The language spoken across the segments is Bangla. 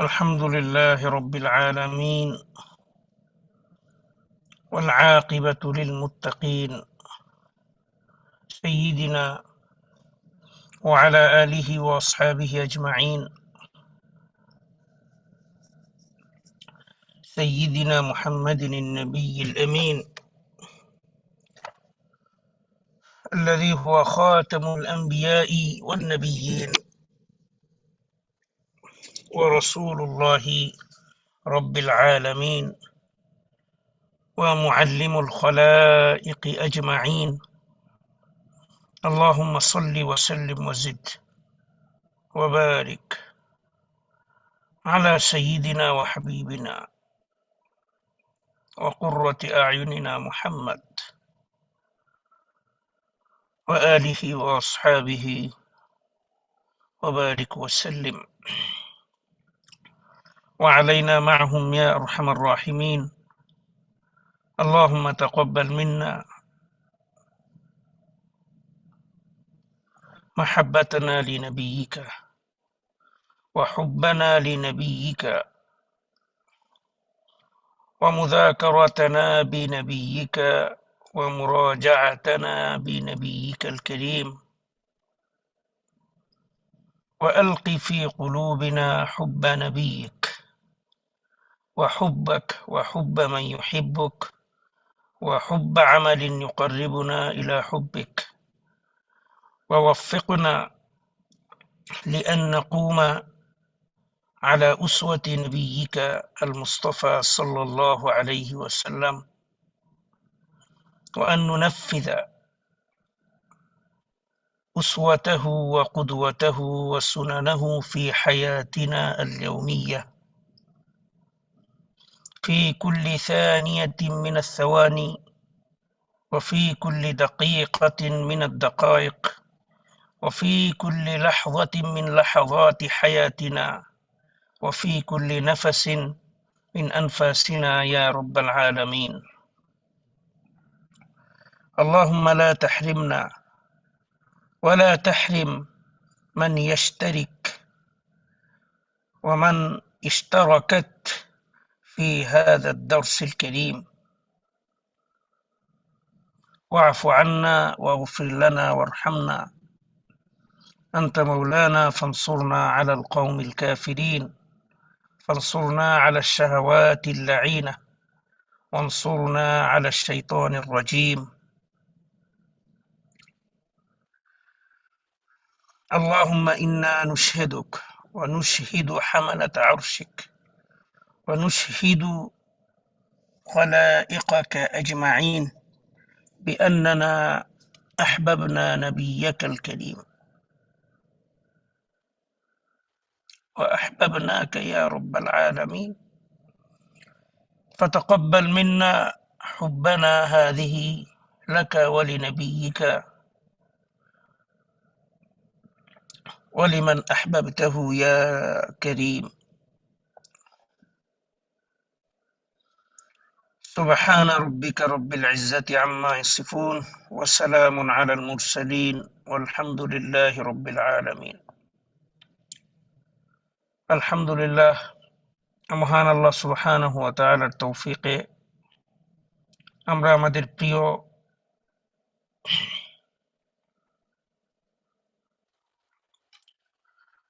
الحمد لله رب العالمين والعاقبة للمتقين سيدنا وعلى آله وأصحابه أجمعين سيدنا محمد النبي الأمين الذي هو خاتم الأنبياء والنبيين ورسول الله رب العالمين ومعلم الخلائق أجمعين اللهم صل وسلم وزد وبارك على سيدنا وحبيبنا وقرة أعيننا محمد وآله وأصحابه وبارك وسلم وعلينا معهم يا أرحم الراحمين اللهم تقبل منا محبتنا لنبيك وحبنا لنبيك ومذاكرتنا بنبيك ومراجعتنا بنبيك الكريم وألق في قلوبنا حب نبيك وحبك وحب من يحبك وحب عمل يقربنا إلى حبك ووفقنا لأن نقوم على أسوة نبيك المصطفى صلى الله عليه وسلم وأن ننفذ أسوته وقدوته وسننه في حياتنا اليومية في كل ثانية من الثواني وفي كل دقيقة من الدقائق وفي كل لحظة من لحظات حياتنا وفي كل نفس من أنفاسنا يا رب العالمين اللهم لا تحرمنا ولا تحرم من يشترك ومن اشتركت في هذا الدرس الكريم واعف عنا واغفر لنا وارحمنا أنت مولانا فانصرنا على القوم الكافرين فانصرنا على الشهوات اللعينة وانصرنا على الشيطان الرجيم اللهم إنا نشهدك ونشهد حملة عرشك ونشهد خلائقك أجمعين بأننا أحببنا نبيك الكريم وأحببناك يا رب العالمين فتقبل منا حبنا هذه لك ولنبيك ولمن أحببته يا كريم سبحان ربك رب العزة عما يصفون وسلام على المرسلين والحمد لله رب العالمين الحمد لله মহান আল্লাহ সুবহানাহু ওয়া তাআলার তৌফিকে আমরা আমাদের প্রিয়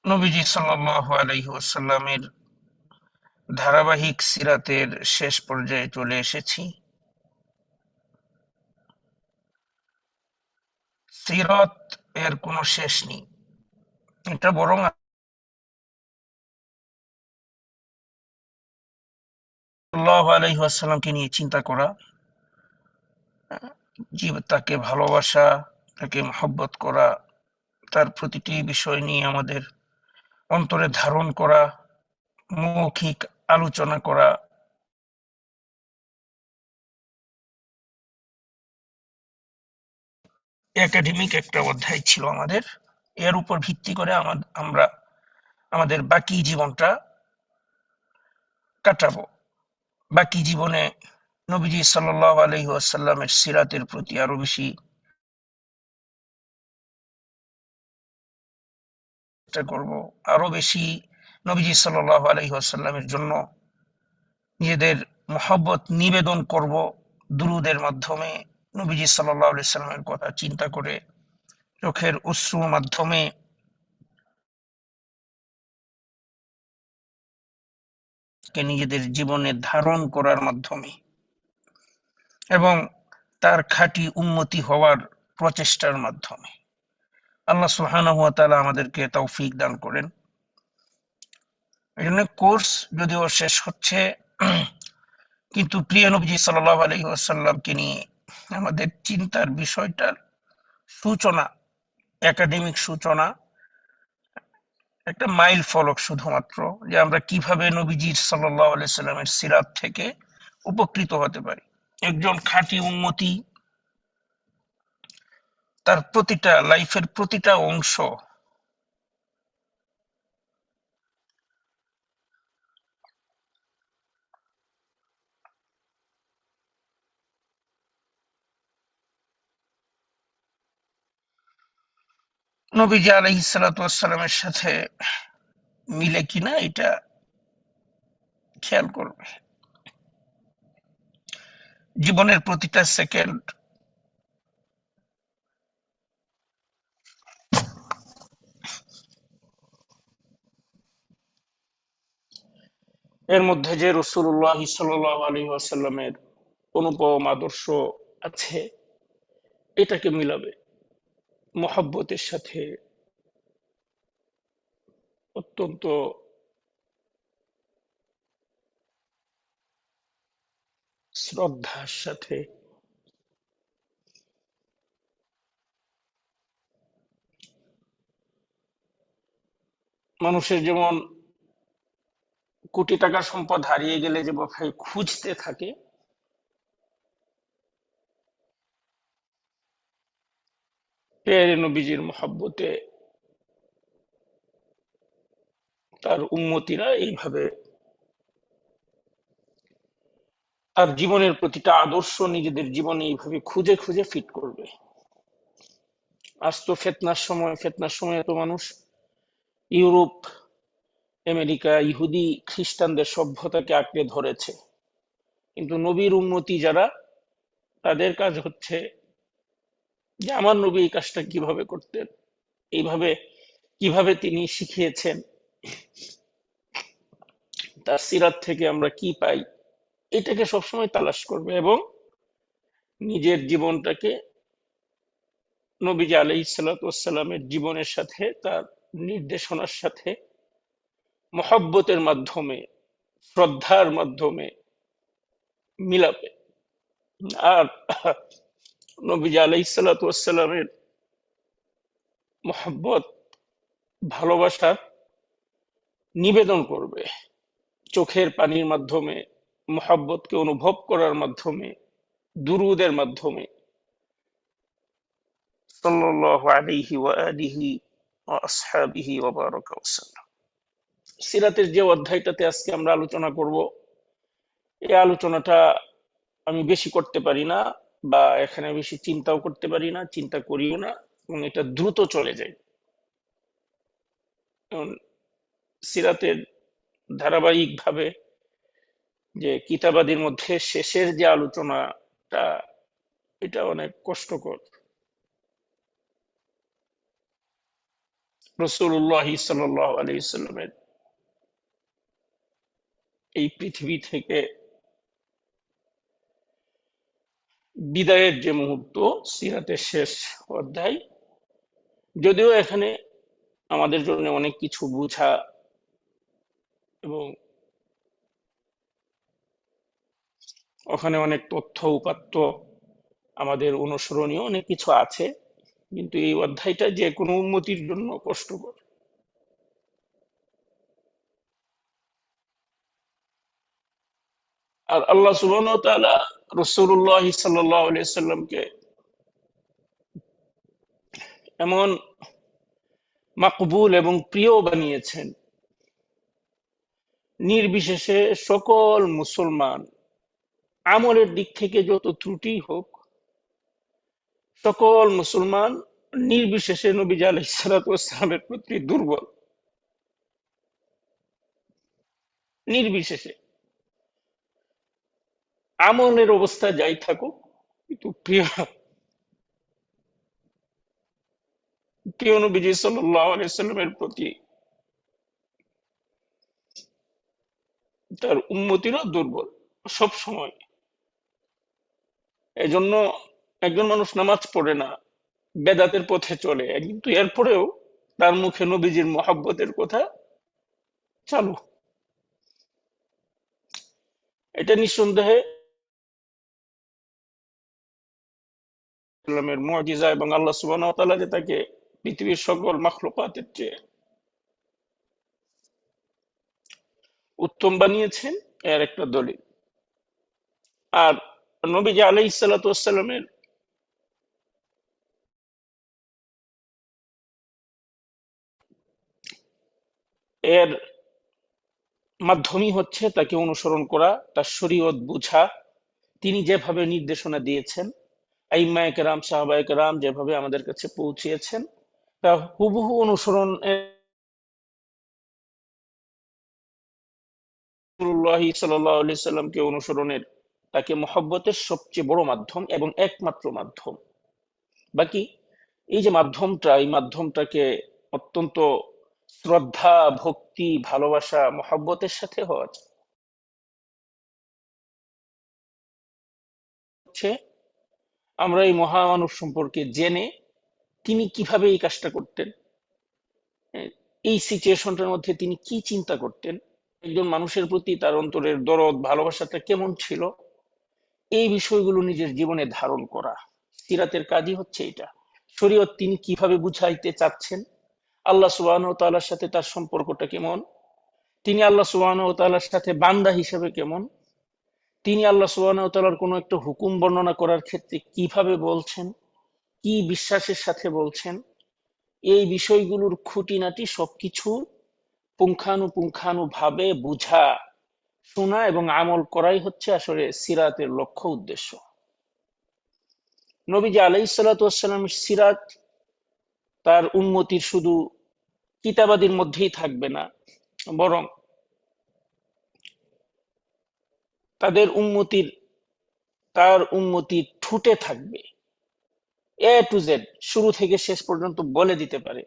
নবীজি সাল্লাল্লাহু আলাইহি ওয়াসাল্লামের ধারাবাহিক সিরাতের শেষ পর্যায়ে চলে এসেছি সিরাত এর কোনো শেষ নেই এটা বরং সাল্লাল্লাহু আলাইহি ওয়াসাল্লামকে নিয়ে চিন্তা করা তাকে ভালোবাসা তাকে মহব্বত করা তার প্রতিটি বিষয় নিয়ে আমাদের অন্তরে ধারণ করা মৌখিক আলোচনা করা একাডেমিক একটা অধ্যায় ছিল আমাদের এর উপর ভিত্তি করে আমরা আমাদের বাকি জীবনটা কাটাবো বাকি জীবনে নবীজি সাল্লাল্লাহু আলাইহি ওয়াসাল্লামের সিরাতের প্রতি আরো বেশি চেষ্টা করব আরো বেশি নবীজি সাল্লাল্লাহু আলাইহি ওয়াসাল্লামের জন্য নিজেদের মহব্বত নিবেদন করব দুরুদের মাধ্যমে, নবীজি সাল্লাল্লাহু আলাইহি সাল্লামের কথা চিন্তা করে চোখের অশ্রুর মাধ্যমে, নিজেদের জীবনে ধারণ করার মাধ্যমে এবং তার খাঁটি উম্মতি হওয়ার প্রচেষ্টার মাধ্যমে। আল্লাহ সুবহানাহু ওয়া তাআলা আমাদেরকে তৌফিক দান করেন। এই জন্য কোর্স যদিও শেষ হচ্ছে, কিন্তু প্রিয় নবীজি সাল্লাল্লাহু আলাইহি ওয়াসাল্লামকে নিয়ে আমাদের চিন্তার বিষয়টার সূচনা, একাডেমিক সূচনা, একটা মাইল ফলক শুধুমাত্র, যে আমরা কিভাবে নবীজির সাল্লাল্লাহু আলাইহি সাল্লামের সিরাত থেকে উপকৃত হতে পারি। একজন খাঁটি উম্মতি তার প্রতিটা লাইফের প্রতিটা অংশ নবীজি আলাইহিস সালাতু ওয়াস সালামের সাথে মিলে কিনা এটা খেয়াল করবে। জীবনের প্রতিটা সেকেন্ড এর মধ্যে যে রাসূলুল্লাহ সাল্লাল্লাহু আলাইহি ওয়াসাল্লামের অনুপম আদর্শ আছে, এটাকে মিলাবে মহব্বতের সাথে, অত্যন্ত শ্রদ্ধার সাথে। মানুষের যেমন কোটি টাকা সম্পদ হারিয়ে গেলে যে ভাই খুঁজতে থাকে, পেয়ারে নবীজির মহব্বতে তার উম্মতিরা এইভাবে তার জীবনের প্রতিটা আদর্শ নিজেদের জীবনে এইভাবে খুঁজে খুঁজে ফিট করবে। আজ তো ফেতনার সময় তো মানুষ ইউরোপ, আমেরিকা, ইহুদি খ্রিস্টানদের সভ্যতাকে আঁকড়ে ধরেছে, কিন্তু নবীর উম্মতি যারা, তাদের কাজ হচ্ছে যে আমার নবী এই কাজটা কিভাবে করতেন, এইভাবে কিভাবে তিনি শিখিয়েছেন, তার সিরাত থেকে আমরা কি পাই, এটাকে সবসময় তালাশ করবে এবং নিজের জীবনটাকে নবীজি আলাইহিস সালাতু ওয়াস সালামের জীবনের সাথে, তার নির্দেশনার সাথে মহব্বতের মাধ্যমে, শ্রদ্ধার মাধ্যমে মিলাবে। আর নবীজি আলাইহিস সালাতু ওয়াস সালামের মহব্বত, ভালোবাসার নিবেদন করবে চোখের পানির মাধ্যমে, মহব্বতকে অনুভব করার মাধ্যমে, দুরুদের মাধ্যমে। সাল্লাল্লাহু আলাইহি ওয়া আলিহি ওয়া আসহাবিহি ওয়া বারাকা ওয়াসাল্লাম। সিরাতের যে অধ্যায়টাতে আজকে আমরা আলোচনা করব, এই আলোচনাটা আমি বেশি করতে পারি না, বা এখানে বেশি চিন্তাও করতে পারি না, চিন্তা করিও না, এবং এটা দ্রুত চলে যায়। কারণ সিরাতের ধারাবাহিকভাবে যে কিতাবাদির মধ্যে শেষের যে আলোচনাটা, এটা অনেক কষ্টকর। রাসূলুল্লাহ সাল্লাল্লাহু আলাইহি ওয়াসাল্লামের এই পৃথিবী থেকে বিদায়ের যে মুহূর্ত, সিরাতের শেষ অধ্যায়, যদিও এখানে আমাদের জন্য অনেক কিছু বোঝা এবং ওখানে অনেক তথ্য উপাত্ত আমাদের অনুসরণীয় অনেক কিছু আছে, কিন্তু এই অধ্যায়টা যে কোনো উন্মতির জন্য কষ্টকর। আর আল্লাহ সুবহানাহু ওয়া তাআলা রাসূলুল্লাহ সাল্লাল্লাহু আলাইহি সাল্লামকে এমন মাকবুল এবং প্রিয় বানিয়েছেন, নির্বিশেষে সকল মুসলমান আমলের দিক থেকে যত ত্রুটি হোক, সকল মুসলমান নির্বিশেষে নবী আলাইহিস সালাতু ওয়াস সালামের প্রতি দুর্বল। নির্বিশেষে আমলের অবস্থা যাই থাকুক, কিন্তু প্রিয় প্রিয় নবীজি সাল্লাল্লাহু আলাইহি সাল্লামের প্রতি তার উম্মতিরা দুর্বল সব সময়। এজন্য একজন মানুষ নামাজ পড়ে না, বেদাতের পথে চলে, কিন্তু এরপরেও তার মুখে নবীজির মহাব্বতের কথা চালু। এটা নিঃসন্দেহে ইসলামের মুজিজা, এবং আল্লাহ সুবহানাহু ওয়া তাআলা যে তাকে পৃথিবীর সকল মাখলুকাতের চেয়ে উত্তম বানিয়েছেন, এর একটা দলিল। আর নবীজি আলাইহিস সালাতু ওয়াস সালামের এর মাধ্যমই হচ্ছে তাকে অনুসরণ করা, তার শরীয়ত বুঝা, তিনি যেভাবে নির্দেশনা দিয়েছেন, আইম্মায়ে কেরাম সাহাবায়ে কেরাম যেভাবে আমাদের কাছে পৌঁছিয়েছেন, তা হুবহু অনুসরণ রাসূলুল্লাহ সাল্লাল্লাহু আলাইহি সাল্লামকে অনুসরণের, তাকে মহব্বতের সবচেয়ে বড় মাধ্যম এবং একমাত্র মাধ্যম। বাকি এই যে মাধ্যমটা, এই মাধ্যমটাকে অত্যন্ত শ্রদ্ধা, ভক্তি, ভালোবাসা, মহব্বতের সাথে হচ্ছে আমরা এই মহামানব সম্পর্কে জেনে তিনি কিভাবে এই কাজটা করতেন, এই সিচুয়েশনটার মধ্যে তিনি কি চিন্তা করতেন, একজন মানুষের প্রতি তার অন্তরের দরদ ভালোবাসাটা কেমন ছিল, এই বিষয়গুলো নিজের জীবনে ধারণ করা। সিরাতের কাজই হচ্ছে এটা। শরীয়ত তিনি কিভাবে বুঝাইতে চাচ্ছেন, আল্লাহ সুবহানাহু ওয়া তাআলার সাথে তার সম্পর্কটা কেমন, তিনি আল্লাহ সুবহানাহু ওয়া তাআলার সাথে বান্দা হিসেবে কেমন, তিনি আল্লাহ সুবহানাহু ওয়া তাআলার কোনো একটা হুকুম বর্ণনা করার ক্ষেত্রে কিভাবে বলছেন, কি বিশ্বাসের সাথে বলছেন, এই বিষয়গুলোর খুঁটিনাটি সবকিছু পুঙ্খানুপুঙ্খানুভাবে বুঝা, শোনা এবং আমল করাই হচ্ছে আসলে সিরাতের লক্ষ্য উদ্দেশ্য। নবীজি আলাইহিস সালাতু ওয়াস সালামের সিরাত তার উম্মতির শুধু কিতাবাদির মধ্যেই থাকবে না, বরং তাদের উম্মতির তার উম্মতির ঠুটে থাকবে, এ টু জেড, শুরু থেকে শেষ পর্যন্ত বলে দিতে পারে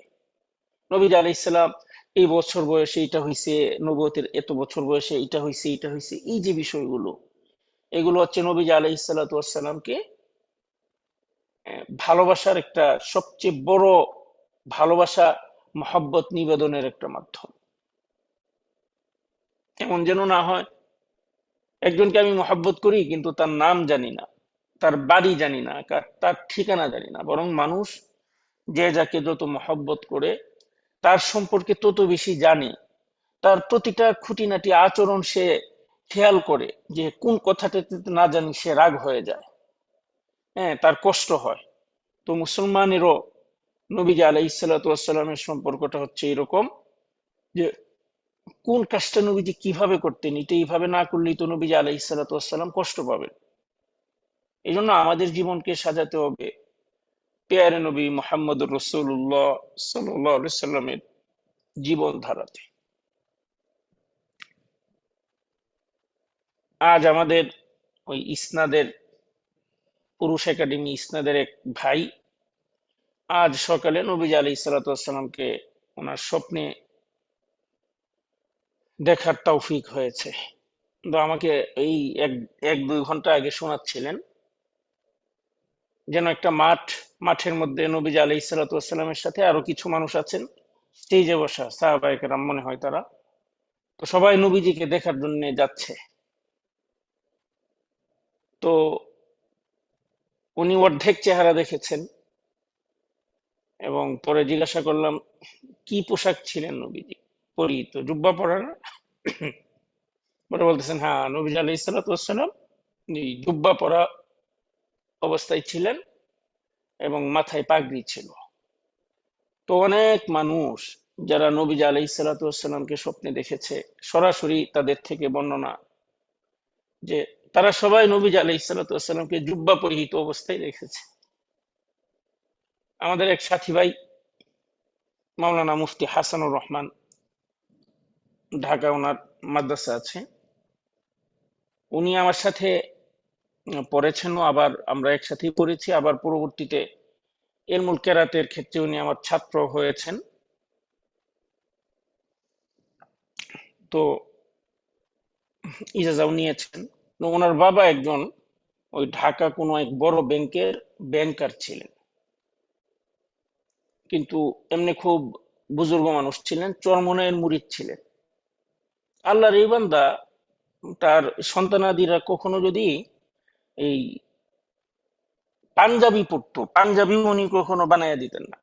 নবী আলাইহিস সালাম এই বছর বয়সে এটা হয়েছে, নবুয়তের এত বছর বয়সে এটা হয়েছে, এটা হয়েছে, এই যে বিষয়গুলো, এগুলো হচ্ছে নবী আলাইহিস সালাতু ওয়াস সালামকে ভালোবাসার একটা সবচেয়ে বড় ভালোবাসা, মহব্বত নিবেদনের একটা মাধ্যম। এমন যেন না হয় একজনকে আমি মহব্বত করি কিন্তু তার নাম জানি না, তার বাড়ি জানি না, তার ঠিকানা জানি না, বরং মানুষ যে যাকে যত মহব্বত করে তার সম্পর্কে তত বেশি জানে, তার প্রতিটা খুঁটিনাটি আচরণ সে খেয়াল করে, যে কোন কথাটা না জানি সে রাগ হয়ে যায়, হ্যাঁ, তার কষ্ট হয়। তো মুসলমানেরও নবীজি আলাইহিস সালাতু ওয়াস সালামের সম্পর্কটা হচ্ছে এরকম, যে কোন কাজটা নবীজি কিভাবে করতেন, এটা এইভাবে না করলেই তো নবীজি আলাইহিস সালাতু ওয়াস সালাম কষ্ট পাবেন। এই জন্য আমাদের জীবনকে সাজাতে হবে পেয়ারে নবী মুহাম্মদুর রাসূলুল্লাহ সাল্লাল্লাহু আলাইহি সাল্লামের জীবন ধারাতে। আজ আমাদের ওই ইসনাদের, পুরুষ একাডেমি ইসনাদের এক ভাই আজ সকালে নবীজি আলাইহিস সালাতু ওয়াস সালামকে ওনার স্বপ্নে দেখার তৌফিক হয়েছে। তো আমাকে এই এক এক দুই ঘন্টা আগে শোনাচ্ছিলেন, যেন একটা মাঠের মধ্যে নবীজি আলাইহিস সালাতু ওয়াস সালামের সাথে আরো কিছু মানুষ আছেন, স্টেজে বসা সাহাবায়ে কেরাম মনে হয় তারা, তো সবাই নবীজিকে দেখার জন্য যাচ্ছে। তো উনি অর্ধেক চেহারা দেখেছেন, এবং পরে জিজ্ঞাসা করলাম কি পোশাক ছিলেন নবীজি পরিহিত, জুব্বা পরা না? পরে বলতেছেন হ্যাঁ, নবীজি আলাইহিস সালাতু ওয়াস সালাম জুব্বা পরা অবস্থায় ছিলেন এবং মাথায় পাগড়ি ছিল। তো অনেক মানুষ যারা নবীজি আলাইহিস সালাতু ওয়াস সালামকে স্বপ্নে দেখেছে, সরাসরি তাদের থেকে বর্ণনা, যে তারা সবাই নবীজি আলাইহিস সালাতু ওয়াস সালামকে জুব্বা পরিহিত অবস্থায় দেখেছে। আমাদের এক সাথী ভাই মাওলানা মুফতি হাসানুর রহমান, ঢাকা ওনার মাদ্রাসা আছে, উনি আমার সাথে পড়েছেনও, আবার আমরা একসাথেই পড়েছি, আবার পরবর্তীতে ইলমুল কেরাতের ক্ষেত্রে উনি আমার ছাত্র হয়েছেন। তো ইজাজাও নিয়েছেন। তো ওনার বাবা একজন ওই ঢাকা কোনো এক বড় ব্যাংকের ব্যাংকার ছিলেন, কিন্তু এমনি খুব বুজুর্গ মানুষ ছিলেন, চরমনায়ের মুরিদ ছিলেন। আল্লাহর এই বান্দা তার সন্তানাদিরা কখনো যদি এই পাঞ্জাবি পড়তো, পাঞ্জাবি উনি কখনো বানাইয়া দিতেন না,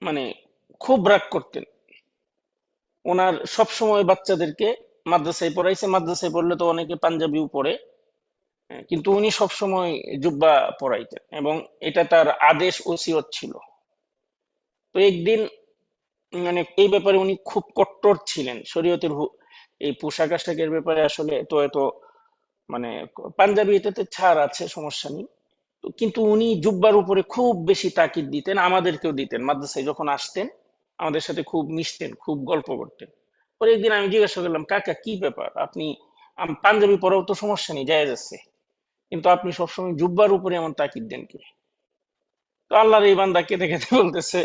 মানে খুব রাগ করতেন। ওনার সব সময় বাচ্চাদেরকে মাদ্রাসায় পড়াইছে, মাদ্রাসায় পড়লে তো অনেকে পাঞ্জাবিও পড়ে, কিন্তু উনি সব সময় জুব্বা পড়াইতেন এবং এটা তার আদেশ ওসিয়ত ছিল। তো একদিন মানে এই ব্যাপারে উনি খুব কট্টর ছিলেন, শরীয়তের এই পোশাক আশাকের ব্যাপারে আসলে তো এত মানে পাঞ্জাবি এটাতে ছাড় আছে, সমস্যা নেই, কিন্তু উনি জুব্বার উপরে খুব বেশি তাকিদ দিতেন, আমাদেরকেও দিতেন। মাদ্রাসায় যখন আসতেন আমাদের সাথে খুব মিশতেন, খুব গল্প করতেন। পরে একদিন আমি জিজ্ঞাসা করলাম, কাকা কি ব্যাপার, আপনি পাঞ্জাবি পরাও তো সমস্যা নেই, জায়েজ আছে, কিন্তু আপনি সবসময় জুব্বার উপরে এমন তাকিদ দেন কি? তো আল্লাহর এই বান্দা কেঁদে কেঁদে বলতেছে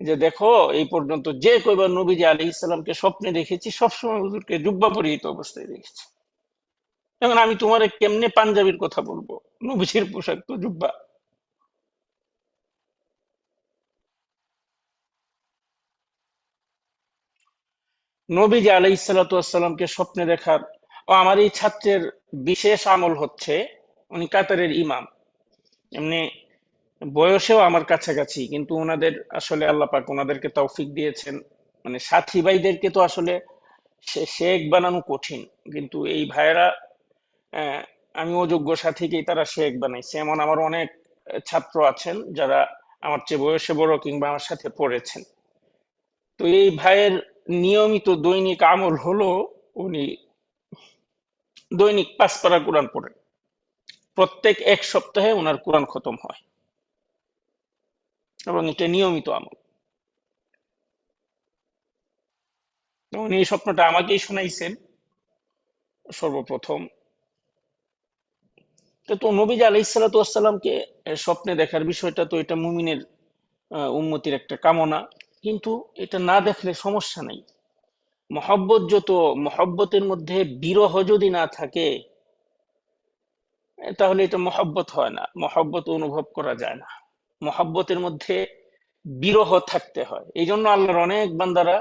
যে দেখো, এই পর্যন্ত যে কয়বার নবীজি আলাইহিস সালামকে স্বপ্নে দেখেছি সবসময় হুজুরকে জুব্বা পরিহিত অবস্থায় দেখেছি, এখন আমি তোমারে কেমনে পাঞ্জাবির কথা বলবো, নবীজির পোশাক তো জুব্বা। নবীজি আলাইহিস সালাতু ওয়াস সালামকে স্বপ্নে দেখার ও আমার এই ছাত্রের বিশেষ আমল হচ্ছে, উনি কাতারের ইমাম, এমনি বয়সেও আমার কাছাকাছি, কিন্তু ওনাদের আসলে আল্লাহ পাক ওনাদেরকে তৌফিক দিয়েছেন, মানে সাথী ভাইদেরকে তো আসলে শেখ বানানো কঠিন, কিন্তু এই ভাইয়েরা আহ, আমি অযোগ্য সাথীকেই তারা শেখ বানাইছে। এমন আমার অনেক ছাত্র আছেন যারা আমার চেয়ে বয়সে বড় কিংবা আমার সাথে পড়েছেন। তো এই ভাইয়ের নিয়মিত দৈনিক আমল হলো উনি দৈনিক 5 পারা কোরআন পড়েন, প্রত্যেক এক সপ্তাহে ওনার কোরআন খতম হয় এবং এটা নিয়মিত আমল। উনি এই স্বপ্নটা আমাকেই শোনাইছেন সর্বপ্রথম। তো নবীজি আলাইহিস সালাতু ওয়াস সালামকে স্বপ্নে দেখার বিষয়টা তো এটা মুমিনের উম্মতির একটা কামনা, কিন্তু এটা না দেখলে সমস্যা নাই। মহব্বত যত, মহব্বতের মধ্যে বিরহ যদি না থাকে তাহলে এটা মহব্বত হয় না, মহব্বত অনুভব করা যায় না। মহব্বতের মধ্যে বিরহ থাকতে হয়। এই জন্য আল্লাহর অনেক বান্দারা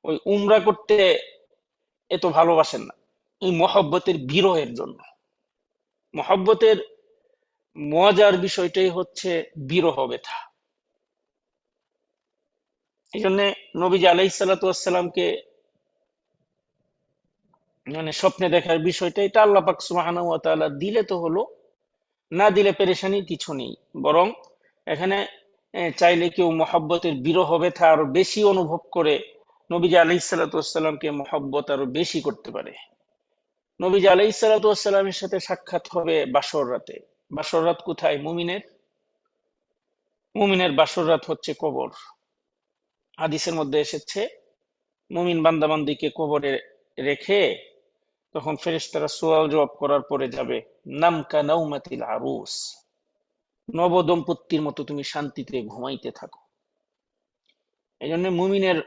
ওই উমরা করতে এত ভালোবাসেন না, এই মহব্বতের বিরহের জন্য। মহব্বতের মজার বিষয়টাই হচ্ছে বিরহ ব্যথা। এই জন্য নবীজি আলাইহিস সালাতু ওয়াস সালামকে মানে স্বপ্নে দেখার বিষয়টা এটা আল্লাহ পাক সুবহানাহু ওয়া তাআলা দিলে তো হলো, না দিলে পেরেশানির কিছু নেই। বরং এখানে চাইলে কেউ মহব্বতের বিরহ ব্যথা আরো বেশি অনুভব করে নবীজি আলাইহিস সালাতু ওয়াস সালামকে মহব্বত আরো বেশি করতে পারে। নবীজি আলাইহিস সালাতু ওয়াস সালামের সাথে সাক্ষাৎ হবে বাসর রাতে। বাসর রাত কোথায়? মুমিনের, মুমিনের বাসর রাত হচ্ছে কবর। হাদিসের মধ্যে এসেছে মুমিন বান্দাবান্দিকে কবরে রেখে তখন ফেরেশতারা সুয়াল জবাব করার পরে যাবে, নামকা নাউমাতিল আরুস, নবদম্পতির মতো তুমি শান্তিতে ঘুমাইতে থাকো। এই জন্য মুমিনের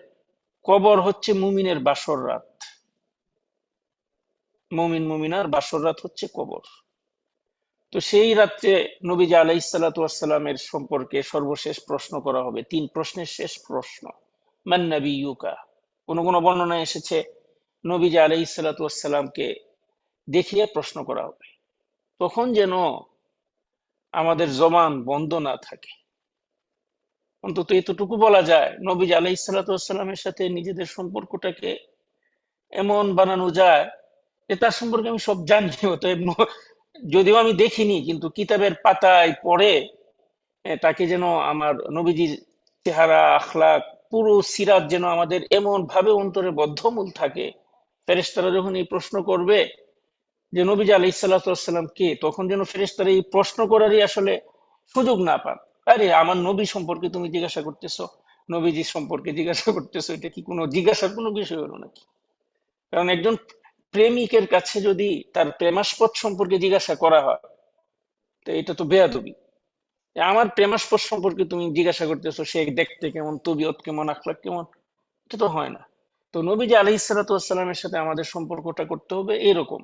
কবর হচ্ছে মুমিনের বাসর রাত, মুমিন মুমিনার বাসর রাত হচ্ছে কবর। তো সেই রাত্রে নবীজি আলাইহিস সালাতু ওয়াস সালামের সম্পর্কে সর্বশেষ প্রশ্ন করা হবে, 3 প্রশ্নের শেষ প্রশ্ন, মান নাবিয়ুকা। কোন কোন বর্ণনায় এসেছে নবীজি আলাইহিস সালাতু ওয়াস সালামকে দেখিয়ে প্রশ্ন করা হবে, তখন যেন আমাদের জবান বন্ধ না থাকে। অন্তত এতটুকু বলা যায়, নবীজি আলাইহিস সালাতু ওয়াস সালামের সাথে নিজেদের সম্পর্কটাকে এমন বানানো যায় যে তার সম্পর্কে আমি সব জানি, অতএব যদিও আমি দেখিনি, কিন্তু কিতাবের পাতায় পড়ে তাকে যেন আমার নবীজির চেহারা, আখলাক, পুরো সিরাত যেন আমাদের এমন ভাবে অন্তরে বদ্ধমূল থাকে, ফেরেশতারা যখন এই প্রশ্ন করবে যে নবীজি আলাইহিস সালাতু ওয়াস সালাম কে, তখন যেন ফেরেশতারা এই প্রশ্ন করারই আসলে সুযোগ না পান। আরে আমার নবী সম্পর্কে তুমি জিজ্ঞাসা করতেছো, নবীজি সম্পর্কে জিজ্ঞাসা করতেছো, এটা কি কোনো জিজ্ঞাসার কোনো বিষয় হলো নাকি? কারণ একজন প্রেমিকের কাছে যদি তার প্রেমাস্পদ সম্পর্কে জিজ্ঞাসা করা হয়, তো এটা তো বেয়াদবি। আমার প্রেমাস্পদ সম্পর্কে তুমি জিজ্ঞাসা করতেছো সে দেখতে কেমন, তবিয়ত কেমন, আখলাক কেমন, এটা তো হয় না। তো নবীজি আলাইহিস সালাতু ওয়াস সালামের সাথে আমাদের সম্পর্কটা করতে হবে এরকম,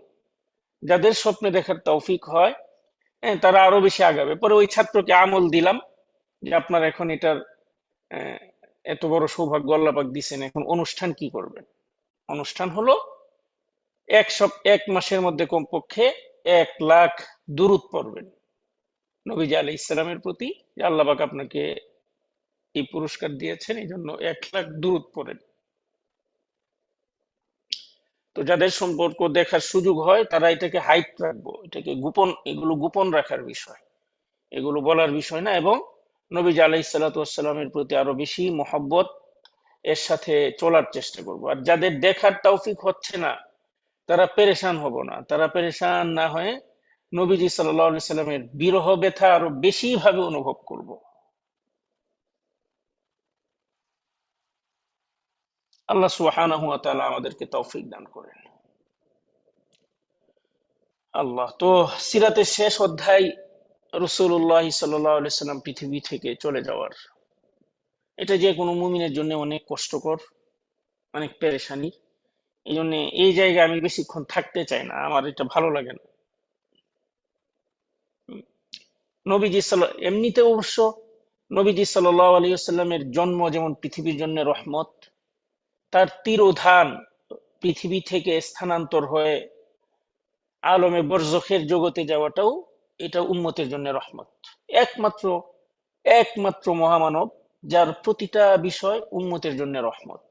যাদের স্বপ্নে দেখার তৌফিক হয়, হ্যাঁ, তারা আরো বেশি আগাবে। পরে ওই ছাত্রকে আমল দিলাম যে আপনার এখন এটার আহ, এত বড় সৌভাগ্য আল্লাহ পাক দিছেন, এখন অনুষ্ঠান কি করবেন? অনুষ্ঠান হলো এক মাসের মধ্যে কমপক্ষে 1 লাখ দুরূদ পড়বেন নবীজি আলাইহিস সালামের প্রতি, যে আল্লাহ পাক আপনাকে এই পুরস্কার দিয়েছেন, এই জন্য 1 লাখ দুরূদ পড়েন। তো যাদের সম্পর্ক দেখার সুযোগ হয় তারা এটাকে হাইড রাখবো, এটাকে গোপন, এগুলো গোপন রাখার বিষয়, এগুলো বলার বিষয় না। এবং নবীজি আলাইহিস সালাতু ওয়াস সালামের প্রতি আরো বেশি মহব্বত এর সাথে চলার চেষ্টা করব। আর যাদের দেখার তৌফিক হচ্ছে না তারা পেরেশান হব না, তারা পেরেশান না হয়ে নবীজি সাল্লাল্লাহু আলাইহি সাল্লামের বিরহ ব্যথা আরো বেশি ভাবে অনুভব করব। আল্লাহ সুবহানাহু ওয়া তাআলা আমাদেরকে তৌফিক দান করেন। আল্লাহ, তো সিরাতের শেষ অধ্যায় রাসূলুল্লাহ সাল্লাল্লাহু আলাইহি সাল্লাম পৃথিবী থেকে চলে যাওয়ার, এটা যে কোনো মুমিনের জন্য অনেক কষ্টকর, অনেক পেরেশানি। এই জন্য এই জায়গায় আমি বেশিক্ষণ থাকতে চাই না, আমার এটা ভালো লাগে না। নবীজি এমনিতে অবশ্য নবীজি সাল্লাল্লাহু আলাইহি ওয়াসাল্লামের জন্ম যেমন পৃথিবীর জন্য রহমত, তার তিরোধান পৃথিবী থেকে স্থানান্তর হয়ে আলমে বরজখের জগতে যাওয়াটাও এটা উম্মতের জন্য রহমত। একমাত্র একমাত্র মহামানব যার প্রতিটা বিষয় উম্মতের জন্য রহমত।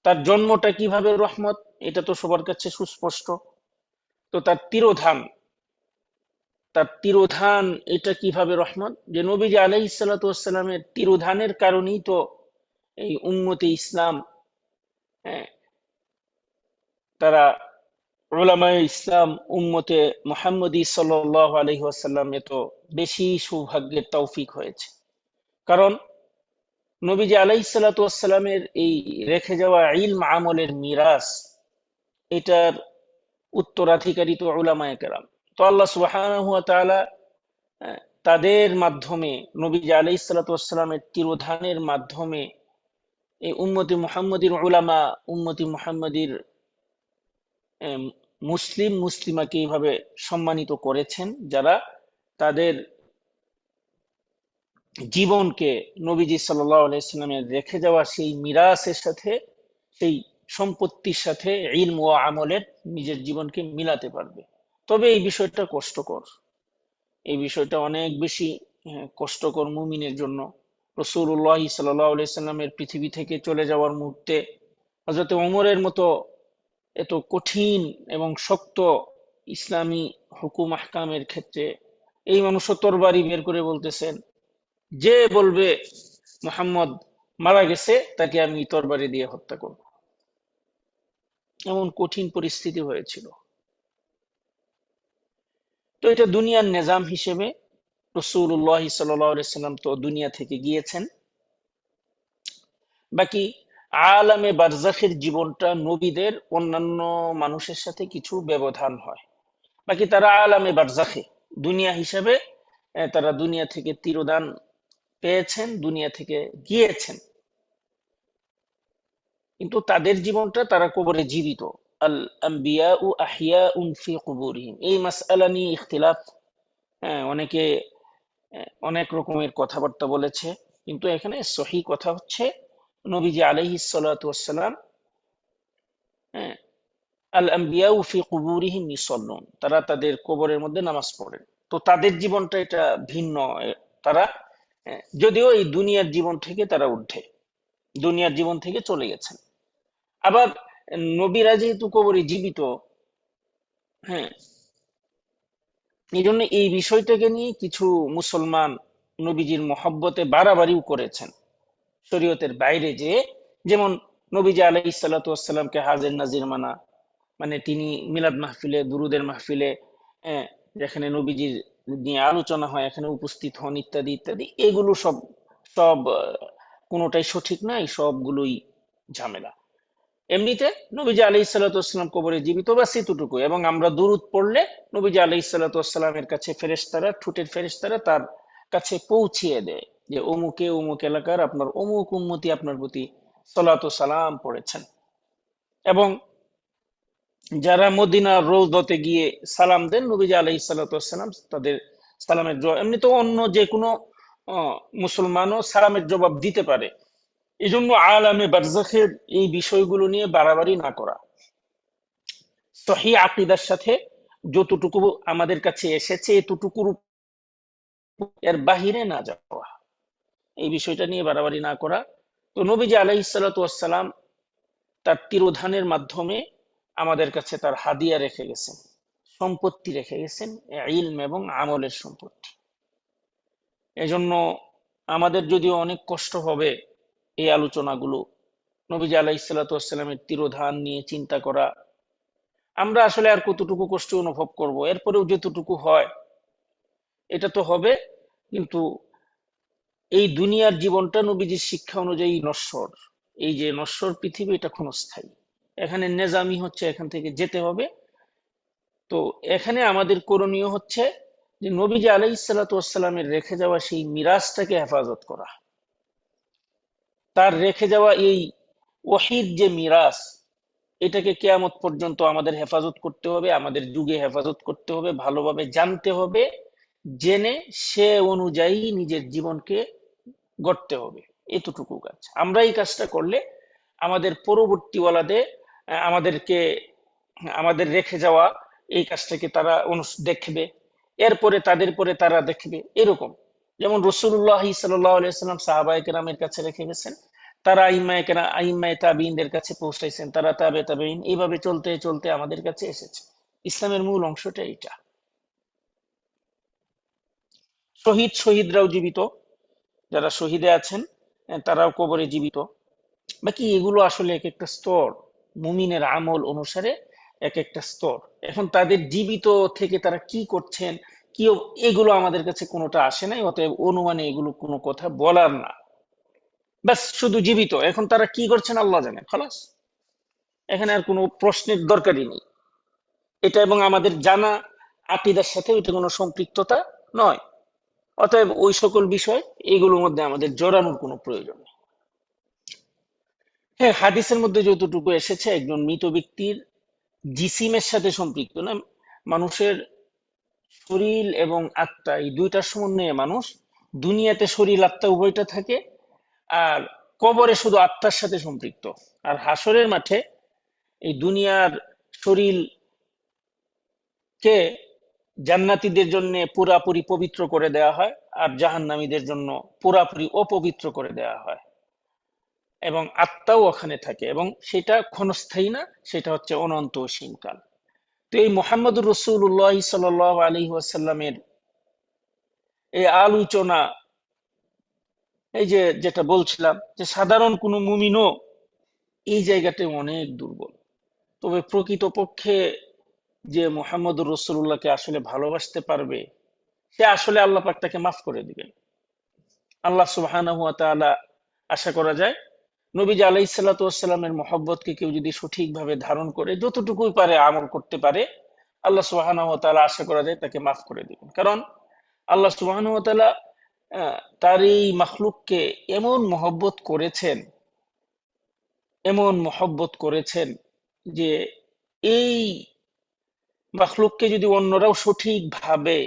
তার জন্মটা কিভাবে রহমত এটা তো সবার কাছে সুস্পষ্ট। তো তার তিরোধান এটা কিভাবে রহমত, যে নবীজি আলাইহিস সালাতু ওয়াস সালামের তিরোধানের কারণেই তো এই উম্মতে ইসলাম, হ্যাঁ, তারা উলামায়ে ইসলাম উম্মতে মুহাম্মদী সাল্লাল্লাহু আলাইহি ওয়াসাল্লাম এত বেশি সৌভাগ্যের তৌফিক হয়েছে। কারণ নবীজি আলাইহিস সালাতু ওয়াস সালামের এই রেখে যাওয়া ইলম আমলের মিরাস, এটার উত্তরাধিকারী তো উলামায়ে কেরাম। তো আল্লাহ সুবহানাহু ওয়া তাআলা আহ, তাদের মাধ্যমে, নবীজি আলাইহিস সালাতু ওয়াস সালামের তিরোধানের মাধ্যমে এই উম্মতি মুহাম্মদীর উলামা, উম্মতি মুহাম্মদীর আহ, মুসলিমাকে এইভাবে সম্মানিত করেছেন, যারা তাদের জীবনকে নবীজি সাল্লাল্লাহু আলাইহি সাল্লামের রেখে যাওয়া সেই মিরাসের সাথে, সেই সম্পত্তির সাথে ইলম ও আমলের নিজের জীবনকে মিলাতে পারবে। তবে এই বিষয়টা কষ্টকর, এই বিষয়টা অনেক বেশি কষ্টকর মুমিনের জন্য। রাসূলুল্লাহ সাল্লাল্লাহু আলাইহি সাল্লামের পৃথিবী থেকে চলে যাওয়ার মুহূর্তে হযরত ওমরের মতো এত কঠিন এবং শক্ত ইসলামী হুকুম আহকামের ক্ষেত্রে এই মানুষ তরবারি বের করে বলতেছেন, যে বলবে মুহাম্মদ মারা গেছে তাকে আমি তরবারি দিয়ে হত্যা করব। এমন কঠিন পরিস্থিতি হয়েছিল। তো এটা দুনিয়ার নিজাম হিসেবে রাসূলুল্লাহ সাল্লাল্লাহু আলাইহি সাল্লাম তো দুনিয়া থেকে গিয়েছেন। বাকি আলামে বারজাখের জীবনটা নবীদের অন্যান্য মানুষের সাথে কিছু ব্যবধান হয়। বাকি তারা আলামে বারজাখে, দুনিয়া হিসেবে তারা দুনিয়া থেকে তিরোধান পেয়েছেন, দুনিয়া থেকে গিয়েছেন, কিন্তু তাদের জীবনটা তারা কবরে জীবিত। আল আম্বিয়াউ আহিয়াউন ফি কুবুরিহিম, এই মাসআলা নিয়ে ইখতিলাফ, অনেকে অনেক রকমের কথাবার্তা বলেছে, কিন্তু এখানে সহি কথা হচ্ছে নবীজি আলাইহিস সালাতু ওয়াস সালাম, হ্যাঁ, আল আম্বিয়াউ ফি কুবুরিহিম ইউসাল্লুন, তারা তাদের কবরের মধ্যে নামাজ পড়েন। তো তাদের জীবনটা এটা ভিন্ন। তারা যদিও এই দুনিয়ার জীবন থেকে তারা ঊর্ধ্বে, দুনিয়ার জীবন থেকে চলে গেছেন। আবার নবীরা যেহেতু কবরে জীবিত, হ্যাঁ, এই জন্য এই বিষয়টাকে নিয়ে কিছু মুসলমান নবীজির মহব্বতে বাড়াবাড়িও করেছেন শরীয়তের বাইরে যে, যেমন নবীজি আলাইহিস সালাতু ওয়াস সালামকে হাজির নাজির মানা, মানে তিনি মিলাদ মাহফিলে, দুরুদের মাহফিলে, আহ, যেখানে নবীজির নিয়ে আলোচনা হয় এখানে উপস্থিত হন, ইত্যাদি ইত্যাদি, এগুলো সব সব কোনোটাই সঠিক নয়, সবগুলোই ঝামেলা। এমনিতে নবীজি আলাইহিস সালাতু ওয়াসসালাম কবরে জীবিত, বাস এতটুকু। এবং আমরা দুরূদ পড়লে নবীজি আলাইহিস সালাতু ওয়াসসালামের কাছে ফেরেশতারা, ঠোঁটের ফেরেশতারা তার কাছে পৌঁছিয়ে দেয় যে অমুকে অমুক এলাকার আপনার অমুক উম্মতি আপনার প্রতি সালাতু সালাম পড়েছেন। এবং যারা মদিনার রওজাতে গিয়ে সালাম দেন, নবীজি আলাইহিস সালাতু ওয়াসসালাম তাদের সালামের জবাব, এমনি তো অন্য যে কোনো মুসলমানও সালামের জবাব দিতে পারে। এই জন্য আলামে বারজাখের এই বিষয়গুলো নিয়ে বাড়াবাড়ি না করা, সহিহ আকীদার সাথে যতটুকু আমাদের কাছে এসেছে এতটুকুর, এর বাহিরে না যাওয়া, এই বিষয়টা নিয়ে বাড়াবাড়ি না করা। তো নবীজি আলাইহিস সালাতু ওয়াসসালাম তার তিরোধানের মাধ্যমে আমাদের কাছে তার হাদিয়া রেখে গেছেন, সম্পত্তি রেখে গেছেন, ইলম এবং আমলের সম্পত্তি। এজন্য আমাদের যদিও অনেক কষ্ট হবে এই আলোচনাগুলো, নবীজি আলাইহিস সালাতু ওয়াসসালামের তিরোধান নিয়ে চিন্তা করা, আমরা আসলে আর কতটুকু কষ্ট অনুভব করব, এরপরেও যতটুকু হয় এটা তো হবে। কিন্তু এই দুনিয়ার জীবনটা নবীজির শিক্ষা অনুযায়ী নশ্বর। এই যে নশ্বর পৃথিবী, এটা ক্ষণস্থায়ী, এখানে নেজামি হচ্ছে, এখান থেকে যেতে হবে। তো এখানে আমাদের করণীয় হচ্ছে যে নবীজি আলাইহিস সালাতু ওয়াসসালামের রেখে যাওয়া সেই মিরাজটাকে হেফাজত করা, তার রেখে যাওয়া এই ওহীর যে মিরাজ, এটাকে কিয়ামত পর্যন্ত আমাদের হেফাজত করতে হবে, আমাদের যুগে হেফাজত করতে হবে, ভালোভাবে জানতে হবে, জেনে সে অনুযায়ী নিজের জীবনকে গড়তে হবে। এতটুকু কাজ, আমরা এই কাজটা করলে আমাদের পরবর্তীওয়ালাদের আমাদেরকে, আমাদের রেখে যাওয়া এই কাজটাকে তারা দেখবে, এরপরে তাদের পরে তারা দেখবে। এরকম যেমন রাসূলুল্লাহ সাল্লাল্লাহু আলাইহি ওয়াসাল্লাম সাহাবায়ে কেরামের কাছে রেখে গেছেন, তারা আইম্মায়ে তাবিঈনদের কাছে পৌঁছাইছেন, তারা তাবে তাবেঈন, এইভাবে চলতে চলতে আমাদের কাছে এসেছে। ইসলামের মূল অংশটা এটা। শহীদরাও জীবিত, যারা শহীদে আছেন তারাও কবরে জীবিত। বাকি এগুলো আসলে এক একটা স্তর, মুমিনের আমল অনুসারে এক একটা স্তর। এখন তাদের জীবিত থেকে তারা কি করছেন, কি, এগুলো আমাদের কাছে কোনোটা আসে নাই, অতএব অনুমানে এগুলো কোনো কথা বলার না। ব্যাস শুধু জীবিত, এখন তারা কি করছেন আল্লাহ জানেন, খালাস। এখানে আর কোনো প্রশ্নের দরকারই নেই এটা, এবং আমাদের জানা আকীদার সাথে এটা কোনো সম্পৃক্ততা নয়। অতএব ওই সকল বিষয় এইগুলোর মধ্যে আমাদের জড়ানোর কোনো প্রয়োজন নেই। হ্যাঁ, হাদিসের মধ্যে যতটুকু এসেছে, একজন মৃত ব্যক্তির জিসিমের সাথে সম্পৃক্ত না, মানুষের শরীর এবং আত্মা এই দুইটার সমন্বয়ে মানুষ, দুনিয়াতে শরীর আত্মা উভয়টা থাকে, আর কবরে শুধু আত্মার সাথে সম্পৃক্ত। আর হাসরের মাঠে এই দুনিয়ার শরীরকে জান্নাতীদের জন্য পুরাপুরি পবিত্র করে দেওয়া হয়, আর জাহান্নামীদের জন্য পুরাপুরি অপবিত্র করে দেওয়া হয়, এবং আত্মাও ওখানে থাকে, এবং সেটা ক্ষণস্থায়ী না, সেটা হচ্ছে অনন্ত অসীমকাল। তো এই মুহাম্মদুর রাসূলুল্লাহ সাল্লাল্লাহু আলাইহি ওয়াসাল্লামের এই আলোচনা, এই যে যেটা বলছিলাম যে সাধারণ কোনো মুমিনও এই জায়গাতে অনেক দুর্বল। তবে প্রকৃতপক্ষে যে মুহাম্মদুর রাসূলুল্লাহকে আসলে ভালোবাসতে পারবে, সে আসলে আল্লাহ পাক তাকে মাফ করে দিবেন। আল্লাহ সুবহানাহু ওয়া তাআলা, আশা করা যায় নবীজি আলাইহিস সালাতু ওয়াসসালামের মহব্বতকে কেউ যদি সঠিকভাবে ধারণ করে, যতটুকুই পারে আমল করতে পারে, আল্লাহ সুবহানাহু ওয়া তাআলা আশা করা যায় তাকে মাফ করে দিবেন। কারণ আল্লাহ সুবহানাহু ওয়া তাআলা তার এই মাখলুককে এমন মহব্বত করেছেন, এমন মহব্বত করেছেন যে এই মাখলুককে যদি অন্যরাও সঠিকভাবে,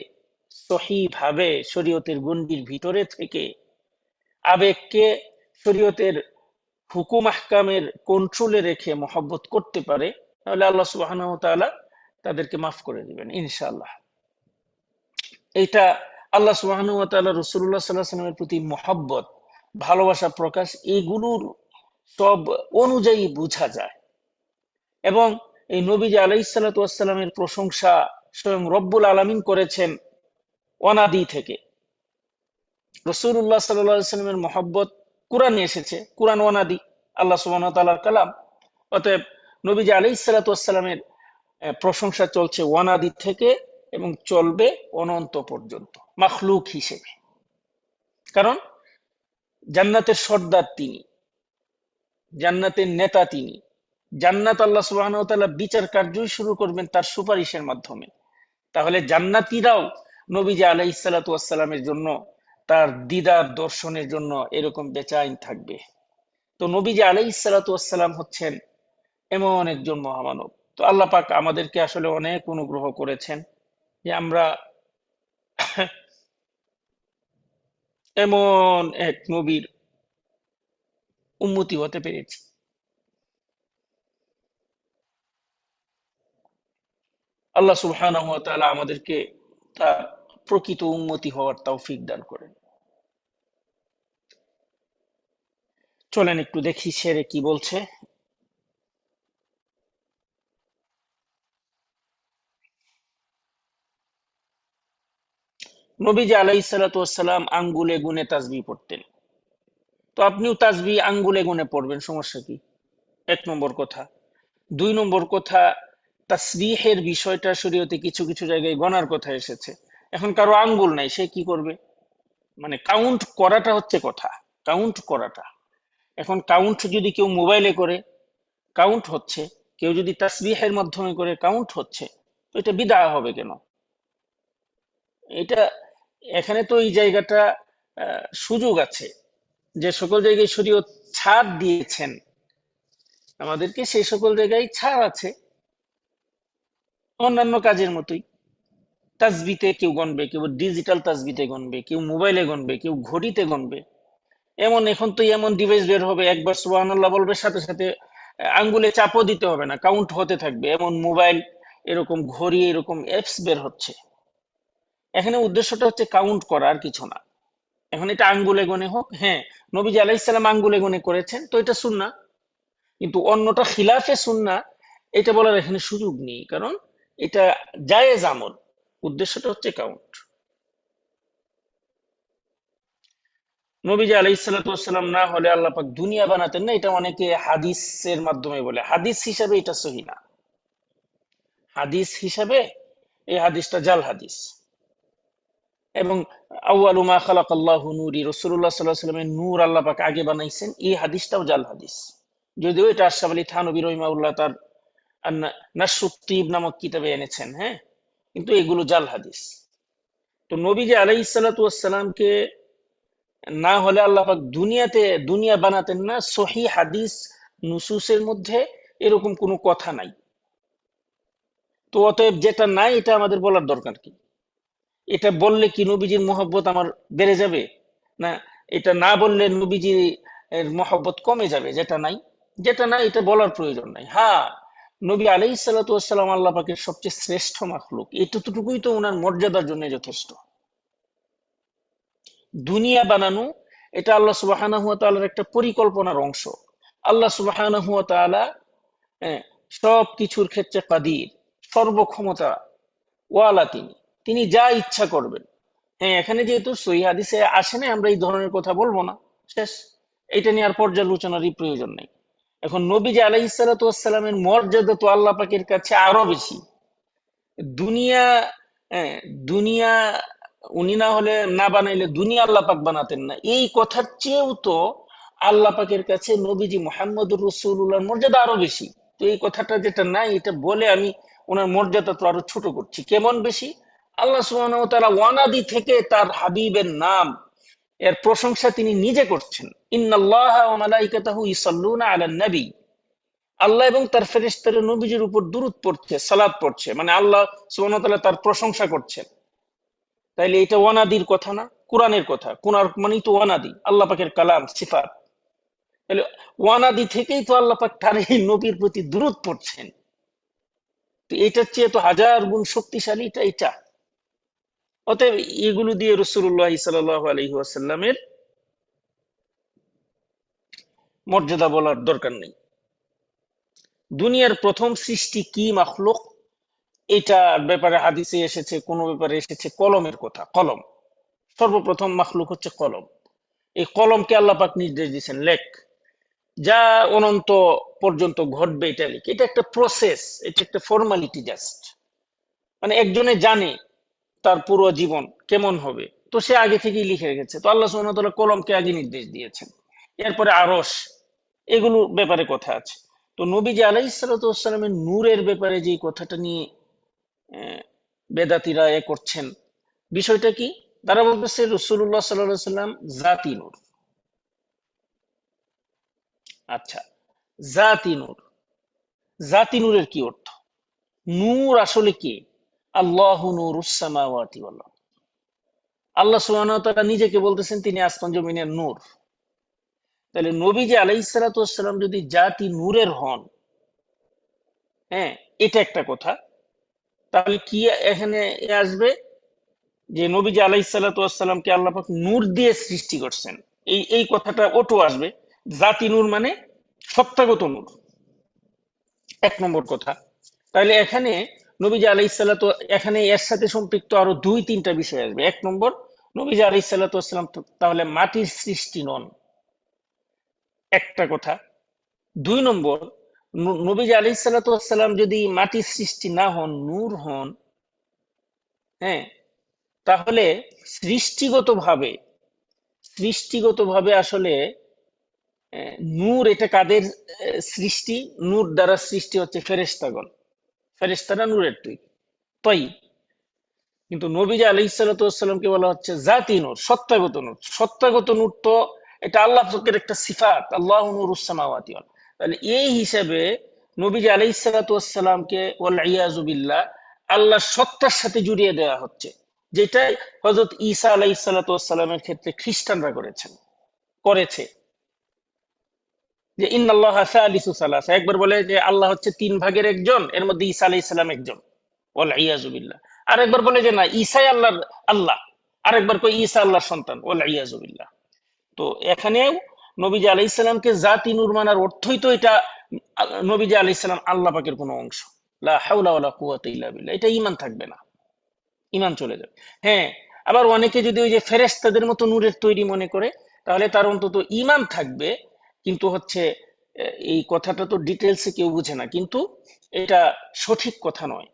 সহিভাবে শরীয়তের গণ্ডির ভিতরে থেকে আবেগকে শরীয়তের হুকুম আহকামের কন্ট্রোলে রেখে মহব্বত করতে পারে, তাহলে আল্লাহ সুবহানাহু ওয়া তাআলা তাদেরকে মাফ করে দিবেন ইনশাআল্লাহ। এইটা আল্লাহ সুবহানাহু ওয়া তাআলা রাসূলুল্লাহ সাল্লাল্লাহু আলাইহি ওয়াসাল্লামের প্রতি মহব্বত, ভালোবাসা প্রকাশ, এইগুলোর সব অনুযায়ী বোঝা যায়। এবং এই নবীজি আলাইহিস সালাতু ওয়াসসালামের প্রশংসা স্বয়ং রব্বুল আলামিন করেছেন অনাদি থেকে। রাসূলুল্লাহ সাল্লাল্লাহু আলাইহি ওয়াসাল্লামের মহব্বত কুরআনে এসেছে, কুরআন অনাদি, আল্লাহ সুবহানাহু ওয়া তাআলার কালাম। অতএব নবীজি আলাইহিস সালাতু ওয়াসসালামের প্রশংসা চলছে অনাদি থেকে এবং চলবে অনন্ত পর্যন্ত মাখলুক হিসেবে। কারণ জান্নাতের সর্দার তিনি, জান্নাতের নেতা তিনি। জান্নাত আল্লাহ সুবহানাহু ওয়া তাআলা বিচার কার্যই শুরু করবেন তার সুপারিশের মাধ্যমে। তাহলে জান্নাতীরাও নবীজি আলাইহিস সালাতু ওয়াস সালামের জন্য, তার দিদার দর্শনের জন্য এরকম বেচাইন থাকবে। তো নবীজি আলাইহিস সালাতু ওয়াস সালাম হচ্ছেন এমন একজন মহামানব। তো আল্লাহ পাক আমাদেরকে আসলে অনেক অনুগ্রহ করেছেন যে আমরা এমন এক নবীর উম্মতি হতে পেরেছি। আল্লাহ সুবহানাহু ওয়া তাআলা আমাদেরকে তার প্রকৃত উম্মতি হওয়ার তৌফিক দান করেন। চলেন একটু দেখি শেরে কি বলছে। নবীজি আলাইহিস সালাতু ওয়াস সালাম আঙ্গুলে গুনে তাসবিহ পড়তেন। তো আপনিও তাসবিহ আঙ্গুলে গুনে পড়বেন, সমস্যা কি? এক নম্বর কথা। দুই নম্বর কথা, তাসবিহের বিষয়টা শরীয়তে কিছু কিছু জায়গায় গণার কথা এসেছে। এখন কারো আঙ্গুল নাই, সে কি করবে? মানে কাউন্ট করাটা হচ্ছে কথা, কাউন্ট করাটা। এখন কাউন্ট যদি কেউ মোবাইলে করে কাউন্ট হচ্ছে, কেউ যদি তাসবিহের মাধ্যমে করে কাউন্ট হচ্ছে, তো এটা বিদআ হবে কেন? এটা এখানে তো এই জায়গাটা সুযোগ আছে, যে সকল জায়গায় শরীয়ত ছাড় দিয়েছেন আমাদেরকে, সেই সকল জায়গায় ছাড় আছে অন্যান্য কাজের মতোই। তাসবিতে কেউ গণবে, কেউ ডিজিটাল তাসবিতে গণবে, কেউ মোবাইলে গণবে, কেউ ঘড়িতে গণবে। এমন এখন তো এমন ডিভাইস বের হবে, একবার সুবহানাল্লাহ বলবে সাথে সাথে আঙ্গুলে চাপও দিতে হবে না, কাউন্ট হতে থাকবে। এমন মোবাইল, এরকম ঘড়ি, এরকম অ্যাপস বের হচ্ছে। এখানে উদ্দেশ্যটা হচ্ছে কাউন্ট করা, আর কিছু না। এখন এটা আঙ্গুলে গনে হোক, হ্যাঁ, নবীজি আলাইহিস সালাম আঙ্গুলে গনে করেছেন, তো এটা সুন্নাহ। কিন্তু অন্যটা খিলাফে সুন্নাহ, এটা বলার এখানে সুযোগ নেই, কারণ এটা জায়েজ আমল। উদ্দেশ্যটা হচ্ছে কাউন্ট। নবীজি আলাইহিস সালাতু ওয়াস সালাম না হলে আল্লাহ পাক দুনিয়া বানাতেন না, এটা অনেকে হাদিসের মাধ্যমে বলে। হাদিস হিসাবে এটা সহিহ না। হাদিস হিসাবে এই হাদিসটা জাল হাদিস। এবং আউয়ালু মা খালাকাল্লাহু নূরি, রাসূলুল্লাহ সাল্লাল্লাহু আলাইহি ওয়াসাল্লামের নূর আল্লাহ পাক আগে বানাইছেন, এই হাদিসটাও জাল হাদিস। যদিও এটা আশরাফ আলী থানভী রাহিমাহুল্লাহ তার নাশরুত তিব নামক কিতাবে এনেছেন, হ্যাঁ, কিন্তু এগুলো জাল হাদিস। তো নবীজি আলাইহিস সালাতু ওয়াস সালামকে না হলে আল্লাহ পাক দুনিয়া বানাতেন না। সহিহ হাদিস নুসুসের মধ্যে এরকম কোনো কথা নাই। তো অতএব যেটা নাই এটা আমাদের বলার দরকার কি? এটা বললে কি নবীজির মহব্বত আমার বেড়ে যাবে? না, এটা না বললে নবীজির এর মহব্বত কমে যাবে? যেটা নাই এটা বলার প্রয়োজন নাই। হ্যাঁ, নবী আলাইহিস সালাতু ওয়াস সালাম আল্লাহ পাকের সবচেয়ে শ্রেষ্ঠ মাখলুক, এতটুকুই তো ওনার মর্যাদার জন্য যথেষ্ট। দুনিয়া বানানো এটা আল্লাহ সুবহানাহু ওয়া তাআলার একটা পরিকল্পনার অংশ। আল্লাহ সুবহানাহু ওয়া তাআলা সব কিছুর ক্ষেত্রে কাদির, সর্বক্ষমতা ওয়ালা তিনি, তিনি যা ইচ্ছা করবেন। হ্যাঁ, এখানে যেহেতু সহিহ হাদিসে আসে না, আমরা এই ধরনের কথা বলবো না, শেষ। এটা নিয়ে আর পর্যালোচনারই প্রয়োজন নেই। এখন নবীজি আলাইহিস সালাতু ওয়াস সালামের মর্যাদা তো আল্লাহ পাকের কাছে আরো বেশি। দুনিয়া, হ্যাঁ, দুনিয়া উনি না হলে, না বানাইলে দুনিয়া আল্লাহ পাক বানাতেন না, এই কথার চেয়েও তো আল্লাহ পাকের কাছে নবীজি মুহাম্মদুর রাসূলুল্লাহর মর্যাদা আরো বেশি। তো এই কথাটা যেটা নাই, এটা বলে আমি ওনার মর্যাদা তো আরো ছোট করছি। কেমন বেশি? আল্লাহ সুবহানাহু ওয়া তাআলা ওয়ানাদি থেকে তার হাবিবের নাম, এর প্রশংসা তিনি নিজে করছেন। ইন্নাল্লাহা ওয়া মালাইকাতাহু ইসাল্লুনা আলান নবী, আল্লাহ এবং তার ফেরেশতারা নবীজির উপর দুরূদ পড়ছে, সালাত পড়ছে, মানে আল্লাহ সুবহানাহু ওয়া তাআলা তার প্রশংসা করছেন। তাইলে এটা ওয়ানাদির কথা না, কোরআনের কথা। কোরআন মানেই তো ওয়ানাদি, আল্লাহ পাকের কালাম, সিফাত। তাহলে ওয়ানাদি থেকেই তো আল্লাহ পাক তার এই নবীর প্রতি দুরূদ পড়ছেন। তো এটার চেয়ে তো হাজার গুণ শক্তিশালী এটা। অতএব এগুলো দিয়ে রাসূলুল্লাহ সাল্লাল্লাহু আলাইহি ওয়াসাল্লামের মর্যাদা বলার দরকার নেই। দুনিয়ার প্রথম সৃষ্টি কি মাখলুক, এটার ব্যাপারে হাদিসে এসেছে, কোন ব্যাপারে এসেছে কলমের কথা। কলম সর্বপ্রথম মাখলুক হচ্ছে কলম। এই কলমকে আল্লাহ পাক নির্দেশ দিয়েছেন, লেখ, যা অনন্ত পর্যন্ত ঘটবে এটা লিখ। এটা একটা প্রসেস, এটা একটা ফর্মালিটি জাস্ট। মানে একজনে জানে তার পুরো জীবন কেমন হবে, তো সে আগে থেকেই লিখে রেখেছে। তো আল্লাহ সুবহানাহু ওয়া তাআলা কলমকে আগে নির্দেশ দিয়েছেন। এরপরে আরশ, এগুলো ব্যাপারে কথা আছে। তো নবীজি আলাইহিস সালাতু ওয়াস সালামের নূরের ব্যাপারে যে কথাটা নিয়ে বেদাতীরা করছেন, বিষয়টা কি? তারা বলতেছে রাসূলুল্লাহ সাল্লাল্লাহু আলাইহি সাল্লাম জাতি নূর। আচ্ছা, জাতি নূর, জাতি নূরের কি অর্থ? নূর আসলে কি? আল্লাহু নূরুস সামাওয়াতি ওয়াল আরদ। আল্লাহ সুবহানাহু ওয়া তাআলা নিজেকে বলতেছেন তিনি আসমান জমিনের নূর। তাহলে নবীজি আলাইহিস সালাতু ওয়াস সালাম যদি জাতি নূরের হন, হ্যাঁ, এটা একটা কথা। তাহলে কি এখানে আসবে যে নবীজি আলাইহিস সালাতু ওয়াস সালামকে আল্লাহ পাক নূর দিয়ে সৃষ্টি করছেন, এই কথাটা অটো আসবে। জাতি নূর মানে সত্তাগত নূর, এক নম্বর কথা। তাহলে এখানে নবীজি আলাইহিস সালাতু, এখানে এর সাথে সম্পৃক্ত আরো দুই তিনটা বিষয় আসবে। এক নম্বর, নবীজি আলাইহিস সালাতু ওয়াস সালাম তাহলে মাটির সৃষ্টি নন, একটা কথা। দুই নম্বর, নবীজি আলাইহিস সালাতু ওয়াস সালাম যদি মাটির সৃষ্টি না হন, নূর হন, হ্যাঁ, তাহলে সৃষ্টিগতভাবে সৃষ্টিগতভাবে আসলে নূর এটা কাদের সৃষ্টি? নূর দ্বারা সৃষ্টি হচ্ছে ফেরেশতাগণ। ফেরেশতারা নূরের তৈরি। তাই কিন্তু নবীজি আলাইহিস সালাতু ওয়াস সালামকে বলা হচ্ছে জাতি নূর, সত্তাগত নূর। সত্তাগত নূর তো এটা আল্লাহ পাকের একটা সিফাত, আল্লাহু নূরুস সামাওয়াতি ওয়াল। তাহলে এই হিসাবে নবীজি আলাইহিস সালাতু ওয়াস সালামকে ওয়াল ইয়াযু বিল্লাহ আল্লাহর সত্তার সাথে জুড়িয়ে দেওয়া হচ্ছে, যেটা হযরত ঈসা আলাইহিস সালাতু ওয়াস সালামের ক্ষেত্রে খ্রিস্টানরা করেছে। যে ইন্নাল্লাহা সালিসু সালাসা, একবার বলে যে আল্লাহ হচ্ছে তিন ভাগের একজন, এর মধ্যে ঈসা আলাইহিস সালাম একজন, ওয়াল ইয়াযু বিল্লাহ। আরেকবার বলে যে না, ঈসাই আল্লাহর আল্লাহ, আরেকবার কই ঈসা আল্লাহর সন্তান, ওয়াল ইয়াযু বিল্লাহ। তো এখানেও নবীজি আলাইহিস সালামকে জাতি নূর মানার অর্থই তো এটা নবীজি আলাইহিস সালাম আল্লাহ পাকের কোনো অংশ। লা হাওলা ওয়ালা কুওয়াতা ইল্লা বিল্লাহ, এটা ঈমান থাকবে না, ঈমান চলে যাবে। হ্যাঁ, আবার অনেকে যদি ওই যে ফেরেশতাদের মতো নূরের তৈরি মনে করে, তাহলে তার অন্তত ঈমান থাকবে। কিন্তু হচ্ছে এই কথাটা তো ডিটেলসে কেউ বুঝে না, কিন্তু এটা সঠিক কথা নয়।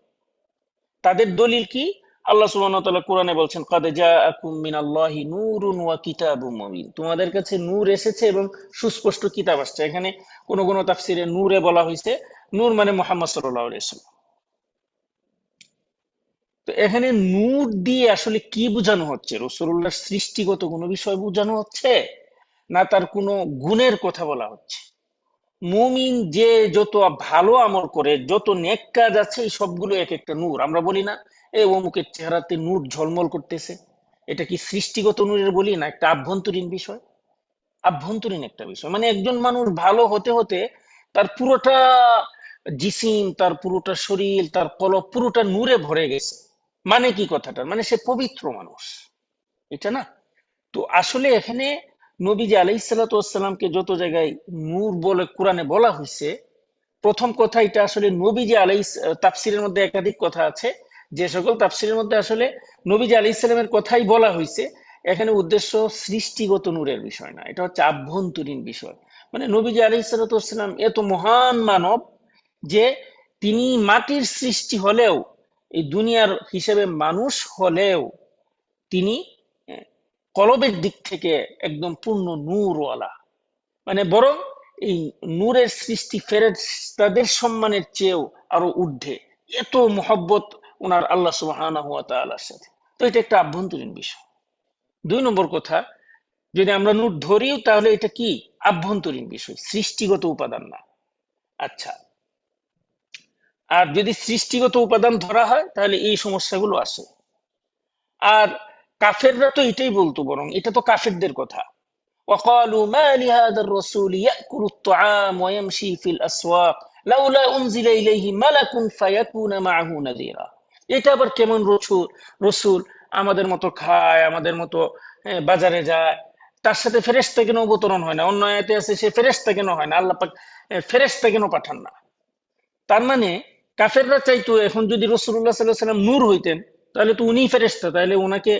তাদের দলিল কি? আল্লাহ সুবহানাহু ওয়া তাআলা কোরআনে বলছেন কাদ জাআকুম মিনাল্লাহি নূরুন ওয়া কিতাবুম মুবিন, তোমাদের কাছে নূর এসেছে এবং সুস্পষ্ট কিতাব আসছে। এখানে কোন কোন তাফসিরে নূরে বলা হয়েছে, নূর মানে মুহাম্মদ সাল্লাল্লাহু আলাইহি ওয়াসাল্লাম। তো এখানে নূর দিয়ে আসলে কি বোঝানো হচ্ছে? রাসূলুল্লাহর সৃষ্টিগত কোনো বিষয় বোঝানো হচ্ছে, না তার কোনো গুণের কথা বলা হচ্ছে? মুমিন যে যত ভালো আমল করে, যত নেক কাজ আছে, এই সবগুলো এক একটা নূর। আমরা বলি না এই অমুকের চেহারাতে নূর ঝলমল করতেছে, এটা কি সৃষ্টিগত নূরের বলি না একটা আভ্যন্তরীণ বিষয়? আভ্যন্তরীণ একটা বিষয় মানে একজন মানুষ ভালো হতে হতে তার পুরোটা জিসিম, তার পুরোটা শরীর, তার কলব পুরোটা নূরে ভরে গেছে। মানে কি কথাটা? মানে সে পবিত্র মানুষ, এটা না? তো আসলে এখানে নবীজি আলাইহিস সালাতু ওয়াস সালামকে যত জায়গায় নূর বলে কোরআনে বলা হয়েছে, প্রথম কথা এটা আসলে নবীজি আলাইহিস, তাফসিরের মধ্যে একাধিক কথা আছে, যে সকল তাফসিরের মধ্যে আসলে নবীজি আলাইহিস সালামের কথাই বলা হয়েছে, এখানে উদ্দেশ্য সৃষ্টিগত নূরের বিষয় না, এটা হচ্ছে আভ্যন্তরীণ বিষয়। মানে নবীজি আলাইহিস সালাতু ওয়াস সালাম এত মহান মানব যে তিনি মাটির সৃষ্টি হলেও, এই দুনিয়ার হিসেবে মানুষ হলেও, তিনি আহ, কলবের দিক থেকে একদম পূর্ণ নূরওয়ালা। মানে বরং এই নূরের সৃষ্টি ফেরেশতাদের সম্মানের চেয়েও আরো ঊর্ধ্বে, এত মহব্বত ওনার আল্লাহ সুবহানাহু ওয়া তাআলার সাথে। তো এটা একটা আভ্যন্তরীণ বিষয়। দুই নম্বর কথা, যদি আমরা নূর ধরিও তাহলে এটা কি? আভ্যন্তরীণ বিষয়, সৃষ্টিগত উপাদান না। আচ্ছা, আর যদি সৃষ্টিগত উপাদান ধরা হয় তাহলে এই সমস্যাগুলো আসে। আর কাফেররা তো এটাই বলতো, বরং এটা তো কাফেরদের কথা। وقالوا ما لهذا الرسول يأكل الطعام ويمشي في الأسواق لولا أنزل إليه ملك فيكون معه نذيرا। এটা আবার কেমন রসুল? রসুল আমাদের মতো খায়, আমাদের মতো বাজারে যায়, তার সাথে ফেরেশতা কেন অবতরণ হয় না? অন্য আয়াতে আছে সে ফেরেশতা কেন হয় না? আল্লাহ পাক ফেরেশতা কেন পাঠান না? তার মানে কাফেররা চাইতো এখন যদি রাসূলুল্লাহ সাল্লাল্লাহু আলাইহি ওয়াসাল্লাম নূর হইতেন তাহলে তো উনি ফেরেশতা, তাহলে ওনাকে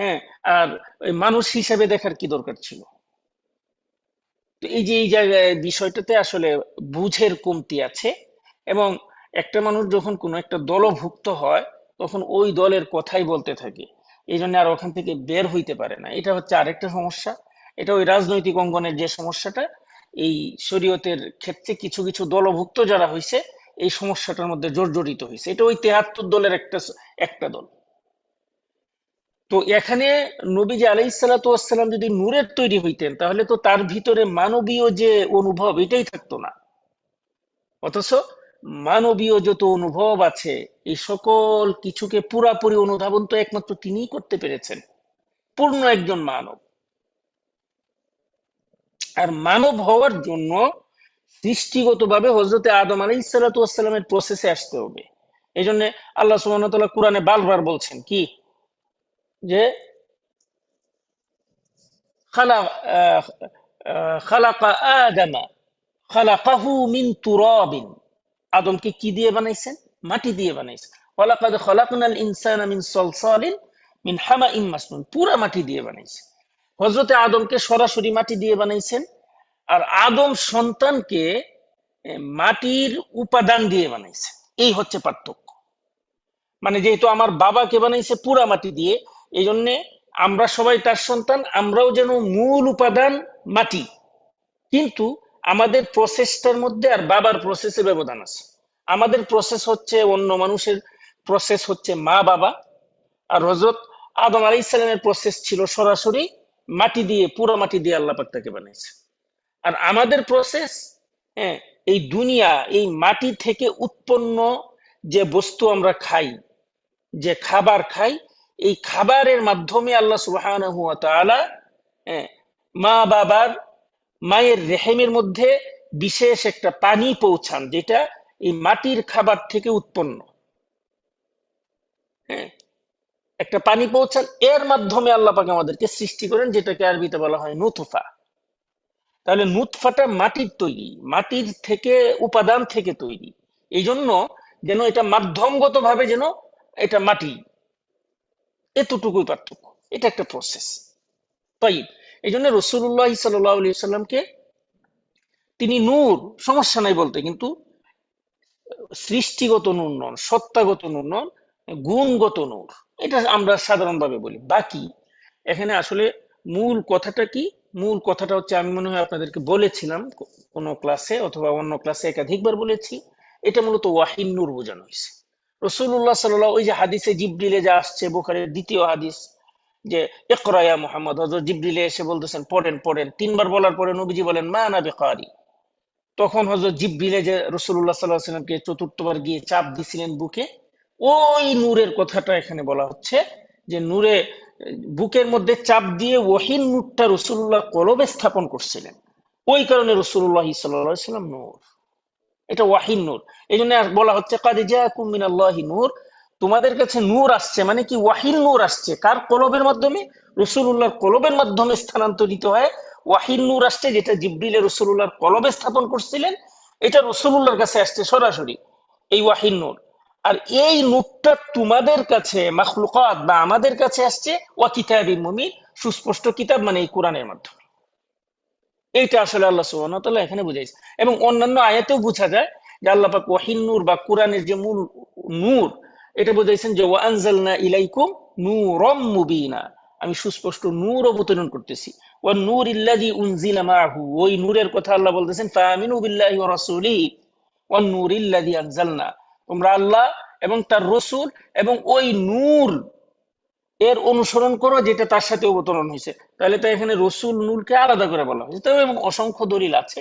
হ্যাঁ আর ওই মানুষ হিসেবে দেখার কি দরকার ছিল? তো এই যে এই জায়গায় বিষয়টাতে আসলে বুঝের কমতি আছে। এবং একটা মানুষ যখন কোনো একটা দলভুক্ত হয় তখন ওই দলের কথাই বলতে থাকে। এই জন্য আর ওখান থেকে বের হইতে পারে না। এটা হচ্ছে আরেকটা সমস্যা। এটা ওই রাজনৈতিক অঙ্গনের যে সমস্যাটা, এই শরীয়তের ক্ষেত্রে কিছু কিছু দলভুক্ত যারা হয়েছে এই সমস্যাটার মধ্যে জর্জরিত হয়েছে। এটা ওই 73 দলের একটা দল। তো এখানে নবীজি আলাইহিসসালাতু ওয়াসসালাম যদি নূরের তৈরি হইতেন তাহলে তো তার ভিতরে মানবীয় যে অনুভব এটাই থাকতো না। অথচ মানবীয় যত অনুভব আছে এই সকল কিছুকে পুরাপুরি অনুধাবন তো একমাত্র তিনিই করতে পেরেছেন, পূর্ণ একজন মানব। আর মানব হওয়ার জন্য সৃষ্টিগতভাবে হযরতে আদম আলাইহিসসালাতু ওয়াসসালামের প্রসেসে আসতে হবে। এই জন্য আল্লাহ সুবহানাহু ওয়া তাআলা কোরআনে বারবার বলছেন কি, যে খালা খালাকা আদামা খালাকাহু মিন তুরাবিন, আদমকে কি দিয়ে বানাইছেন? মাটি দিয়ে বানাইছেন। ওয়ালাকাদ খালাকনাল ইনসানা মিন সলসালিন মিন হামাইন মাসনুন, পুরা মাটি দিয়ে বানাইছেন। হযরতে আদমকে সরাসরি মাটি দিয়ে বানাইছেন, আর আদম সন্তানকে মাটির উপাদান দিয়ে বানাইছে। এই হচ্ছে পার্থক্য। মানে যেহেতু আমার বাবাকে বানাইছে পুরা মাটি দিয়ে, এই জন্য আমরা সবাই তার সন্তান, আমরাও যেন মূল উপাদান মাটি। কিন্তু আমাদের প্রসেসটার মধ্যে আর বাবার প্রসেসে ব্যবধান আছে। আমাদের প্রসেস হচ্ছে অন্য মানুষের প্রসেস হচ্ছে মা বাবা, আর হযরত আদম আলাইহিস সালামের প্রসেস ছিল সরাসরি মাটি দিয়ে, পুরা মাটি দিয়ে আল্লাহ পাক তাকে বানিয়েছে। আর আমাদের প্রসেস, হ্যাঁ, এই দুনিয়া, এই মাটি থেকে উৎপন্ন যে বস্তু আমরা খাই, যে খাবার খাই, এই খাবারের মাধ্যমে আল্লাহ সুবহানাহু ওয়া তাআলা মা বাবার, মায়ের রেহেমের মধ্যে বিশেষ একটা পানি পৌঁছান, যেটা এই মাটির খাবার থেকে উৎপন্ন। হ্যাঁ, একটা পানি পৌঁছান, এর মাধ্যমে আল্লাহ পাক আমাদেরকে সৃষ্টি করেন, যেটাকে আরবিতে বলা হয় নুতফা। তাহলে নুতফাটা মাটির তৈরি, মাটির থেকে, উপাদান থেকে তৈরি। এই জন্য যেন এটা মাধ্যমগত ভাবে যেন এটা মাটি, এতটুকুই পার্থক্য। এটা একটা প্রসেস। তাই এই জন্য রাসূলুল্লাহ সাল্লাল্লাহু আলাইহি সাল্লামকে তিনি নূর, সমস্যা নাই বলতে, কিন্তু সৃষ্টিগত নূর নন, সত্তাগত নূর নন, গুণগত নূর। এটা আমরা সাধারণভাবে বলি। বাকি এখানে আসলে মূল কথাটা কি? মূল কথাটা হচ্ছে, আমি মনে হয় আপনাদেরকে বলেছিলাম কোনো ক্লাসে অথবা অন্য ক্লাসে একাধিকবার বলেছি, এটা মূলত ওয়াহির নূর বোঝানো হয়েছে। রাসূলুল্লাহ সাল্লাল্লাহু, ওই যে হাদিসে জিবরিলে যা আসছে, বুখারীর দ্বিতীয় হাদিস, যে ইকরা ইয়া মুহাম্মদ, হযরত জিবরিলে এসে বলতেছেন পড়েন পড়েন, তিনবার বলার পরে নবীজি বলেন মা আনা বিকারি। তখন হযরত জিবরিলে যে রাসূলুল্লাহ সাল্লাল্লাহু আলাইহি ওয়াসাল্লামকে চতুর্থবার গিয়ে চাপ দিছিলেন বুকে, ওই নূরের কথাটা এখানে বলা হচ্ছে, যে নূরে বুকের মধ্যে চাপ দিয়ে ওহীর নূরটা রাসূলুল্লাহ কলবে স্থাপন করছিলেন। ওই কারণে রাসূলুল্লাহ সাল্লাল্লাহু আলাইহি ওয়াসাল্লাম নূর, এটা ওয়াহির নূর। এই জন্য বলা হচ্ছে কাদ জাআকুম মিনাল্লাহি নূর, তোমাদের কাছে নূর আসছে, মানে কি ওয়াহির নূর আসছে। কার কলবের মাধ্যমে? রাসূলুল্লাহর কলবের মাধ্যমে স্থানান্তরিত হয় ওয়াহির নূর আসছে, যেটা জিবরিল রাসূলুল্লাহর কলবে স্থাপন করছিলেন, এটা রাসূলুল্লাহর কাছে আসছে সরাসরি, এই ওয়াহির নূর। আর এই নূরটা তোমাদের কাছে, মাখলুকাত বা আমাদের কাছে আসছে ওয়া কিতাবিন মুবিন, সুস্পষ্ট কিতাব, মানে এই কোরআনের মাধ্যমে। এইটা আসলে আল্লাহ সুবহানাহু ওয়া তাআলা এখানে বুঝাইছে। এবং অন্যান্য আয়াতেও বোঝা যায় যে আল্লাহ পাক ওয়াহিন নূর বা কোরআনের যে মূল নূর, এটা বুঝাইছেন যে ওয়া আনজালনা ইলাইকুম নূরাম মুবিনা, আমি সুস্পষ্ট নূর অবতরণ করতেছি। ওয়া নূরিল্লাযী উনজিলা মাআহু, ওই নূরের কথা আল্লাহ বলতেছেন ফাআমিনু বিল্লাহি ওয়া রাসূলিহি ওয়া নূরিল্লাযী আনজালনা, তোমরা আল্লাহ এবং তার রাসূল এবং ওই নূর এর অনুসরণ করো যেটা তার সাথে অবতরণ হয়েছে। তাহলে তো এখানে রসুল নূরকে আলাদা করে বলা হয়েছে। তবে এবং অসংখ্য দলিল আছে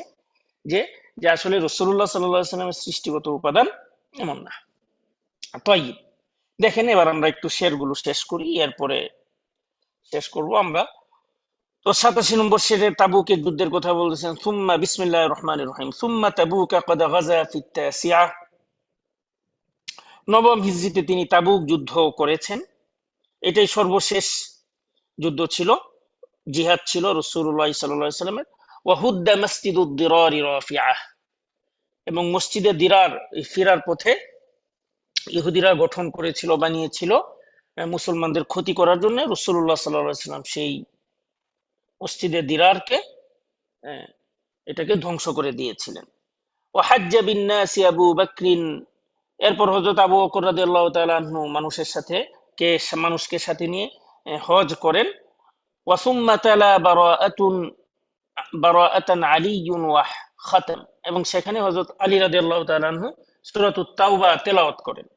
যে যে আসলে রাসূলুল্লাহ সাল্লাল্লাহু আলাইহি ওয়াসাল্লামের সৃষ্টিগত উপাদান এমন না। তাই দেখেন, এবার আমরা একটু শের গুলো শেষ করি, এরপরে শেষ করব আমরা। তো 87 নম্বর শেরে তাবুকের যুদ্ধের কথা বলতেছেন, সুম্মা বিসমিল্লাহির রহমানির রহিম সুম্মা তাবুকা ক্বাদ গাযা ফিত তাসিআ, নবম হিজরিতে তিনি তাবুক যুদ্ধ করেছেন। এটাই সর্বশেষ যুদ্ধ ছিল, জিহাদ ছিল রাসূলুল্লাহ সাল্লাল্লাহু আলাইহি ওয়াসাল্লামের। ওয়াহুদ্দা মসজিদুদ দিরারি রাফিআহ, এবং মসজিদে দিরার ফিরার পথে ইহুদিরা গঠন করেছিল, বানিয়েছিল মুসলমানদের ক্ষতি করার জন্য। রাসূলুল্লাহ সাল্লাল্লাহু আলাইহি ওয়াসাল্লাম সেই মসজিদে দিরারকে, এটাকে ধ্বংস করে দিয়েছিলেন। ওয়াহাজ্জা বিন নাসি আবু বকরিন, এরপর হযরত আবু বকর রাদিয়াল্লাহু তাআলা আনহু মানুষের সাথে মানুষকে সাথে নিয়ে হজ করেন। ওয়াসুম্মা তালা বারাআতান আলিয়্যুন ওয়া খাতাম, এবং সেখানে হযরত আলী রাদিয়াল্লাহু তাআলা আনহু সূরাতুত তাওবা তেলাওয়াত করেন।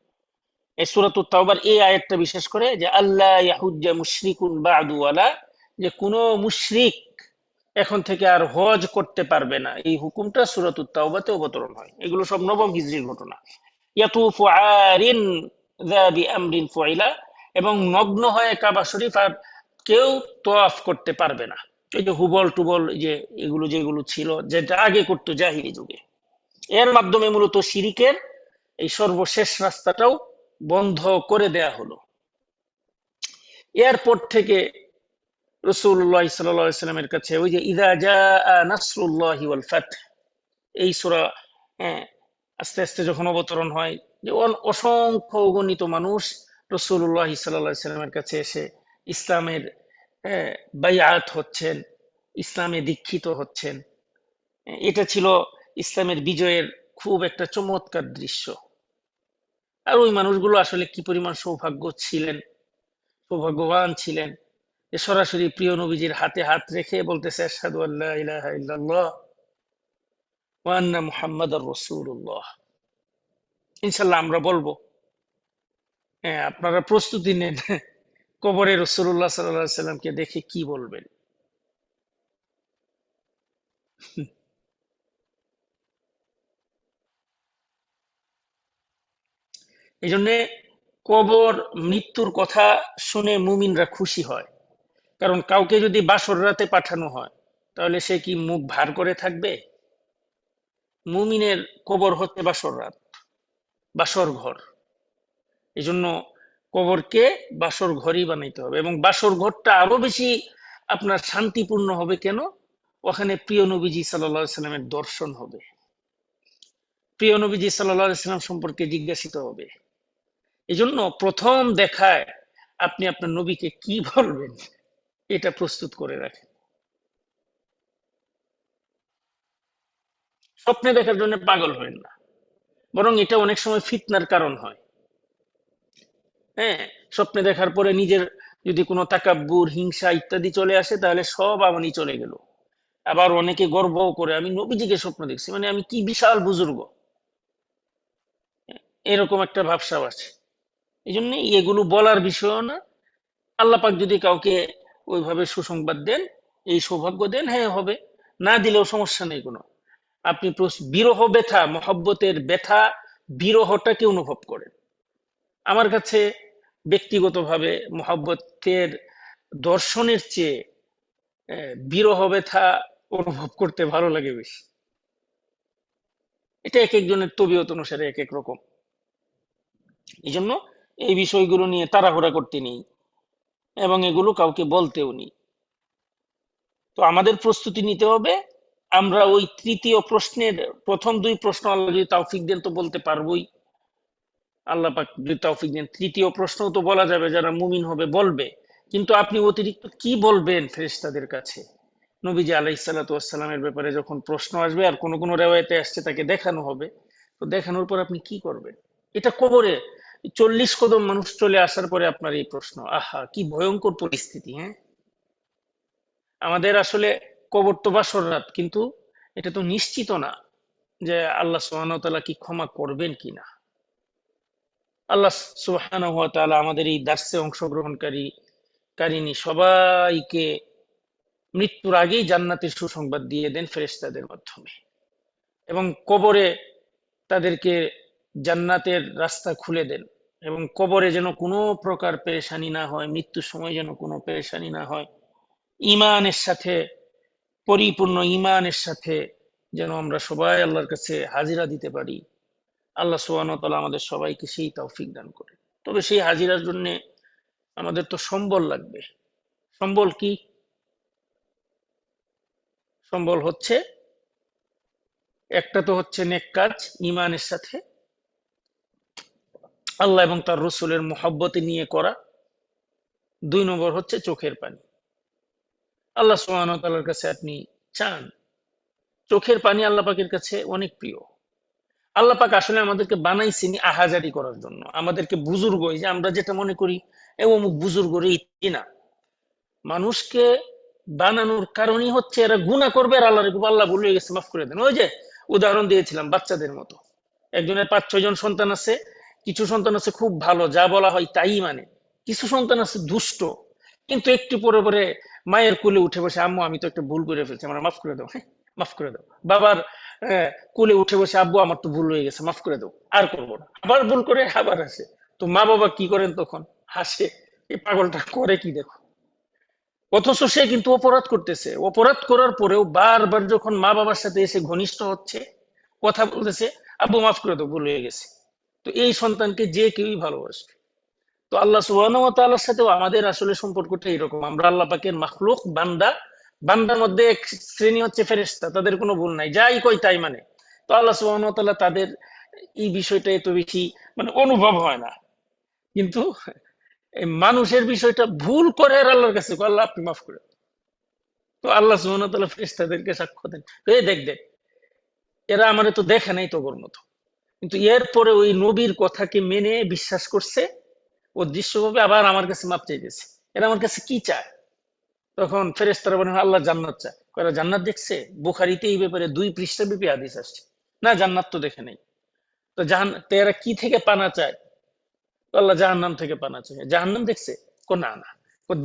এই সূরাতুত তাওবার এই আয়াতটা বিশেষ করে যে আল্লাহ ইয়াহুজ্জা মুশরিকুন বা'দু ওয়ালা, যে কোনো মুশরিক এখন থেকে আর হজ করতে পারবে না, এই হুকুমটা সূরাতুত তাওবাতে অবতরণ হয়। এগুলো সব নবম হিজরির ঘটনা। ইয়াতুফু আরিন যা বিআমরিন ফুইলা, এবং নগ্ন হয়ে কাবা শরীফ আর কেউ তওয়াফ করতে পারবে না। এই যে হুবল টুবল, এই যে এগুলো যেগুলো ছিল, যেটা আগে করতো জাহিলি যুগে, এর মাধ্যমে মূলত শিরিকের এই সর্বশেষ রাস্তাটাও বন্ধ করে দেয়া হলো। এরপর থেকে রাসূলুল্লাহ সাল্লাল্লাহু আলাইহি সাল্লামের কাছে ওই যে ইযা জাআ নাসরুল্লাহি ওয়াল ফাত, এই সূরা, হ্যাঁ, আস্তে আস্তে যখন অবতরণ হয়, যে অসংখ্য অগণিত মানুষ রাসূলুল্লাহ সাল্লাল্লাহু আলাইহি সাল্লামের কাছে এসে ইসলামের, হ্যাঁ, বাইআত হচ্ছেন, ইসলামে দীক্ষিত হচ্ছেন। এটা ছিল ইসলামের বিজয়ের খুব একটা চমৎকার দৃশ্য। আর ওই মানুষগুলো আসলে কি পরিমাণ সৌভাগ্যবান ছিলেন, যে সরাসরি প্রিয় নবীজির হাতে হাত রেখে বলতেছে আশহাদু আল্লা ইলাহা ইল্লাল্লাহ ওয়া আন্না মুহাম্মাদার রাসূলুল্লাহ। ইনশাআল্লাহ আমরা বলবো। হ্যাঁ, আপনারা প্রস্তুতি নেন, কবরে রাসূলুল্লাহ সাল্লাল্লাহু আলাইহি সাল্লামকে দেখে কি বলবেন। এই জন্য কবর, মৃত্যুর কথা শুনে মুমিনরা খুশি হয়। কারণ কাউকে যদি বাসর রাতে পাঠানো হয়, তাহলে সে কি মুখ ভার করে থাকবে? মুমিনের কবর হচ্ছে বাসর রাত, বাসর ঘর। এই জন্য কবরকে বাসর ঘরই বানাইতে হবে, এবং বাসর ঘরটা আরো বেশি আপনার শান্তিপূর্ণ হবে। কেন? ওখানে প্রিয় নবীজি সাল্লাল্লাহু আলাইহি সাল্লামের দর্শন হবে, প্রিয় নবীজি সাল্লাল্লাহু আলাইহি সাল্লাম সম্পর্কে জিজ্ঞাসিত হবে। এই জন্য প্রথম দেখায় আপনি আপনার নবীকে কি বলবেন, এটা প্রস্তুত করে রাখেন। স্বপ্নে দেখার জন্য পাগল হবেন না, বরং এটা অনেক সময় ফিতনার কারণ হয়। হ্যাঁ, স্বপ্নে দেখার পরে নিজের যদি কোনো তাকাব্বুর, হিংসা ইত্যাদি চলে আসে, তাহলে সব আমানি চলে গেল। আবার অনেকে গর্বও করে, আমি নবীজিকে স্বপ্ন দেখছি, মানে আমি কি বিশাল বুজুর্গ, এরকম একটা ভাবসাব আছে। এই জন্য এগুলো বলার বিষয় না। আল্লাহ পাক যদি কাউকে ওইভাবে সুসংবাদ দেন, এই সৌভাগ্য দেন, হ্যাঁ হবে, না দিলেও সমস্যা নেই কোনো। আপনি বিরহ ব্যথা, মহব্বতের ব্যথা, বিরহটাকে অনুভব করেন। আমার কাছে ব্যক্তিগতভাবে মহব্বতের দর্শনের চেয়ে বিরহ ব্যথা অনুভব করতে ভালো লাগে বেশি। এটা এক একজনের তবিয়ত অনুসারে এক এক রকম। এই জন্য এই বিষয়গুলো নিয়ে তাড়াহুড়া করতে নেই, এবং এগুলো কাউকে বলতেও নেই। তো আমাদের প্রস্তুতি নিতে হবে। আমরা ওই তৃতীয় প্রশ্নের প্রথম দুই প্রশ্ন আল্লাহ যদি তৌফিক দেন তো বলতে পারবোই, আল্লাহ পাক যদি তৌফিক দেন তৃতীয় প্রশ্ন তো বলা যাবে, যারা মুমিন হবে বলবে। কিন্তু আপনি অতিরিক্ত কি বলবেন ফেরেশতাদের কাছে? নবীজি আলাইহিস সালাতু ওয়াস সালামের ব্যাপারে যখন প্রশ্ন আসবে, আর কোন কোন রিওয়ায়াতে আসছে তাকে দেখানো হবে, তো দেখানোর পর আপনি কি করবেন? এটা কবরে 40 কদম মানুষ চলে আসার পরে আপনার এই প্রশ্ন, আহা কি ভয়ঙ্কর পরিস্থিতি। হ্যাঁ, আমাদের আসলে কবর তো বাসর রাত, কিন্তু এটা তো নিশ্চিত না যে আল্লাহ সুবহানাহু ওয়া তাআলা কি ক্ষমা করবেন কিনা। আল্লাহ সুবহানাহু ওয়া তাআলা আমাদের এই দার্সে কারিনী সবাইকে মৃত্যুর আগেই জান্নাতের সুসংবাদ দিয়ে দেন ফেরেশতাদের মাধ্যমে, এবং কবরে তাদেরকে জান্নাতের রাস্তা খুলে দেন, এবং কবরে যেন কোনো প্রকার পেরেশানি না হয়, মৃত্যুর সময় যেন কোনো পেরেশানি না হয়। ইমানের সাথে, পরিপূর্ণ ইমানের সাথে যেন আমরা সবাই আল্লাহর কাছে হাজিরা দিতে পারি। আল্লাহ সুবহানাহু ওয়া তাআলা আমাদের সবাইকে সেই তৌফিক দান করে। তবে সেই হাজিরার জন্য আমাদের তো সম্বল লাগবে। সম্বল কি? সম্বল হচ্ছে, একটা তো হচ্ছে নেক কাজ ইমানের সাথে, আল্লাহ এবং তার রসুলের মহব্বতে নিয়ে করা। 2 নম্বর হচ্ছে চোখের পানি। আল্লাহ সুবহানাহু ওয়া তাআলার কাছে আপনি চান, চোখের পানি আল্লাহ পাকের কাছে অনেক প্রিয়। আল্লাহ পাক আসলে আমাদেরকে বানাইছেন আহাজারি করার জন্য, আমাদেরকে বুজুর্গ, এই যে আমরা যেটা মনে করি এ অমুক বুজুর্গ রে, না, মানুষকে বানানোর কারণই হচ্ছে এরা গুনাহ করবে আর আল্লাহ ভুলে গেছে, মাফ করে দেন। ওই যে উদাহরণ দিয়েছিলাম বাচ্চাদের মতো, একজনের 5-6 জন সন্তান আছে, কিছু সন্তান আছে খুব ভালো, যা বলা হয় তাই মানে, কিছু সন্তান আছে দুষ্ট, কিন্তু একটু পরে পরে মায়ের কোলে উঠে বসে, আম্মু আমি তো একটা ভুল করে ফেলছি, আমার মাফ করে দাও, হ্যাঁ মাফ করে দাও। বাবার কোলে উঠে বসে, আব্বু আমার তো ভুল হয়ে গেছে, মাফ করে দাও, আর করবো না। আবার ভুল করে আবার আসে। তো মা বাবা কি করেন তখন? হাসে, এই পাগলটা করে কি দেখো। অথচ সে কিন্তু অপরাধ করতেছে, অপরাধ করার পরেও বারবার যখন মা বাবার সাথে এসে ঘনিষ্ঠ হচ্ছে, কথা বলতেছে, আব্বু মাফ করে দাও ভুল হয়ে গেছে। তো এই সন্তানকে যে কেউই ভালোবাসবে। তো আল্লাহ সুবহানাহু ওয়া তাআলার সাথেও আমাদের আসলে সম্পর্কটা এরকম, আমরা আল্লাহ পাকের মাখলুক, বান্দা। বান্দার মধ্যে এক শ্রেণী হচ্ছে ফেরেশতা, তাদের কোনো ভুল নাই, যাই কই তাই মানে। তো আল্লাহ সুবহানাহু ওয়া তাআলা তাদের এই বিষয়টা এত বেশি মানে অনুভব হয় না, কিন্তু এই মানুষের বিষয়টা ভুল করে আর আল্লাহর কাছে কয়, আল্লাহ আপনি মাফ করে দেন। তো আল্লাহ সুবহানাহু ওয়া তাআলা ফেরেশতাদেরকে সাক্ষ্য দেন, এই দেখ দেখ, এরা আমারে তো দেখে নাই তোর মতো, কিন্তু এরপরে ওই নবীর কথাকে মেনে বিশ্বাস করছে, অদৃশ্যভাবে আবার আমার কাছে মাপ চাইতেছে, এরা আমার কাছে কি চায়? তখন ফেরেশতারা বলেন, আল্লাহ জান্নাত চায়। কয়রা জান্নাত দেখছে? বুখারীতে এই ব্যাপারে 2 পৃষ্ঠা ব্যাপী হাদিস আসছে। না, জান্নাত তো দেখে নাই। তো তো এরা কি থেকে পানা চায়? তো আল্লাহ জাহান্নাম থেকে পানা চায়। জাহান্নাম দেখছে? না না।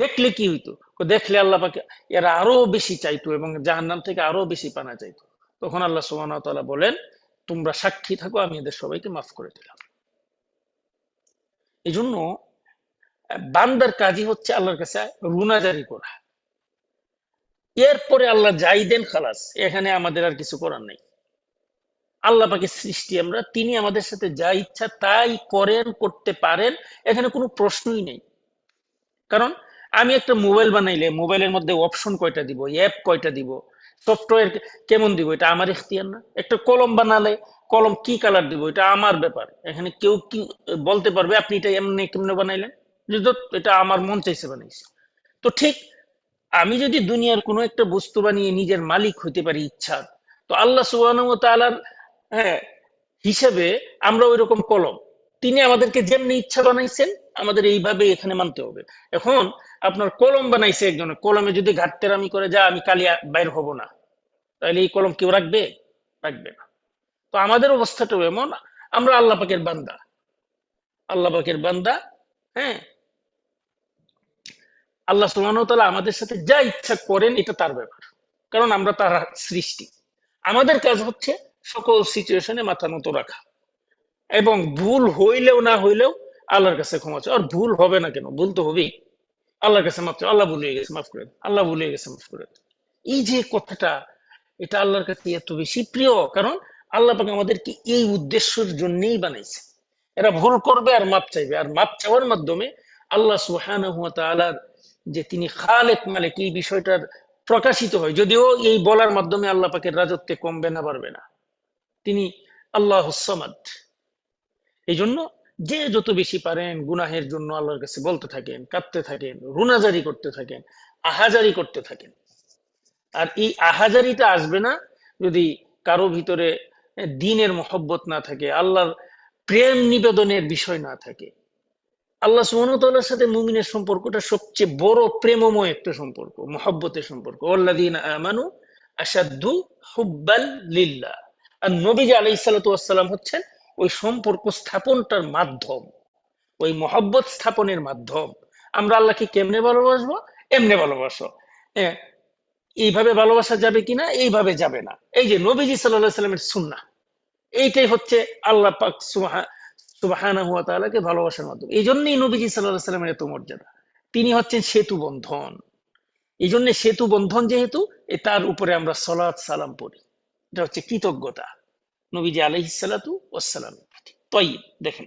দেখলে কি হইতো? দেখলে আল্লাহ পাকে এরা আরো বেশি চাইতো এবং জাহান্নাম থেকে আরো বেশি পানা চাইতো। তখন আল্লাহ সুবহানাহু ওয়া তাআলা বলেন, তোমরা সাক্ষী থাকো, আমি এদের সবাইকে মাফ করে দিলাম। এই জন্য বান্দার কাজই হচ্ছে আল্লাহর কাছে রুনাজারি করা। এরপরে আল্লাহ যাই দেন খালাস, এখানে আমাদের আর কিছু করার নেই। আল্লাহ পাকের সৃষ্টি আমরা, তিনি আমাদের সাথে যা ইচ্ছা তাই করেন, করতে পারেন, এখানে কোনো প্রশ্নই নেই। কারণ আমি একটা মোবাইল বানাইলে মোবাইলের মধ্যে অপশন কয়টা দিব, অ্যাপ কয়টা দিব, সফটওয়্যার কেমন দিব, এটা আমার ইখতিয়ার না। একটা কলম বানালে কলম কি কালার দিব, এটা আমার ব্যাপার। এখানে কেউ কি বলতে পারবে আপনি এটা এমনি কেমনে বানাইলেন? যেহেতু এটা আমার মন চাইছে বানাইছে। তো ঠিক আমি যদি দুনিয়ার কোনো একটা বস্তু বানিয়ে নিজের মালিক হইতে পারি ইচ্ছার, তো আল্লাহ সুবহানাহু ওয়া তাআলার হ্যাঁ হিসেবে আমরা ওই রকম কলম, তিনি আমাদেরকে যেমনি ইচ্ছা বানাইছেন, আমাদের এইভাবে এখানে মানতে হবে। এখন আপনার কলম বানাইছে একজনের, কলমে যদি ঘাটতেরামি করে, যা আমি কালিয়া বাইর হব না, তাহলে এই কলম কেউ রাখবে? রাখবে না। তো আমাদের অবস্থাটাও এমন, আমরা আল্লাহ পাকের বান্দা, আল্লাহ পাকের বান্দা। হ্যাঁ, আল্লাহ সুবহানাহু ওয়া তাআলা আমাদের সাথে যা ইচ্ছা করেন, এটা তার ব্যাপার, কারণ আমরা তার সৃষ্টি। আমাদের কাজ হচ্ছে সকল সিচুয়েশনে মাথা নত রাখা, এবং ভুল হইলেও না হইলেও আল্লাহর কাছে ক্ষমা চাও। আর ভুল হবে না কেন, ভুল তো হবেই, আল্লাহর কাছে মাফ চাও, আল্লাহ ভুলে গেছে মাফ করে দেন, আল্লাহ ভুলে গেছে মাফ করে দেন। এই যে কথাটা, এটা আল্লাহর কাছে এত বেশি প্রিয়, কারণ আল্লাহ পাক আমাদেরকে এই উদ্দেশ্যের জন্যই বানাইছে। এরা ভুল করবে আর মাপ চাইবে, আর মাপ চাওয়ার মাধ্যমে আল্লাহ সুবহানাহু ওয়া তাআলার যে তিনি খালেক মালিক, এই বিষয়টার প্রকাশিত হয়। যদিও এই বলার মাধ্যমে আল্লাহ পাকের রাজত্বে কমবে না বাড়বে না, তিনি আল্লাহুস সামাদ। এই জন্য যে যত বেশি পারেন গুনাহের জন্য আল্লাহর কাছে বলতে থাকেন, কাঁদতে থাকেন, রুনাজারি করতে থাকেন, আহাজারি করতে থাকেন। আর এই আহাজারিটা আসবে না যদি কারো ভিতরে দ্বীনের মহব্বত না থাকে, আল্লাহর প্রেম নিবেদনের বিষয় না থাকে। আল্লাহ সুবহানাহু ওয়া তাআলার সাথে মুমিনের সম্পর্কটা সবচেয়ে বড় প্রেমময় একটা সম্পর্ক, মহব্বতের সম্পর্ক। ওয়াল্লাযীনা আমানু আশাদ্দু হুব্বাল লিল্লাহ। আর নবীজি আলাইহিস সালাতু ওয়াস সালাম হচ্ছেন ওই সম্পর্ক স্থাপনটার মাধ্যম, ওই মহব্বত স্থাপনের মাধ্যম। আমরা আল্লাহকে কেমনে ভালোবাসবো? এমনে ভালোবাসো। হ্যাঁ, এইভাবে ভালোবাসা যাবে কিনা? এইভাবে যাবে না। এই যে নবীজি সাল্লাল্লাহু আলাইহি সাল্লামের সুন্নাহ, এইটাই হচ্ছে আল্লাহ পাক সুবহানাহু ওয়া তাআলাকে ভালোবাসার মাধ্যম। এই জন্যই নবীজি সাল্লাল্লাহু আলাইহি সাল্লামের এত মর্যাদা। তিনি হচ্ছেন সেতু বন্ধন। এই জন্য সেতু বন্ধন যেহেতু, তার উপরে আমরা সালাত সালাম পড়ি, এটা হচ্ছে কৃতজ্ঞতা নবীজি আলাইহিস সালাতু ওয়াস সালামের প্রতি। তাইয়্যিব, দেখেন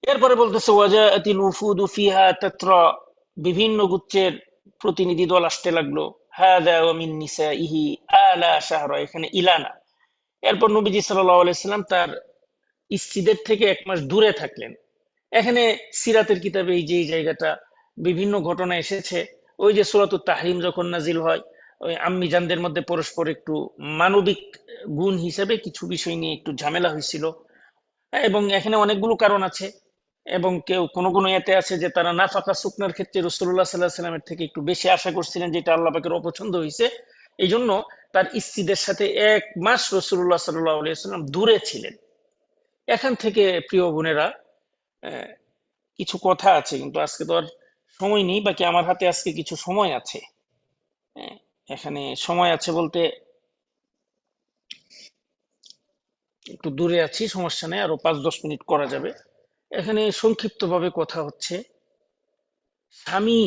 এরপরে বলতেছে, ওয়াজাআতিল উফুদু ফিহা তাতরা, বিভিন্ন গুচ্ছের প্রতিনিধি দল আসতে লাগলো। হাযা ওয়া মিন নিসাইহি আলা শাহরা, এখানে ইলানা। এরপর নবীজি সাল্লাল্লাহু আলাইহি সাল্লাম তার স্ত্রীদের থেকে 1 মাস দূরে থাকলেন। এখানে সিরাতের কিতাবে এই যে এই জায়গাটা বিভিন্ন ঘটনা এসেছে। ওই যে সূরাতুত তাহরিম যখন নাজিল হয়, ওই আম্মি জানদের মধ্যে পরস্পর একটু মানবিক গুণ হিসেবে কিছু বিষয় নিয়ে একটু ঝামেলা হয়েছিল। এবং এখানে অনেকগুলো কারণ আছে। এবং কেউ কোন কোন এতে আছে যে তারা নাফাকা শুকনার ক্ষেত্রে রাসূলুল্লাহ সাল্লাল্লাহু আলাইহি ওয়াসাল্লামের থেকে একটু বেশি আশা করছিলেন, যেটা আল্লাহ পাকের অপছন্দ হয়েছে। এই জন্য তার স্ত্রীদের সাথে 1 মাস রাসূলুল্লাহ সাল্লাল্লাহু আলাইহি ওয়াসাল্লাম দূরে ছিলেন। এখান থেকে প্রিয় বোনেরা, আহ, কিছু কথা আছে, কিন্তু আজকে তো আর সময় নেই, বাকি আমার হাতে আজকে কিছু সময় আছে। হ্যাঁ, এখানে সময় আছে বলতে একটু দূরে আছি, সমস্যা নেই, আরো 5-10 মিনিট করা যাবে। এখানে সংক্ষিপ্তভাবে কথা হচ্ছে, স্বামী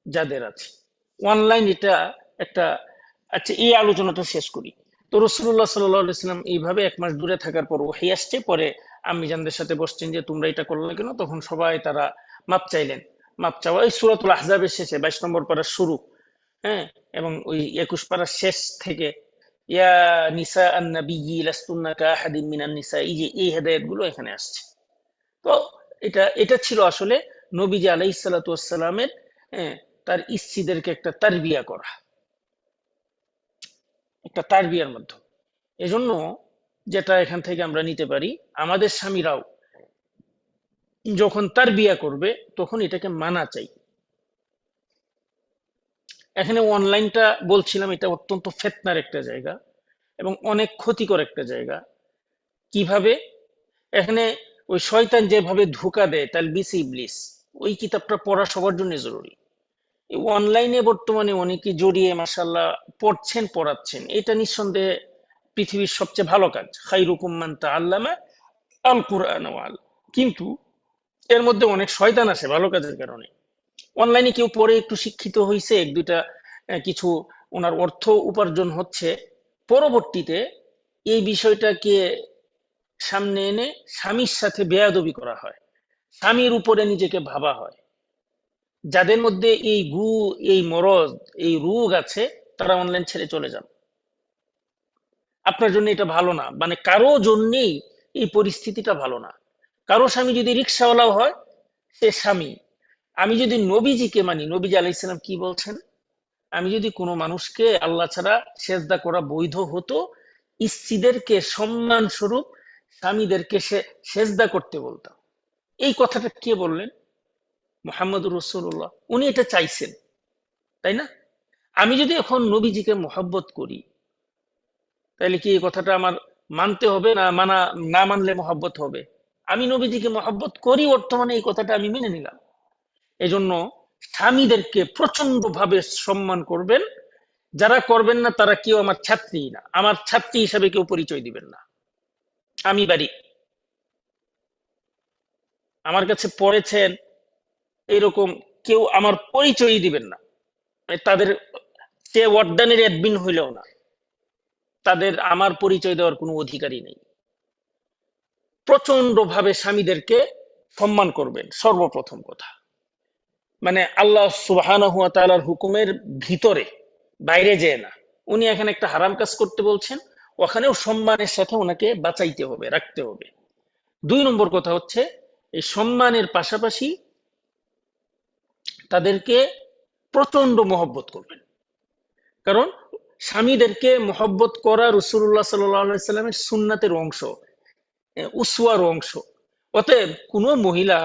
যাদের আছে অনলাইন, এটা একটা, আচ্ছা এই আলোচনাটা শেষ করি। তো রাসূলুল্লাহ সাল্লাল্লাহু আলাইহি ওয়াসাল্লাম এইভাবে 1 মাস দূরে থাকার পর ওহী আসছে, পরে আম্মি জানদের সাথে বসছেন যে তোমরা এটা করলে কেন, তখন সবাই তারা মাপ চাইলেন। মাপ চাওয়া এই সূরাতুল আহজাবের শেষে 22 নম্বর পারার শুরু, হ্যাঁ, এবং ওই 21 পারার শেষ থেকে ইয়া নিসা আন নাবিয়্যি লাস্তুন্না কাআহাদিন মিনান নিসা, এই যে এই হেদায়েত গুলো এখানে আসছে। তো এটা এটা ছিল আসলে নবীজি আলাইহিস সালাতু ওয়াস সালামের, হ্যাঁ, তার স্ত্রীদেরকে একটা তারবিয়া করা, একটা তারবিয়ার মাধ্যম। এজন্য যেটা এখান থেকে আমরা নিতে পারি, আমাদের স্বামীরাও যখন তারবিয়া করবে তখন এটাকে মানা চাই। এখানে অনলাইনটা বলছিলাম, এটা অত্যন্ত ফিতনার একটা জায়গা এবং অনেক ক্ষতিকর একটা জায়গা। কিভাবে? এখানে ওই শয়তান যেভাবে ধোঁকা দেয়, তালবিস ইবলিস, ওই কিতাবটা পড়া সবার জন্য জরুরি। অনলাইনে বর্তমানে অনেকে জড়িয়ে মাশাআল্লাহ পড়ছেন, পড়াচ্ছেন, এটা নিঃসন্দেহে পৃথিবীর সবচেয়ে ভালো কাজ। খায়রুকুম মান তাআল্লামা আল কুরআন ওয়া আল, কিন্তু এর মধ্যে অনেক শয়তান আছে ভালো কাজের কারণে। অনলাইনে কেউ পড়ে একটু শিক্ষিত হয়েছে, 1-2টা কিছু ওনার অর্থ উপার্জন হচ্ছে, পরবর্তীতে এই বিষয়টাকে সামনে এনে স্বামীর সাথে বেয়াদবি করা হয়, স্বামীর উপরে নিজেকে ভাবা হয়। যাদের মধ্যে এই মরজ, এই রোগ আছে, তারা অনলাইন ছেড়ে চলে যান। আপনার জন্য এটা ভালো না, মানে কারো জন্যেই এই পরিস্থিতিটা ভালো না। কারো স্বামী যদি রিক্সাওয়ালাও হয়, সে স্বামী। আমি যদি নবীজিকে মানি, নবীজি আলাইহিস সালাম কি বলছেন, আমি যদি কোনো মানুষকে আল্লাহ ছাড়া সেজদা করা বৈধ হতো, স্ত্রীদেরকে সম্মান স্বরূপ স্বামীদেরকে সেজদা করতে বলতাম। এই কথাটা কে বললেন? মুহাম্মদুর রাসূলুল্লাহ। উনি এটা চাইছেন, তাই না? আমি যদি এখন নবীজিকে মহব্বত করি, তাহলে কি এই কথাটা আমার মানতে হবে, না না মানলে মহব্বত হবে? আমি নবীজিকে মহব্বত করি, বর্তমানে এই কথাটা আমি মেনে নিলাম। এজন্য স্বামীদেরকে প্রচন্ড ভাবে সম্মান করবেন। যারা করবেন না তারা কেউ আমার ছাত্রী না, আমার ছাত্রী হিসাবে কেউ পরিচয় দিবেন না। আমি বাড়ি, আমার কাছে পড়েছেন এরকম কেউ আমার পরিচয়ই দিবেন না। তাদের সে ওয়ার্ডানের অ্যাডমিন হইলেও না, তাদের আমার পরিচয় দেওয়ার কোনো অধিকারই নেই। প্রচন্ড ভাবে স্বামীদেরকে সম্মান করবেন, সর্বপ্রথম কথা। মানে আল্লাহ সুবহানাহু ওয়া তাআলার হুকুমের ভিতরে, বাইরে যেয়ে না। উনি এখানে একটা হারাম কাজ করতে বলছেন, ওখানেও সম্মানের সাথে ওনাকে বাঁচাইতে হবে, রাখতে হবে। 2 নম্বর কথা হচ্ছে, এই সম্মানের পাশাপাশি তাদেরকে প্রচন্ড মহব্বত করবেন। কারণ স্বামীদেরকে মহব্বত করা রাসূলুল্লাহ সাল্লাল্লাহু আলাইহি সাল্লামের সুন্নাতের অংশ, উসওয়ার অংশ। অতএব কোনো মহিলা,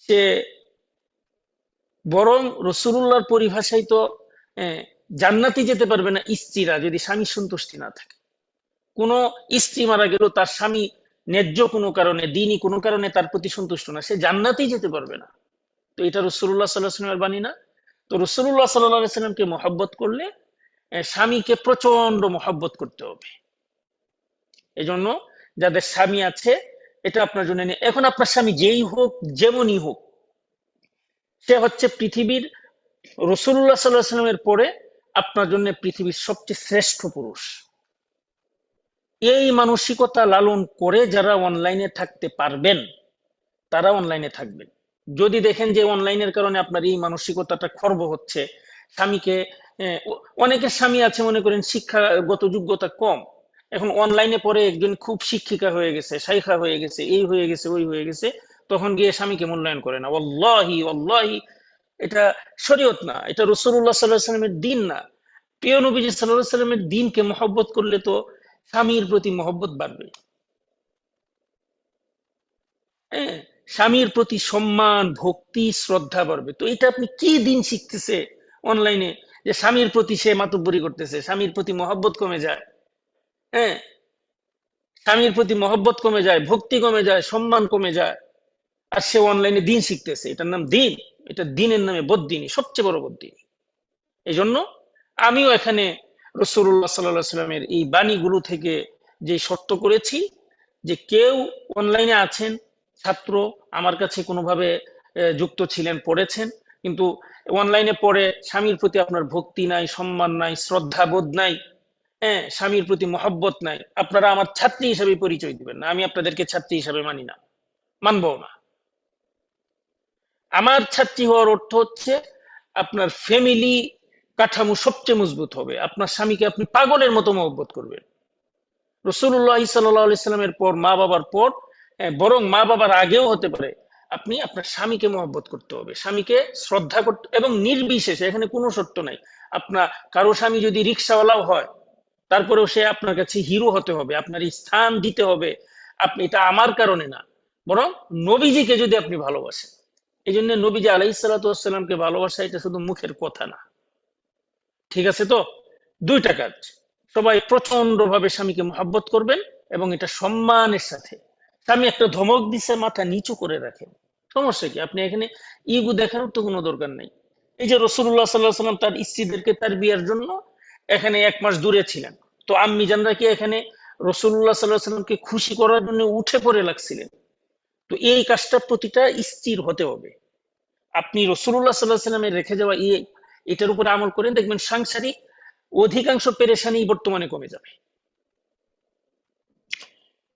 সে বরং রাসূলুল্লাহর পরিভাষায় তো জান্নাতি যেতে পারবে না স্ত্রীরা, যদি স্বামী সন্তুষ্টি না থাকে। কোন স্ত্রী মারা গেল, তার স্বামী ন্যায্য কোনো কারণে, দিনই কোনো কারণে তার প্রতি সন্তুষ্ট না, সে জান্নাতেই যেতে পারবে না। তো এটা রাসূলুল্লাহ সাল্লাল্লাহু আলাইহি ওয়াসাল্লামের বাণী না? তো রাসূলুল্লাহ সাল্লাল্লাহু আলাইহি ওয়াসাল্লামকে মহব্বত করলে স্বামীকে প্রচন্ড মহব্বত করতে হবে। এজন্য যাদের স্বামী আছে, এটা আপনার জন্য নেই। এখন আপনার স্বামী যেই হোক, যেমনই হোক, সে হচ্ছে পৃথিবীর, রাসূলুল্লাহ সাল্লাল্লাহু আলাইহি ওয়াসাল্লামের পরে আপনার জন্য পৃথিবীর সবচেয়ে শ্রেষ্ঠ পুরুষ। এই মানসিকতা লালন করে যারা অনলাইনে থাকতে পারবেন, তারা অনলাইনে থাকবেন। যদি দেখেন যে অনলাইনের কারণে আপনার এই মানসিকতাটা খর্ব হচ্ছে, স্বামীকে, অনেকের স্বামী আছে মনে করেন শিক্ষাগত যোগ্যতা কম, এখন অনলাইনে পরে একজন খুব শিক্ষিকা হয়ে গেছে, শাইখা হয়ে গেছে, এই হয়ে গেছে, ওই হয়ে গেছে, তখন গিয়ে স্বামীকে মূল্যায়ন করে না। ওয়াল্লাহি ওয়াল্লাহি, এটা শরীয়ত না, এটা রাসূলুল্লাহ সাল্লাল্লাহু আলাইহি ওয়াসাল্লামের দিন না। প্রিয় নবীজি সাল্লাল্লাহু আলাইহি ওয়াসাল্লামের দিনকে মহব্বত করলে তো স্বামীর প্রতি মহব্বত বাড়বে। হ্যাঁ, স্বামীর প্রতি সম্মান, ভক্তি, শ্রদ্ধা বাড়বে। তো এটা আপনি কি দিন শিখতেছে অনলাইনে, যে স্বামীর প্রতি সে মাতব্বরি করতেছে, স্বামীর প্রতি মহব্বত কমে যায়। হ্যাঁ, স্বামীর প্রতি মহব্বত কমে যায়, ভক্তি কমে যায়, সম্মান কমে যায়, আর সে অনলাইনে দিন শিখতেছে। এটার নাম দিন? এটা দিনের নামে বদ্দিনী, সবচেয়ে বড় বদ্দিনী। এই জন্য আমিও এখানে রসুল্লাহ সাল্লাহ সাল্লামের এই বাণীগুলো থেকে যে শর্ত করেছি, যে কেউ অনলাইনে আছেন, ছাত্র, আমার কাছে কোনোভাবে যুক্ত ছিলেন, পড়েছেন, কিন্তু অনলাইনে পড়ে স্বামীর প্রতি আপনার ভক্তি নাই, সম্মান নাই, শ্রদ্ধা বোধ নাই, হ্যাঁ, স্বামীর প্রতি মহব্বত নাই, আপনারা আমার ছাত্রী হিসাবে পরিচয় দিবেন না। আমি আপনাদেরকে ছাত্রী হিসাবে মানি না, মানবো না। আমার ছাত্রী হওয়ার অর্থ হচ্ছে আপনার ফ্যামিলি কাঠামো সবচেয়ে মজবুত হবে, আপনার স্বামীকে আপনি পাগলের মতো মহব্বত করবেন। রসুল্লাহ সাল্লামের পর, মা বাবার পর, বরং মা বাবার আগেও হতে পারে, আপনি আপনার স্বামীকে মহব্বত করতে হবে, স্বামীকে শ্রদ্ধা করতে, এবং নির্বিশেষে, এখানে কোনো শর্ত নাই। আপনার কারো স্বামী যদি রিক্সাওয়ালাও হয়, তারপরেও সে আপনার কাছে হিরো হতে হবে, আপনার স্থান দিতে হবে। আপনি, এটা আমার কারণে না, বরং নবীজিকে যদি আপনি ভালোবাসেন। এই জন্য নবীজি আলাইহিসসালামকে ভালোবাসা এটা শুধু মুখের কথা না। ঠিক আছে? তো দুইটা কাজ, সবাই প্রচন্ড ভাবে স্বামীকে মহব্বত করবেন, এবং এটা সম্মানের সাথে। স্বামী একটা ধমক দিচ্ছে, মাথা নিচু করে রাখেন, সমস্যা কি? আপনি এখানে ইগো দেখানোর তো কোনো দরকার নেই। এই যে রসুল্লাহ সাল্লাহ সাল্লাম তার স্ত্রীদেরকে তার বিয়ের জন্য এখানে 1 মাস দূরে ছিলেন, তো আম্মি জানরা কি এখানে রসুল্লাহ সাল্লাহ সাল্লামকে খুশি করার জন্য উঠে পড়ে লাগছিলেন? তো এই কাজটা প্রতিটা স্ত্রীর হতে হবে। আপনি রসুল্লাহ সাল্লাহ সাল্লামের রেখে যাওয়া এটার উপরে আমল করেন, দেখবেন সাংসারিক অধিকাংশ পেরেশানি বর্তমানে কমে যাবে।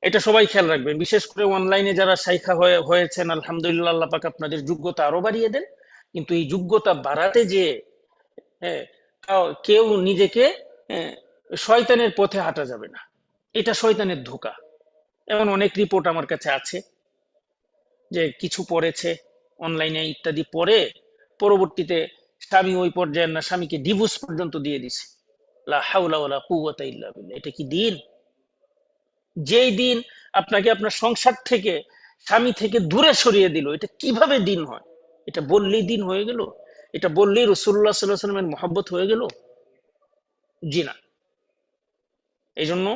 এটা সবাই খেয়াল রাখবেন, বিশেষ করে অনলাইনে যারা শাইখা হয়েছেন, আলহামদুলিল্লাহ, আল্লাহ পাক আপনাদের যোগ্যতা আরো বাড়িয়ে দেন। কিন্তু এই যোগ্যতা বাড়াতে যে, হ্যাঁ, কেউ নিজেকে, হ্যাঁ, শয়তানের পথে হাঁটা যাবে না, এটা শয়তানের ধোঁকা। এমন অনেক রিপোর্ট আমার কাছে আছে, যে কিছু পড়েছে অনলাইনে ইত্যাদি, পড়ে পরবর্তীতে স্বামী ওই পর্যায়ে না, স্বামীকে ডিভোর্স পর্যন্ত দিয়ে দিছে। লা হাওলা ওয়ালা কুওয়াতা ইল্লা বিল্লাহ। এটা কি দিন? যেই দিন আপনাকে আপনার সংসার থেকে, স্বামী থেকে দূরে সরিয়ে দিল, এটা কিভাবে দিন হয়? এটা বললেই দিন হয়ে গেল? এটা বললেই রাসূলুল্লাহ সাল্লাল্লাহু আলাইহি ওয়াসাল্লামের মহব্বত হয়ে গেল? জি না। এই জন্য,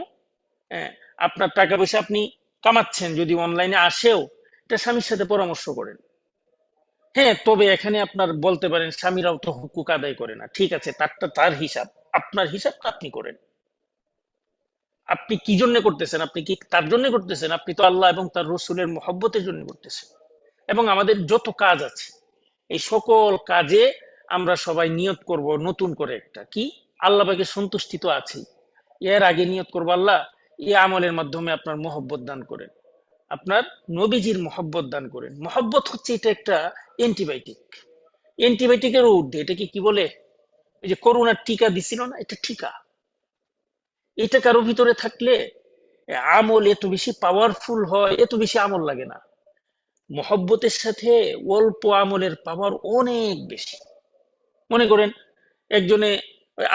হ্যাঁ, আপনার টাকা পয়সা আপনি কামাচ্ছেন, যদি অনলাইনে আসেও, এটা স্বামীর সাথে পরামর্শ করেন। হ্যাঁ, তবে এখানে আপনার বলতে পারেন স্বামীরাও তো হুকুক আদায় করে না, ঠিক আছে, তারটা তার হিসাব, আপনার হিসাবটা আপনি করেন। আপনি কি জন্য করতেছেন? আপনি কি তার জন্য করতেছেন? আপনি তো আল্লাহ এবং তার রসুলের মহব্বতের জন্য করতেছেন। এবং আমাদের যত কাজ আছে, এই সকল কাজে আমরা সবাই নিয়ত করব নতুন করে একটা, কি, আল্লাহ পাকে সন্তুষ্টি তো আছেই, এর আগে নিয়ত করবো, আল্লাহ এই আমলের মাধ্যমে আপনার মহব্বত দান করেন, আপনার নবীজির মহব্বত দান করেন। মহব্বত হচ্ছে এটা একটা অ্যান্টিবায়োটিক, অ্যান্টিবায়োটিকের ঊর্ধ্বে। এটাকে কি বলে? এই যে করোনার টিকা দিছিল না, এটা টিকা। এটা কারো ভিতরে থাকলে আমল এত বেশি পাওয়ারফুল হয়, এত বেশি আমল লাগে না। মহব্বতের সাথে অল্প আমলের পাওয়ার অনেক বেশি। মনে করেন একজনে,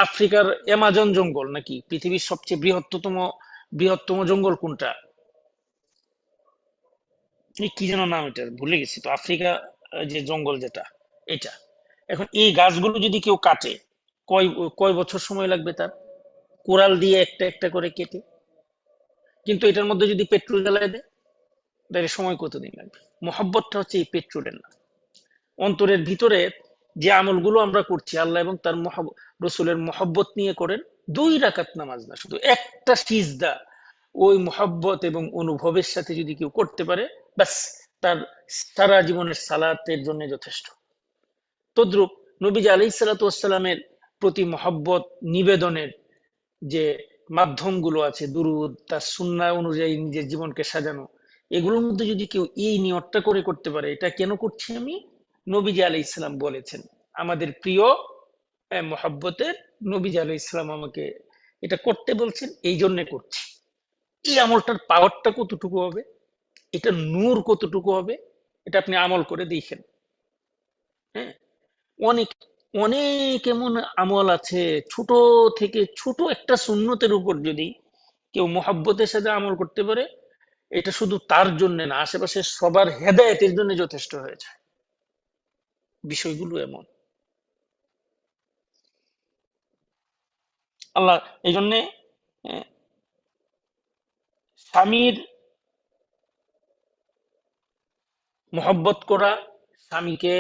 আফ্রিকার অ্যামাজন জঙ্গল নাকি পৃথিবীর সবচেয়ে বৃহত্তম জঙ্গল কোনটা, এই কি যেন নাম, এটা ভুলে গেছি তো, আফ্রিকা, যে জঙ্গল যেটা, এটা। এখন এই গাছগুলো যদি কেউ কাটে, কয় কয় বছর সময় লাগবে তার, কোরাল দিয়ে একটা একটা করে কেটে। কিন্তু এটার মধ্যে যদি পেট্রোল জ্বালায় দেয়, তাহলে সময় কতদিন লাগবে? মহব্বতটা হচ্ছে এই পেট্রোলের না। অন্তরের ভিতরে যে আমলগুলো আমরা করছি, আল্লাহ এবং তার রসুলের মহব্বত নিয়ে করেন। 2 রাকাত নামাজ না, শুধু একটা সিজদা ওই মহব্বত এবং অনুভবের সাথে যদি কেউ করতে পারে, ব্যাস, তার সারা জীবনের সালাতের জন্য যথেষ্ট। তদ্রূপ নবীজি আলাইহিস সালাতু ওয়াস সালামের প্রতি মহব্বত নিবেদনের যে মাধ্যমগুলো আছে, দুরুদ, তার সুন্নাহ অনুযায়ী নিজের জীবনকে সাজানো, এগুলোর মধ্যে যদি কেউ এই নিয়তটা করে করতে পারে, এটা কেন করছি আমি, নবীজি আলাইহিস সালাম বলেছেন, আমাদের প্রিয় মহব্বতের নবীজি আলাইহিস সালাম আমাকে এটা করতে বলছেন, এই জন্য করছি। এই আমলটার পাওয়ারটা কতটুকু হবে, এটা নূর কতটুকু হবে, এটা আপনি আমল করে দেখেন। হ্যাঁ, অনেক অনেক এমন আমল আছে, ছোট থেকে ছোট একটা সুন্নতের উপর যদি কেউ মহব্বতের সাথে আমল করতে পারে, এটা শুধু তার জন্য না, আশেপাশে সবার হেদায়েতের জন্য যথেষ্ট হয়ে যায়। বিষয়গুলো এমন। আল্লাহ এই জন্যে স্বামীর মহব্বত করা, স্বামীকে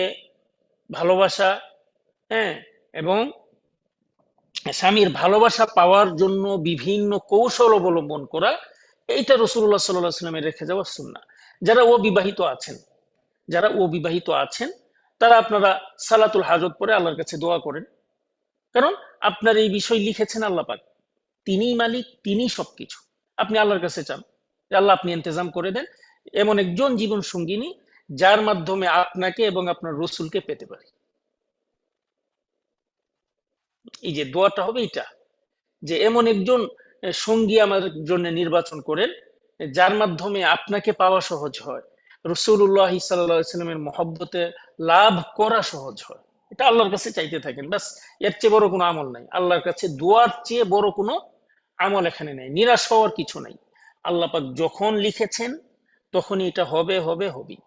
ভালোবাসা, হ্যাঁ, এবং স্বামীর ভালোবাসা পাওয়ার জন্য বিভিন্ন কৌশল অবলম্বন করা, এইটা রাসূলুল্লাহ সাল্লাল্লাহু আলাইহি ওয়াসাল্লামের রেখে যাওয়া সুন্নাহ। যারা অবিবাহিত আছেন, যারা অবিবাহিত আছেন তারা আপনারা সালাতুল হাজত পড়ে আল্লাহর কাছে দোয়া করেন। কারণ আপনার এই বিষয় লিখেছেন আল্লাহ পাক, তিনিই মালিক, তিনিই সবকিছু। আপনি আল্লাহর কাছে চান যে আল্লাহ আপনি ইন্তজাম করে দেন এমন একজন জীবন সঙ্গিনী যার মাধ্যমে আপনাকে এবং আপনার রসুলকে পেতে পারি। এই যে দোয়াটা হবে এটা, যে এমন একজন সঙ্গী আমার জন্য নির্বাচন করেন যার মাধ্যমে আপনাকে পাওয়া সহজ হয়, রাসূলুল্লাহ সাল্লাল্লাহু আলাইহি ওয়াসাল্লামের মহব্বতে লাভ করা সহজ হয়। এটা আল্লাহর কাছে চাইতে থাকেন, বাস। এর চেয়ে বড় কোনো আমল নাই আল্লাহর কাছে, দোয়ার চেয়ে বড় কোনো আমল এখানে নেই। নিরাশ হওয়ার কিছু নাই। আল্লাহ পাক যখন লিখেছেন তখনই এটা হবে, হবে, হবেই।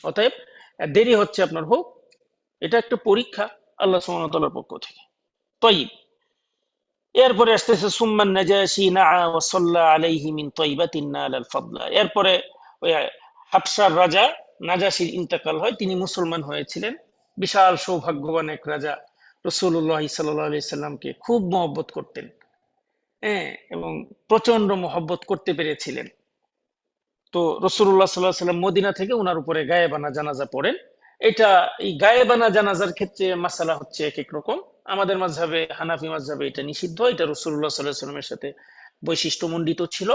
অতএব দেরি হচ্ছে আপনার হোক, এটা একটা পরীক্ষা আল্লাহ সুবহানাহু ওয়া তাআলার পক্ষ থেকে। তাইব, এরপরে আসতেছে সুম্মান নাজাশি নাআ ওয়া সাল্লা আলাইহি মিন তাইবাতিন নালাল ফাদলা। এরপরে ওই হাবশার রাজা নাজাশির ইন্তেকাল হয়, তিনি মুসলমান হয়েছিলেন। বিশাল সৌভাগ্যবান এক রাজা, রাসূলুল্লাহ সাল্লাল্লাহু আলাইহি সাল্লামকে খুব মহব্বত করতেন, হ্যাঁ, এবং প্রচন্ড মহব্বত করতে পেরেছিলেন। তো রাসূলুল্লাহ সাল্লাল্লাহু আলাইহি সাল্লাম মদিনা থেকে ওনার উপরে গায়েবানা জানাজা পড়েন। এটা, এই গায়েবানা জানাজার ক্ষেত্রে মাসালা হচ্ছে এক এক রকম। আমাদের মাযহাবে, হানাফি মাযহাবে এটা নিষিদ্ধ। এটা রাসূলুল্লাহ সাল্লাল্লাহু আলাইহি সাল্লামের সাথে বৈশিষ্ট্যমণ্ডিত ছিল,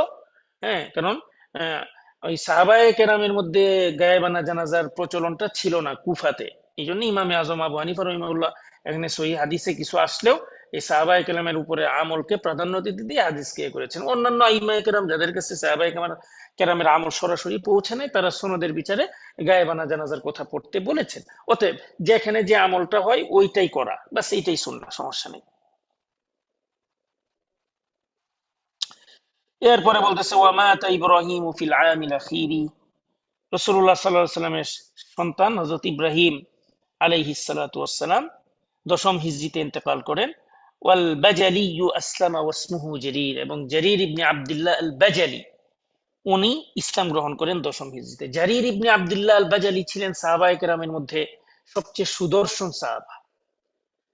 হ্যাঁ। কারণ আহ, ওই সাহাবায়ে কেরামের মধ্যে গায়েবানা জানাজার প্রচলনটা ছিল না কুফাতে। এই জন্য ইমামে আজম আবু হানিফা রাহিমাহুল্লাহ এখানে সহিহ হাদিসে কিছু আসলেও এই সাহাবায়ে কেরামের উপরে আমলকে প্রাধান্য দিতে দিয়ে হাদিসকে করেছেন। অন্যান্য আইম্মায়ে কেরাম যাদের কাছে সাহাবায়ে কেরামের আমল সরাসরি পৌঁছে নাই, তারা সনদের বিচারে গায়েবানা জানাজার কথা পড়তে বলেছেন। অতএব যেখানে যে আমলটা হয় ওইটাই করা, বাস এইটাই সুন্নাহ, সমস্যা নেই। এরপরে বলতেছে ওয়ামাতা ইব্রাহিম ফিল আমিল আখিরি, রাসূলুল্লাহ সাল্লাল্লাহু আলাইহি সাল্লামের সন্তান হযরত ইব্রাহিম আলাইহিস সালাতু ওয়াস সালাম দশম হিজরিতে ইন্তেকাল করেন। ওয়াল বাজালি আসলামা ওয়াসমুহু জারীর, এবং জারীর ইবনে আব্দুল্লাহ আল বাজালি উনি ইসলাম গ্রহণ করেন দশম হিজরিতে। জারীর ইবনে আব্দুল্লাহ আল বাজালি ছিলেন সাহাবায়ে কেরামের মধ্যে সবচেয়ে সুদর্শন সাহাবা।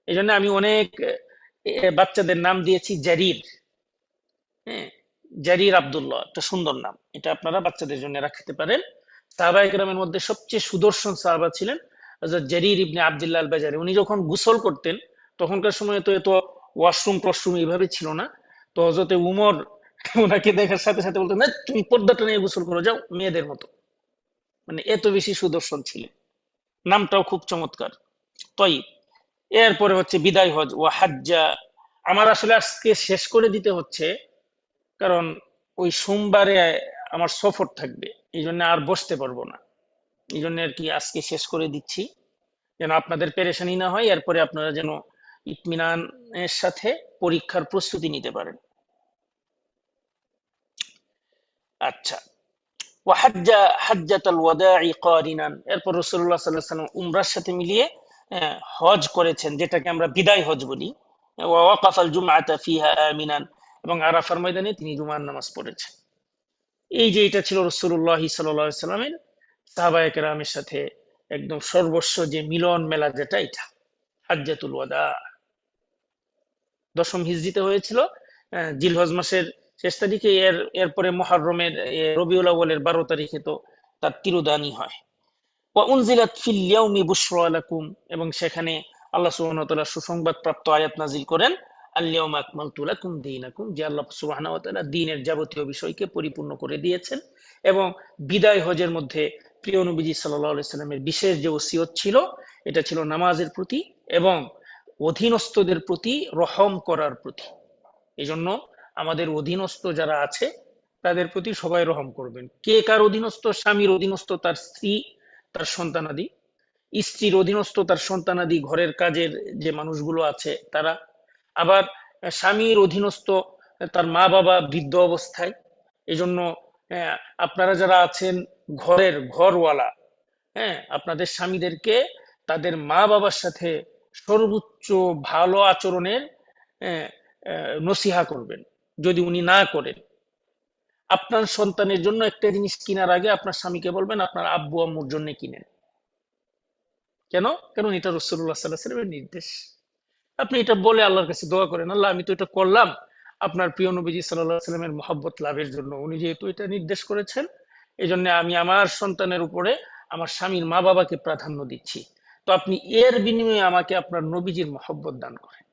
এই জন্য আমি অনেক বাচ্চাদের নাম দিয়েছি জারীর, হ্যাঁ, জারীর আব্দুল্লাহ, একটা সুন্দর নাম, এটা আপনারা বাচ্চাদের জন্য রাখতে পারেন। সাহাবায়ে কেরামের মধ্যে সবচেয়ে সুদর্শন সাহাবা ছিলেন হযরত জারীর ইবনে আব্দুল্লাহ আল বাজালি। উনি যখন গোসল করতেন, তখনকার সময় তো এত ওয়াশরুম টশরুম এইভাবে ছিল না, তো হযরতে উমর ওনাকে দেখার সাথে সাথে বলতেন, না তুমি পর্দাটা নিয়ে গোসল করো যাও, মেয়েদের মতো। মানে এত বেশি সুদর্শন ছিলেন। নামটাও খুব চমৎকার। তাই এরপরে হচ্ছে বিদায় হজ ও হাজ্জা। আমার আসলে আজকে শেষ করে দিতে হচ্ছে, কারণ ওই সোমবারে আমার সফর থাকবে, এই জন্য আর বসতে পারবো না। এই জন্য আর কি আজকে শেষ করে দিচ্ছি, যেন আপনাদের পেরেশানি না হয়, এরপরে আপনারা যেন ইতমিনানের সাথে পরীক্ষার প্রস্তুতি নিতে পারেন। আচ্ছা, ওয়াহাজ্জা হাজ্জাতাল ওয়াদাই কারিনান, এরপর রাসূলুল্লাহ সাল্লাল্লাহু আলাইহি ওয়াসাল্লাম উমরার সাথে মিলিয়ে হজ করেছেন, যেটাকে আমরা বিদায় হজ বলি। ওয়া ওয়াকাফাল জুমআতা ফিহা আমিনান, এবং আরাফার ময়দানে তিনি জুমার নামাজ পড়েছেন। এই যে এটা ছিল রাসূলুল্লাহ সাল্লাল্লাহু আলাইহি সাল্লামের সাহাবায়ে কেরামের সাথে একদম সর্বস্ব যে মিলন মেলা, যেটা এটা হাজ্জাতুল ওয়াদা দশম হিজরিতে হয়েছিল, জিলহজ মাসের শেষ তারিখে। এরপরে মুহররমের রবিউল আউয়ালের 12 তারিখে তো তার তিরোধানী হয়। ওয়া উনজিলাত ফিল ইয়াউমি বুশরা লাকুম, এবং সেখানে আল্লাহ সুবহানাহু ওয়া তাআলা সুসংবাদ প্রাপ্ত আয়াত নাজিল করেন, আল ইয়াউমা আকমালতু লাকুম দীনাকুম, যে আল্লাহ সুবহানাহু ওয়া তাআলা দ্বীনের যাবতীয় বিষয়কে পরিপূর্ণ করে দিয়েছেন। এবং বিদায় হজের মধ্যে প্রিয় নবীজি সাল্লাল্লাহু আলাইহি সাল্লামের বিশেষ যে ওসিয়ত ছিল, এটা ছিল নামাজের প্রতি এবং অধীনস্থদের প্রতি রহম করার প্রতি। এই জন্য আমাদের অধীনস্থ যারা আছে তাদের প্রতি সবাই রহম করবেন। কে কার অধীনস্থ? স্বামীর অধীনস্থ তার স্ত্রী, তার সন্তানাদি, স্ত্রীর অধীনস্থ তার সন্তানাদি, ঘরের কাজের যে মানুষগুলো আছে তারা, আবার স্বামীর অধীনস্থ তার মা বাবা বৃদ্ধ অবস্থায়। এই জন্য হ্যাঁ, আপনারা যারা আছেন ঘরওয়ালা, হ্যাঁ, আপনাদের স্বামীদেরকে তাদের মা বাবার সাথে সর্বোচ্চ ভালো আচরণের হ্যাঁ, নসিহা করবেন। যদি উনি না করেন, আপনার সন্তানের জন্য একটা জিনিস কেনার আগে আপনার স্বামীকে বলবেন আপনার আব্বু আম্মুর জন্য কিনেন। কেন? কারণ এটা রাসূলুল্লাহ সাল্লাল্লাহু আলাইহি ওয়াসাল্লামের নির্দেশ। আপনি এটা বলে আল্লাহর কাছে দোয়া করেন, আল্লাহ আমি তো এটা করলাম আপনার প্রিয় নবীজি সাল্লাল্লাহু আলাইহি ওয়াসাল্লামের মহব্বত লাভের জন্য, উনি যেহেতু এটা নির্দেশ করেছেন, এই জন্য আমি আমার সন্তানের উপরে আমার স্বামীর মা বাবাকে প্রাধান্য দিচ্ছি। তো আপনি এর বিনিময়ে আমাকে আপনার নবীজির মহব্বত দান করেন।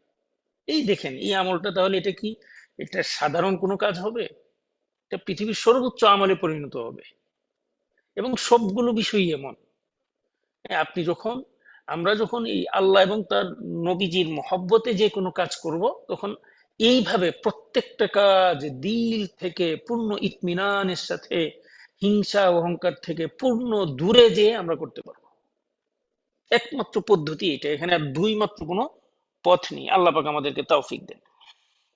এই দেখেন এই আমলটা, তাহলে এটা কি, এটা সাধারণ কোনো কাজ হবে? এটা পৃথিবীর সর্বোচ্চ আমলে পরিণত হবে। এবং সবগুলো বিষয়ই এমন। আপনি যখন, আমরা যখন এই আল্লাহ এবং তার নবীজির মহব্বতে যে কোনো কাজ করব, তখন এইভাবে প্রত্যেকটা কাজ দিল থেকে পূর্ণ ইতমিনানের সাথে, হিংসা অহংকার থেকে পূর্ণ দূরে যেয়ে আমরা করতে পারবো। একমাত্র পদ্ধতি এটা, এখানে আর দুই মাত্র কোনো পথ নেই। আল্লাহ পাক আমাদেরকে তৌফিক দেন।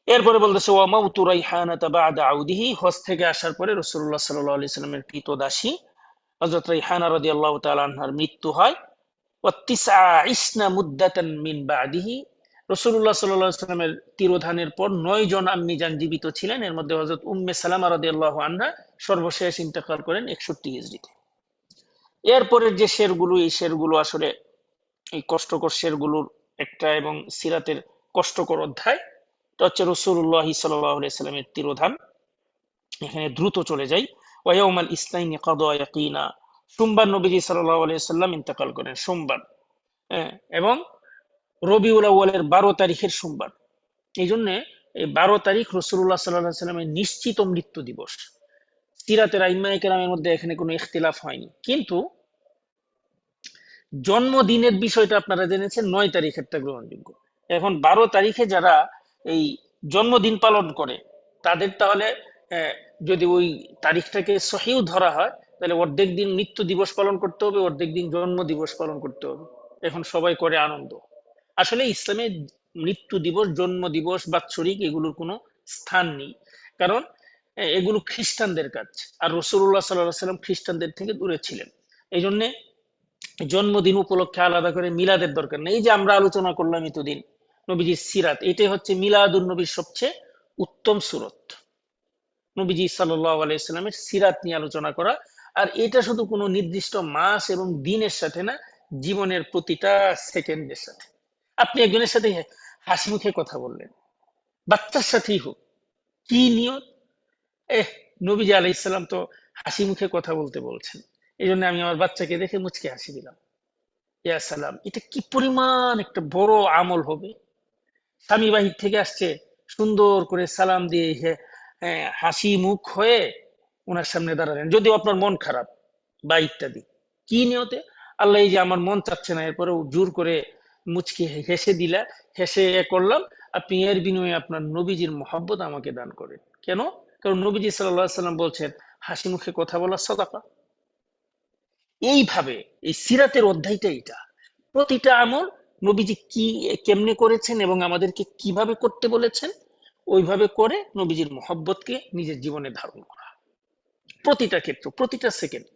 এরপরে বলতেছে ওয়া মাউতু রাইহানাতা বাদা আউদিহি, হজ থেকে আসার পরে রাসূলুল্লাহ সাল্লাল্লাহু আলাইহি সাল্লামের ক্রীতদাসী হযরত রাইহানা রাদিয়াল্লাহু তাআলা আনহার মৃত্যু হয়। মুদ্দাতান মিন বাদিহি, রাসূলুল্লাহ সাল্লাল্লাহু আলাইহি ওয়াসাল্লামের তিরোধানের পর ৯ জন আম্মি জান জীবিত ছিলেন। এর মধ্যে হযরত উম্মে সালামা রাদিয়াল্লাহু আনহা সর্বশেষ ইন্তেকাল করেন ৬১ হিজরিতে। এরপরের যে শেরগুলো, এই শেরগুলো আসলে এই কষ্টকর শেরগুলোর একটা, এবং সিরাতের কষ্টকর অধ্যায়। এটা হচ্ছে রাসূলুল্লাহ সাল্লাল্লাহু আলাইহি ওয়াসাল্লামের তিরোধান। এখানে দ্রুত চলে যাই। ওয়া ইয়াউমাল ইসনাইনি কাদা ইয়াকিনা, সোমবার নবীজি সাল্লাল্লাহু আলাইহি ওয়াসাল্লাম ইন্তেকাল করেন, সোমবার। হ্যাঁ, এবং রবিউল আউয়ালের ১২ তারিখের সোমবার। এই জন্য এই ১২ তারিখ রাসূলুল্লাহ সাল্লাল্লাহু আলাইহি ওয়াসাল্লামের নিশ্চিত মৃত্যু দিবস। সিরাতের আইম্মায়ে কেরামের মধ্যে এখানে কোনো ইখতিলাফ হয়নি। কিন্তু জন্মদিনের বিষয়টা আপনারা জেনেছেন ৯ তারিখেরটা গ্রহণযোগ্য। এখন ১২ তারিখে যারা এই জন্মদিন পালন করে, তাদের তাহলে যদি ওই তারিখটাকে সহিহ ধরা হয়, তাহলে অর্ধেক দিন মৃত্যু দিবস পালন করতে হবে, অর্ধেক দিন জন্ম দিবস পালন করতে হবে। এখন সবাই করে আনন্দ। আসলে ইসলামে মৃত্যু দিবস, জন্ম দিবস, বাৎসরিক এগুলোর কোনো স্থান নেই। কারণ এগুলো খ্রিস্টানদের কাজ, আর রাসূলুল্লাহ সাল্লাল্লাহু আলাইহি ওয়াসাল্লাম খ্রিস্টানদের থেকে দূরে ছিলেন। এই জন্য জন্মদিন উপলক্ষে আলাদা করে মিলাদের দরকার নেই। এই যে আমরা আলোচনা করলাম এতদিন নবীজির সিরাত, এটাই হচ্ছে মিলাদুন নবীর সবচেয়ে উত্তম সুরত, নবীজি সাল্লাল্লাহু আলাইহি ওয়াসাল্লামের সিরাত নিয়ে আলোচনা করা। আর এটা শুধু কোনো নির্দিষ্ট মাস এবং দিনের সাথে না, জীবনের প্রতিটা সেকেন্ডের সাথে। আপনি একজনের সাথে হাসি মুখে কথা বললেন, বাচ্চার সাথেই হোক, কি নিয়ত, এহ, নবীজি আলাইহিস সালাম তো হাসি মুখে কথা বলতে বলছেন, এই জন্য আমি আমার বাচ্চাকে দেখে মুচকে হাসি দিলাম। ইয়া সালাম, এটা কি পরিমাণ একটা বড় আমল হবে। স্বামী বাহির থেকে আসছে, সুন্দর করে সালাম দিয়ে হাসি মুখ হয়ে ওনার সামনে দাঁড়ালেন, যদিও আপনার মন খারাপ বা ইত্যাদি। কি নিয়তে? আল্লাহ এই যে আমার মন চাচ্ছে না, এরপরেও জোর করে মুচকি হেসে দিলা, হেসে করলাম, আপনি এর বিনিময়ে আপনার নবীজির মহব্বত আমাকে দান করেন। কেন? কারণ নবীজি সাল্লাল্লাহু আলাইহি সাল্লাম বলছেন হাসি মুখে কথা বলা সাদাকা। এইভাবে এই সিরাতের অধ্যায়টা এটা, প্রতিটা আমল নবীজি কি কেমনে করেছেন এবং আমাদেরকে কিভাবে করতে বলেছেন, ওইভাবে করে নবীজির মহব্বতকে নিজের জীবনে ধারণ করা। প্রতিটা ক্ষেত্র, প্রতিটা সেকেন্ড।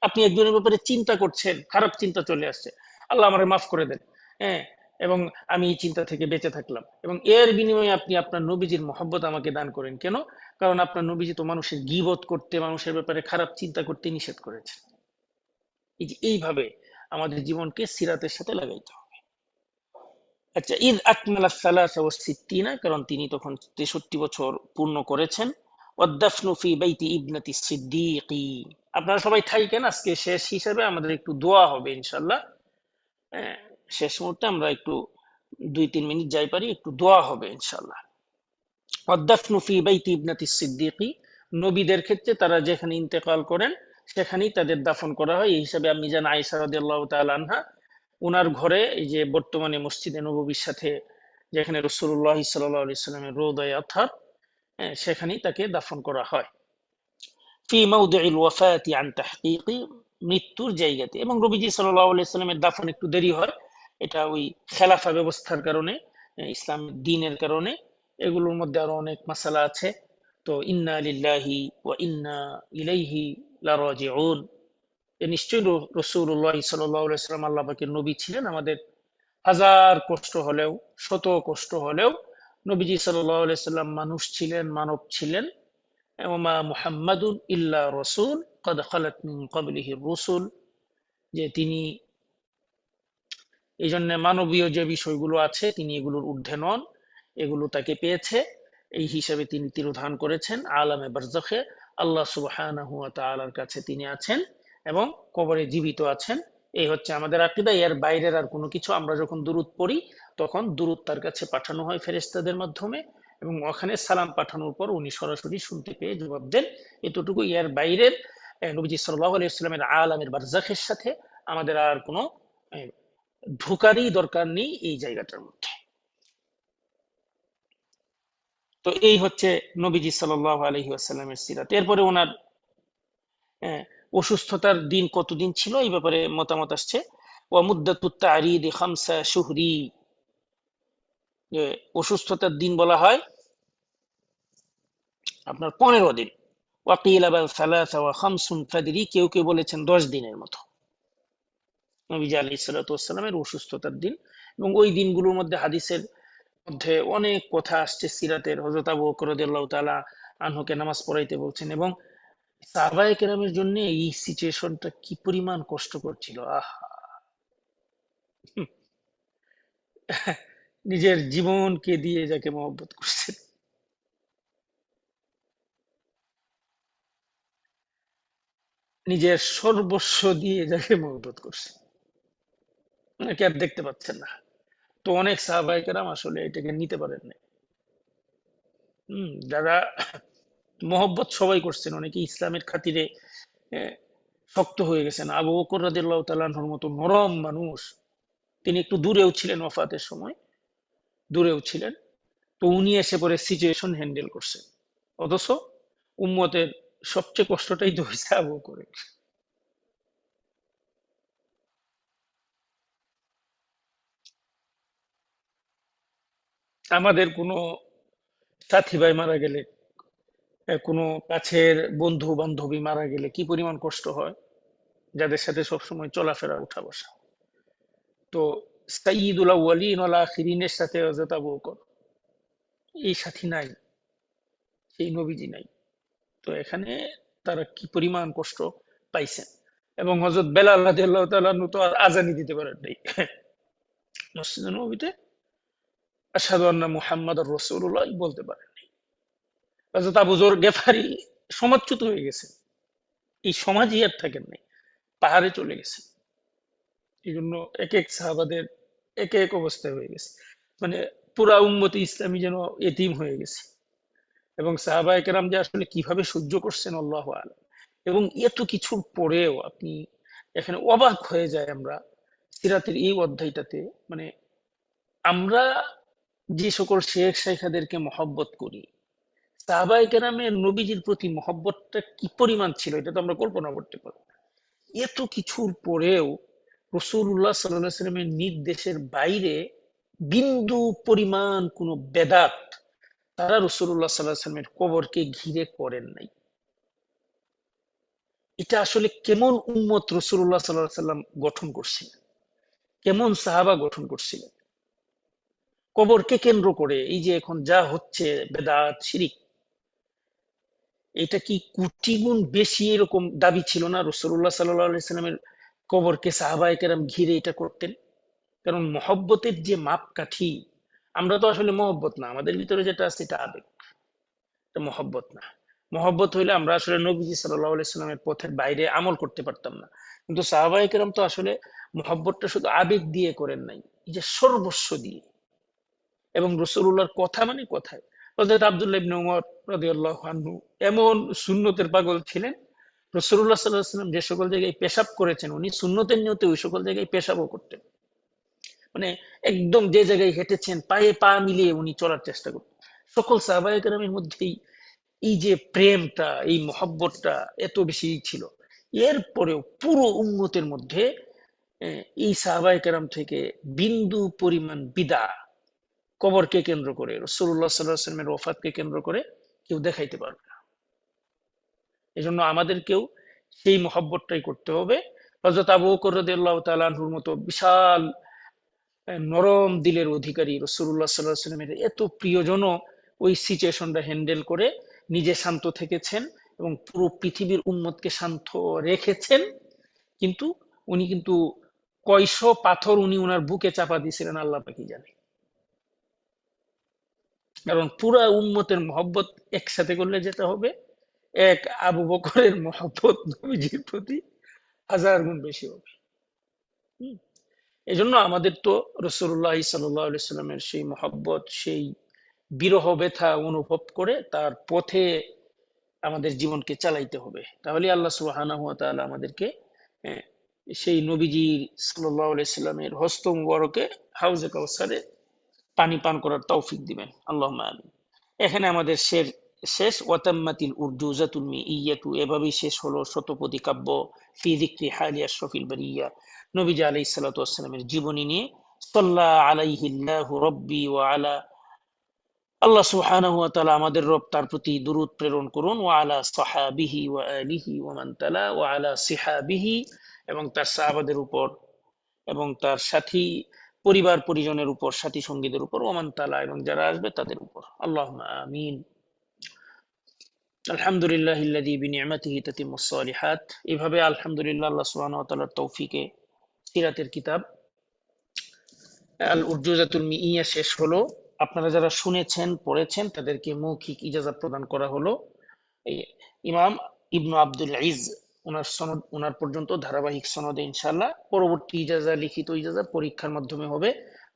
আপনি একজনের ব্যাপারে চিন্তা করছেন, খারাপ চিন্তা চলে আসছে, আল্লাহ আমারে মাফ করে দেন, হ্যাঁ, এবং আমি এই চিন্তা থেকে বেঁচে থাকলাম, এবং এর বিনিময়ে আপনি আপনার নবীজির মহব্বত আমাকে দান করেন। কেন? কারণ আপনার নবীজি তো মানুষের গীবত করতে, মানুষের ব্যাপারে খারাপ চিন্তা করতে নিষেধ করেছেন। এই যে এইভাবে আমাদের জীবনকে সিরাতের সাথে লাগাইতে হবে। আচ্ছা, ঈদ আকমালা সালাসা ওয়া সিত্তিনা, কারণ তিনি তখন ৬৩ বছর পূর্ণ করেছেন। ওয়াদাফনু ফি বাইতি ইবনাতি সিদ্দিকি, আপনারা সবাই থাকেন, আজকে শেষ হিসাবে আমাদের একটু দোয়া হবে ইনশাআল্লাহ। শেষ মুহূর্তে আমরা একটু ২-৩ মিনিট যাই পারি, একটু দোয়া হবে ইনশাআল্লাহ। ওয়াদাফনু ফি বাইতি ইবনাতি সিদ্দিকি, নবীদের ক্ষেত্রে তারা যেখানে ইন্তেকাল করেন সেখানেই তাদের দাফন করা হয়। এই হিসাবে আম্মি জান আয়েশা রাদিয়াল্লাহু তাআলা আনহা, উনার ঘরে, এই যে বর্তমানে মসজিদে নববীর সাথে যেখানে রাসূলুল্লাহ সাল্লাল্লাহু আলাইহি সাল্লামের রওদায়ে আতহার, সেখানেই তাকে দাফন করা হয়। ফি মাওদি'িল ওয়াফাতি আন তাহকিকি, মৃত্যুর জায়গাতে। এবং নবীজি সাল্লাল্লাহু আলাইহি সাল্লামের দাফন একটু দেরি হয়, এটা ওই খেলাফা ব্যবস্থার কারণে, ইসলামের দ্বীনের কারণে। এগুলোর মধ্যে আরো অনেক মাসালা আছে। তো ইন্না লিল্লাহি ওয়া ইন্না ইলাইহি লারাজিউন, নিশ্চয়ই রাসূলুল্লাহ সাল্লাল্লাহু আলাইহি ওয়াসাল্লাম আল্লাহ পাকের নবী ছিলেন। আমাদের হাজার কষ্ট হলেও, শত কষ্ট হলেও নবীজি সাল্লাল্লাহু আলাইহি সাল্লাম মানুষ ছিলেন, মানব ছিলেন। ওমা মুহাম্মাদুন ইল্লা রাসূল ক্বাদ খালাত মিন ক্বাবলিহি রুসুল, যে তিনি এই জন্য মানবীয় যে বিষয়গুলো আছে তিনি এগুলোর ঊর্ধ্বে নন, এগুলো তাকে পেয়েছে। এই হিসাবে তিনি তিরোধান করেছেন আলামে বারজাখে, আল্লাহ সুবহানাহু ওয়া তাআলার কাছে তিনি আছেন এবং কবরে জীবিত আছেন। এই হচ্ছে আমাদের আকীদা। এর বাইরের আর কোনো কিছু, আমরা যখন দুরূদ পড়ি তখন দুরূদ তার কাছে পাঠানো হয় ফেরেশতাদের মাধ্যমে, এবং ওখানে সালাম পাঠানোর পর উনি সরাসরি শুনতে পেয়ে জবাব দেন। এতটুকু। এর বাইরের নবীজি সাল্লাল্লাহু আলাইহি ওয়াসাল্লামের আলামের বারজাখের সাথে আমাদের আর কোনো ঢোকারই দরকার নেই এই জায়গাটার মধ্যে। তো এই হচ্ছে নবীজি সাল্লাল্লাহু আলাইহি ওয়াসাল্লামের সিরাত। এরপরে ওনার অসুস্থতার দিন কতদিন ছিল এই ব্যাপারে মতামত আসছে। ওয়া মুদ্দাতুত তা'রিদ খামসা শুহরি, অসুস্থতার দিন বলা হয় আপনার 15 দিন। ওয়া কিলা বাল সালাসা ওয়া খামসুন ফাদরি, কেউ কেউ বলেছেন 10 দিনের মতো নবীজি আলাইহিস সালাতু ওয়াস সালামের অসুস্থতার দিন। এবং ওই দিনগুলোর মধ্যে হাদিসের মধ্যে অনেক কথা আসছে সিরাতের। হযরত আবু বকর রাদিয়াল্লাহু তাআলা আনহুকে নামাজ পড়াইতে বলছেন, এবং সাহাবায়ে কেরামের জন্য এই সিচুয়েশনটা কি পরিমাণ কষ্টকর ছিল। নিজের জীবনকে দিয়ে যাকে মহব্বত করছেন, নিজের সর্বস্ব দিয়ে যাকে মহব্বত করছেন, ওনাকে আর দেখতে পাচ্ছেন না। তো অনেক সাহাবায়ে কেরাম আসলে এটাকে নিতে পারেন না। যারা মহব্বত সবাই করছেন, অনেকে ইসলামের খাতিরে আহ, শক্ত হয়ে গেছেন। আবু বকর রাদিয়াল্লাহু তাআলা আনহুর মতো নরম মানুষ, তিনি একটু দূরেও ছিলেন, ওফাতের সময় দূরেও ছিলেন। তো উনি এসে পরে সিচুয়েশন হ্যান্ডেল করছেন। অথচ উম্মতের সবচেয়ে কষ্টটাই তো হয়েছে আবু বকরের। আমাদের কোনো সাথী ভাই মারা গেলে, কোনো কাছের বন্ধু বান্ধবী মারা গেলে কি পরিমাণ কষ্ট হয়, যাদের সাথে সবসময় চলাফেরা উঠা বসা। তো সাইয়্যিদুল আউয়ালিন ওয়াল আখিরিনের সাথে হযরত আবু বকর, এই সাথী নাই, সেই নবীজি নাই। তো এখানে তারা কি পরিমাণ কষ্ট পাইছেন। এবং হযরত বেলাল রাদিয়াল্লাহু তাআলা আনহু তো আর আজানই দিতে পারেন নাই মসজিদে নববীতে, আশহাদু আন্না মুহাম্মাদুর রাসূলুল্লাহ বলতে পারেন নাই। হযরত আবু যর গেফারি সমাজচ্যুত হয়ে গেছে, এই সমাজই আর থাকেন নাই, পাহাড়ে চলে গেছে। এই জন্য এক এক সাহাবাদের এক এক অবস্থায় হয়ে গেছে, মানে পুরা উম্মতে ইসলামী যেন এতিম হয়ে গেছে। এবং সাহাবায়ে কেরাম যে আসলে কিভাবে সহ্য করছেন আল্লাহু আলাম। এবং এত কিছুর পরেও আপনি এখানে অবাক হয়ে যায় আমরা সিরাতের এই অধ্যায়টাতে। মানে আমরা যে সকল শেখ শাইখাদেরকে মহব্বত করি, সাহাবায়ে কেরামের নবীজির প্রতি মহব্বতটা কি পরিমাণ ছিল এটা তো আমরা কল্পনা করতে পারি না। এত কিছুর পরেও রাসূলুল্লাহ সাল্লাল্লাহু আলাইহি ওয়াসাল্লামের নির্দেশের বাইরে বিন্দু পরিমাণ কোনো বেদাত তারা রাসূলুল্লাহ সাল্লাল্লাহু আলাইহি ওয়াসাল্লামের কবরকে ঘিরে করেন নাই। এটা আসলে কেমন উম্মত রাসূলুল্লাহ সাল্লাল্লাহু আলাইহি ওয়াসাল্লাম গঠন করছিলেন, কেমন সাহাবা গঠন করছিলেন কবরকে কেন্দ্র করে। এই যে এখন যা হচ্ছে বেদাত শিরিক, এটা কি কোটি গুণ বেশি এরকম দাবি ছিল না রাসূলুল্লাহ সাল্লাল্লাহু আলাইহি ওয়াসাল্লামের কবরকে সাহাবায়ে কেরাম ঘিরে এটা করতেন? কারণ মহব্বতের যে মাপকাঠি, আমরা তো আসলে মহব্বত না, আমাদের ভিতরে যেটা আছে এটা আবেগ, এটা মহব্বত না। মহব্বত হইলে আমরা আসলে নবীজি সাল্লাল্লাহু আলাইহি সাল্লামের পথের বাইরে আমল করতে পারতাম না। কিন্তু সাহাবায়ে কেরাম তো আসলে মহব্বতটা শুধু আবেগ দিয়ে করেন নাই, এই যে সর্বস্ব দিয়ে। এবং রাসূলুল্লাহর কথা মানে কথায়। হযরত আব্দুল্লাহ ইবনে উমর রাদিয়াল্লাহু আনহু এমন সুন্নতের পাগল ছিলেন, রাসূলুল্লাহ সাল্লাল্লাহু আলাইহি ওয়াসাল্লাম যে সকল জায়গায় পেশাব করেছেন উনি সুন্নতের নিয়তে ওই সকল জায়গায় পেশাবও করতেন। মানে একদম যে জায়গায় হেঁটেছেন পায়ে পা মিলিয়ে উনি চলার চেষ্টা করতেন। সকল সাহাবায়ে কেরামের মধ্যেই এই যে প্রেমটা, এই মহব্বতটা এত বেশি ছিল। এরপরেও পুরো উম্মতের মধ্যে এই সাহাবায়ে কেরাম থেকে বিন্দু পরিমাণ বিদা কবরকে কেন্দ্র করে, রাসূলুল্লাহ সাল্লাল্লাহু আলাইহি ওয়াসাল্লামের ওফাতকে কেন্দ্র করে কেউ দেখাইতে পারবে না। এজন্য আমাদেরকেও সেই মহব্বতটাই করতে হবে। হযরত আবু বকর রাদিয়াল্লাহু তাআলা আনহুর মতো বিশাল নরম দিলের অধিকারী রাসূলুল্লাহ সাল্লাল্লাহু আলাইহি ওয়াসাল্লামের এত প্রিয়জনও ওই সিচুয়েশনটা হ্যান্ডেল করে নিজে শান্ত থেকেছেন এবং পুরো পৃথিবীর উম্মতকে শান্ত রেখেছেন। কিন্তু উনি কিন্তু কয়শো পাথর উনি ওনার বুকে চাপা দিয়েছিলেন আল্লাহ পাকই জানে। কারণ পুরা উম্মতের মহব্বত একসাথে করলে যেটা হবে, এক আবু বকরের মহব্বত নবীজির প্রতি 1000 গুণ বেশি হবে। হুম। এজন্য আমাদের তো রাসূলুল্লাহ সাল্লাল্লাহু আলাইহি সাল্লামের সেই মহব্বত, সেই বিরহ ব্যথা অনুভব করে তার পথে আমাদের জীবনকে চালাইতে হবে। তাহলে আল্লাহ সুবহানাহু ওয়া তাআলা আমাদেরকে আহ, সেই নবীজির সাল্লাল্লাহু আলাইহি সাল্লামের হস্ত মুবারকে হাউজে কাউসারে পানি পান করার তৌফিক দিবেন। আল্লাহুম্মা আমিন। এখানে আমাদের শেষ ওয়াতাম্মাতিল উরজুজাতুল মিইয়াতু, এভাবেই শেষ হলো শতপদী কাব্য ফি যিকরি হালি আশরাফিল বারিয়া, নবীজি আলাইহিস সালাতু ওয়াস সালামের জীবনী নিয়ে। সাল্লা আলাইহিল্লাহু রাব্বি ওয়া আলা, আল্লাহ সুবহানাহু ওয়া তাআলা আমাদের রব তার প্রতি দুরূদ প্রেরণ করুন। ওয়া আলা সাহাবিহি ওয়া আলিহি ওয়া মান তালা ওয়া আলা সিহাবিহি, এবং তার সাহাবাদের উপর এবং তার সাথী পরিবার পরিজনের উপর, সাথী সঙ্গীদের উপর, ওমান তালা এবং যারা আসবে তাদের উপর। আল্লাহুম্মা আমিন। আলহামদুলিল্লাহিল্লাযী বিনি'মাতিহি তাতিম্মুস সালিহাত। এভাবে আলহামদুলিল্লাহ আল্লাহ সুবহানাহু ওয়া তাআলার তৌফিকে সিরাতের কিতাব আল উরজুজাতুল মিইয়া শেষ হলো। আপনারা যারা শুনেছেন পড়েছেন তাদেরকে মৌখিক ইজাজত প্রদান করা হলো। এই ইমাম ইবনু আব্দুল ইজ ওনার সনদ, ওনার পর্যন্ত ধারাবাহিক সনদে ইনশাআল্লাহ। পরবর্তী ইজাজা, লিখিত ইজাজা পরীক্ষার মাধ্যমে হবে।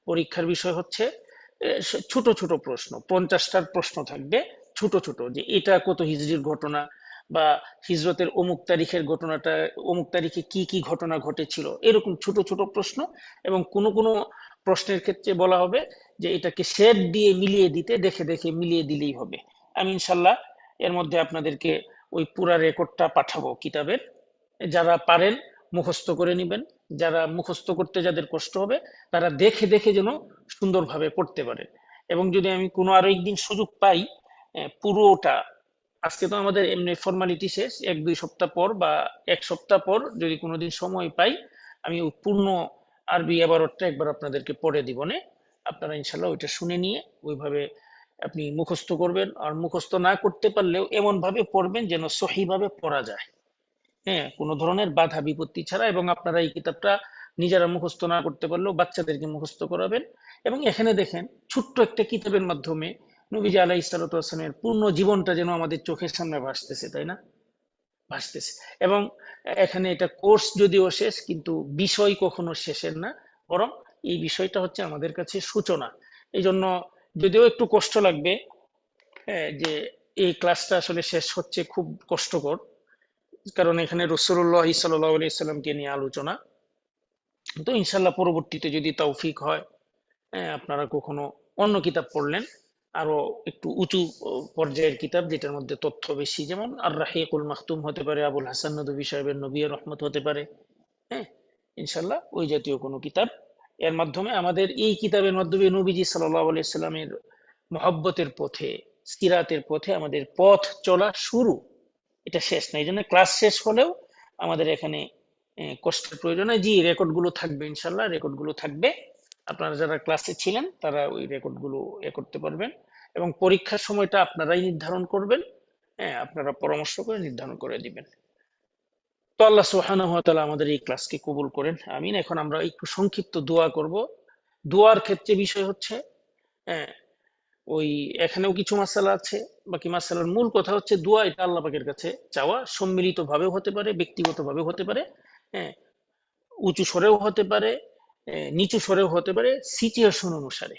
পরীক্ষার বিষয় হচ্ছে ছোট ছোট প্রশ্ন, 50টার প্রশ্ন থাকবে ছোট ছোট, যে এটা কত হিজরির ঘটনা, বা হিজরতের অমুক তারিখের ঘটনাটা, অমুক তারিখে কি কি ঘটনা ঘটেছিল, এরকম ছোট ছোট প্রশ্ন। এবং কোন কোন প্রশ্নের ক্ষেত্রে বলা হবে যে এটাকে শেড দিয়ে মিলিয়ে দিতে, দেখে দেখে মিলিয়ে দিলেই হবে। আমি ইনশাল্লাহ এর মধ্যে আপনাদেরকে ওই পুরা রেকর্ডটা পাঠাবো কিতাবের। যারা পারেন মুখস্থ করে নেবেন, যারা মুখস্থ করতে যাদের কষ্ট হবে তারা দেখে দেখে যেন সুন্দরভাবে পড়তে পারে। এবং যদি আমি কোনো আরো একদিন সুযোগ পাই, পুরোটা, আজকে তো আমাদের এমনি ফর্মালিটি শেষ, 1-2 সপ্তাহ পর বা 1 সপ্তাহ পর যদি কোনোদিন সময় পাই, আমি ওই পূর্ণ আরবি এবারটা একবার আপনাদেরকে পড়ে দিব নে। আপনারা ইনশাল্লাহ ওইটা শুনে নিয়ে ওইভাবে আপনি মুখস্থ করবেন। আর মুখস্থ না করতে পারলেও এমন ভাবে পড়বেন যেন সহিভাবে পড়া যায়, হ্যাঁ, কোনো ধরনের বাধা বিপত্তি ছাড়া। এবং আপনারা এই কিতাবটা নিজেরা মুখস্থ না করতে পারলেও বাচ্চাদেরকে মুখস্থ করাবেন। এবং এখানে দেখেন ছোট্ট একটা কিতাবের মাধ্যমে নবীজি আলাইহিস সালাতু ওয়াস সালামের পূর্ণ জীবনটা যেন আমাদের চোখের সামনে ভাসতেছে, তাই না? ভাসতেছে। এবং এখানে এটা কোর্স যদিও শেষ, কিন্তু বিষয় কখনো শেষের না, বরং এই বিষয়টা হচ্ছে আমাদের কাছে সূচনা। এই জন্য যদিও একটু কষ্ট লাগবে, হ্যাঁ, যে এই ক্লাসটা আসলে শেষ হচ্ছে খুব কষ্টকর, কারণ এখানে রাসূলুল্লাহ সাল্লাল্লাহু আলাইহি সাল্লামকে নিয়ে আলোচনা। তো ইনশাল্লাহ পরবর্তীতে যদি তৌফিক হয়, আপনারা কখনো অন্য কিতাব পড়লেন, আরো একটু উঁচু পর্যায়ের কিতাব যেটার মধ্যে তথ্য বেশি, যেমন আর রাহিকুল মাখতুম হতে পারে, আবুল হাসান নদভী সাহেবের নবিয়া রহমত হতে পারে, হ্যাঁ, ইনশাল্লাহ ওই জাতীয় কোনো কিতাব। এর মাধ্যমে আমাদের এই কিতাবের মাধ্যমে নবীজি সাল্লাল্লাহু আলাইহি সাল্লামের মহব্বতের পথে, সিরাতের পথে আমাদের পথ চলা শুরু, এটা শেষ না। এই জন্য ক্লাস শেষ হলেও আমাদের এখানে কষ্টের প্রয়োজন হয়। জি, রেকর্ড গুলো থাকবে ইনশাল্লাহ, রেকর্ড গুলো থাকবে। আপনারা যারা ক্লাসে ছিলেন তারা ওই রেকর্ড গুলো করতে পারবেন। এবং পরীক্ষার সময়টা আপনারাই নির্ধারণ করবেন, হ্যাঁ, আপনারা পরামর্শ করে নির্ধারণ করে দিবেন। তো আল্লাহ সুবহানাহু ওয়া তাআলা আমাদের এই ক্লাসকে কবুল করেন, আমিন। এখন আমরা একটু সংক্ষিপ্ত দোয়া করব। দোয়ার ক্ষেত্রে বিষয় হচ্ছে, হ্যাঁ, ওই এখানেও কিছু মাসালা আছে, বাকি মাসালার মূল কথা হচ্ছে দোয়া এটা আল্লাহ পাকের কাছে চাওয়া, সম্মিলিত ভাবেও হতে পারে, ব্যক্তিগত ভাবেও হতে পারে, হ্যাঁ, উঁচু স্বরেও হতে পারে, নিচু স্বরেও হতে পারে, সিচুয়েশন অনুসারে।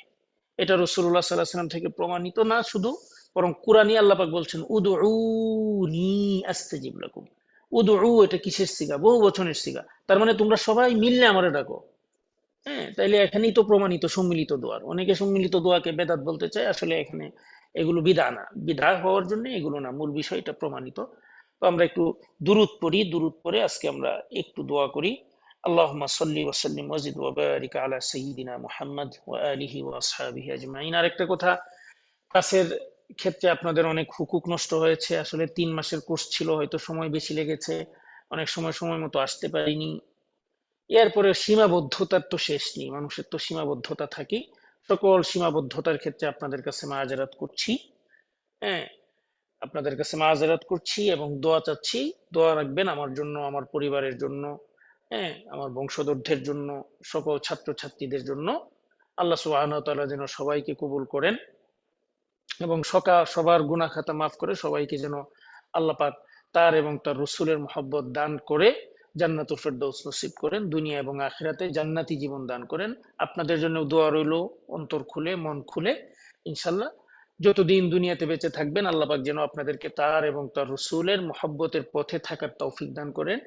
এটা রাসূলুল্লাহ সাল্লাল্লাহু আলাইহি ওয়াসাল্লাম থেকে প্রমাণিত না শুধু, বরং কুরআনে আল্লাহ পাক বলছেন উদউনি আস্তাজিব লাকুম। উদউ এটা কিসের সিগা? বহু বচনের সিগা, তার মানে তোমরা সবাই মিললে আমারে ডাকো। হ্যাঁ, তাইলে এখানেই তো প্রমাণিত সম্মিলিত দোয়ার। অনেকে সম্মিলিত দোয়াকে বেদাত বলতে চায়, আসলে এখানে এগুলো বিদা না, বিদা হওয়ার জন্য এগুলো না, মূল বিষয়টা প্রমাণিত। তো আমরা একটু দুরূদ পড়ি, দুরূদ পড়ে আজকে আমরা একটু দোয়া করি। আল্লাহুম্মা সাল্লি ওয়া সাল্লিম ওয়াজিদ ওয়া বারিক আলা সাইয়্যিদিনা মুহাম্মদ ওয়া আলিহি ওয়া আসহাবিহি আজমাইন। আরেকটা কথা, ক্লাসের ক্ষেত্রে আপনাদের অনেক হুকুক নষ্ট হয়েছে। আসলে 3 মাসের কোর্স ছিল, হয়তো সময় বেশি লেগেছে, অনেক সময় সময় মতো আসতে পারিনি। এরপরে সীমাবদ্ধতার তো শেষ নেই, মানুষের তো সীমাবদ্ধতা থাকে। সকল সীমাবদ্ধতার ক্ষেত্রে আপনাদের কাছে মাআযারাত করছি। হ্যাঁ, আপনাদের কাছে মাআযারাত করছি এবং দোয়া চাচ্ছি। দোয়া রাখবেন আমার জন্য, আমার পরিবারের জন্য, হ্যাঁ, আমার বংশধরদের জন্য, সকল ছাত্রছাত্রীদের জন্য। আল্লাহ সুবহানাহু ওয়া তাআলা যেন সবাইকে কবুল করেন এবং সবার গুনাহ খাতা মাফ করে সবাইকে যেন আল্লাহ পাক তার এবং তার রসুলের মহব্বত দান করে জান্নাতুল ফেরদৌস নসিব করেন, দুনিয়া এবং আখিরাতে জান্নাতি জীবন দান করেন। আপনাদের জন্য দোয়া রইল, অন্তর খুলে মন খুলে। ইনশাল্লাহ যতদিন দুনিয়াতে বেঁচে থাকবেন আল্লাহ পাক যেন আপনাদেরকে তার এবং তার রসুলের মহব্বতের পথে থাকার তৌফিক দান করেন।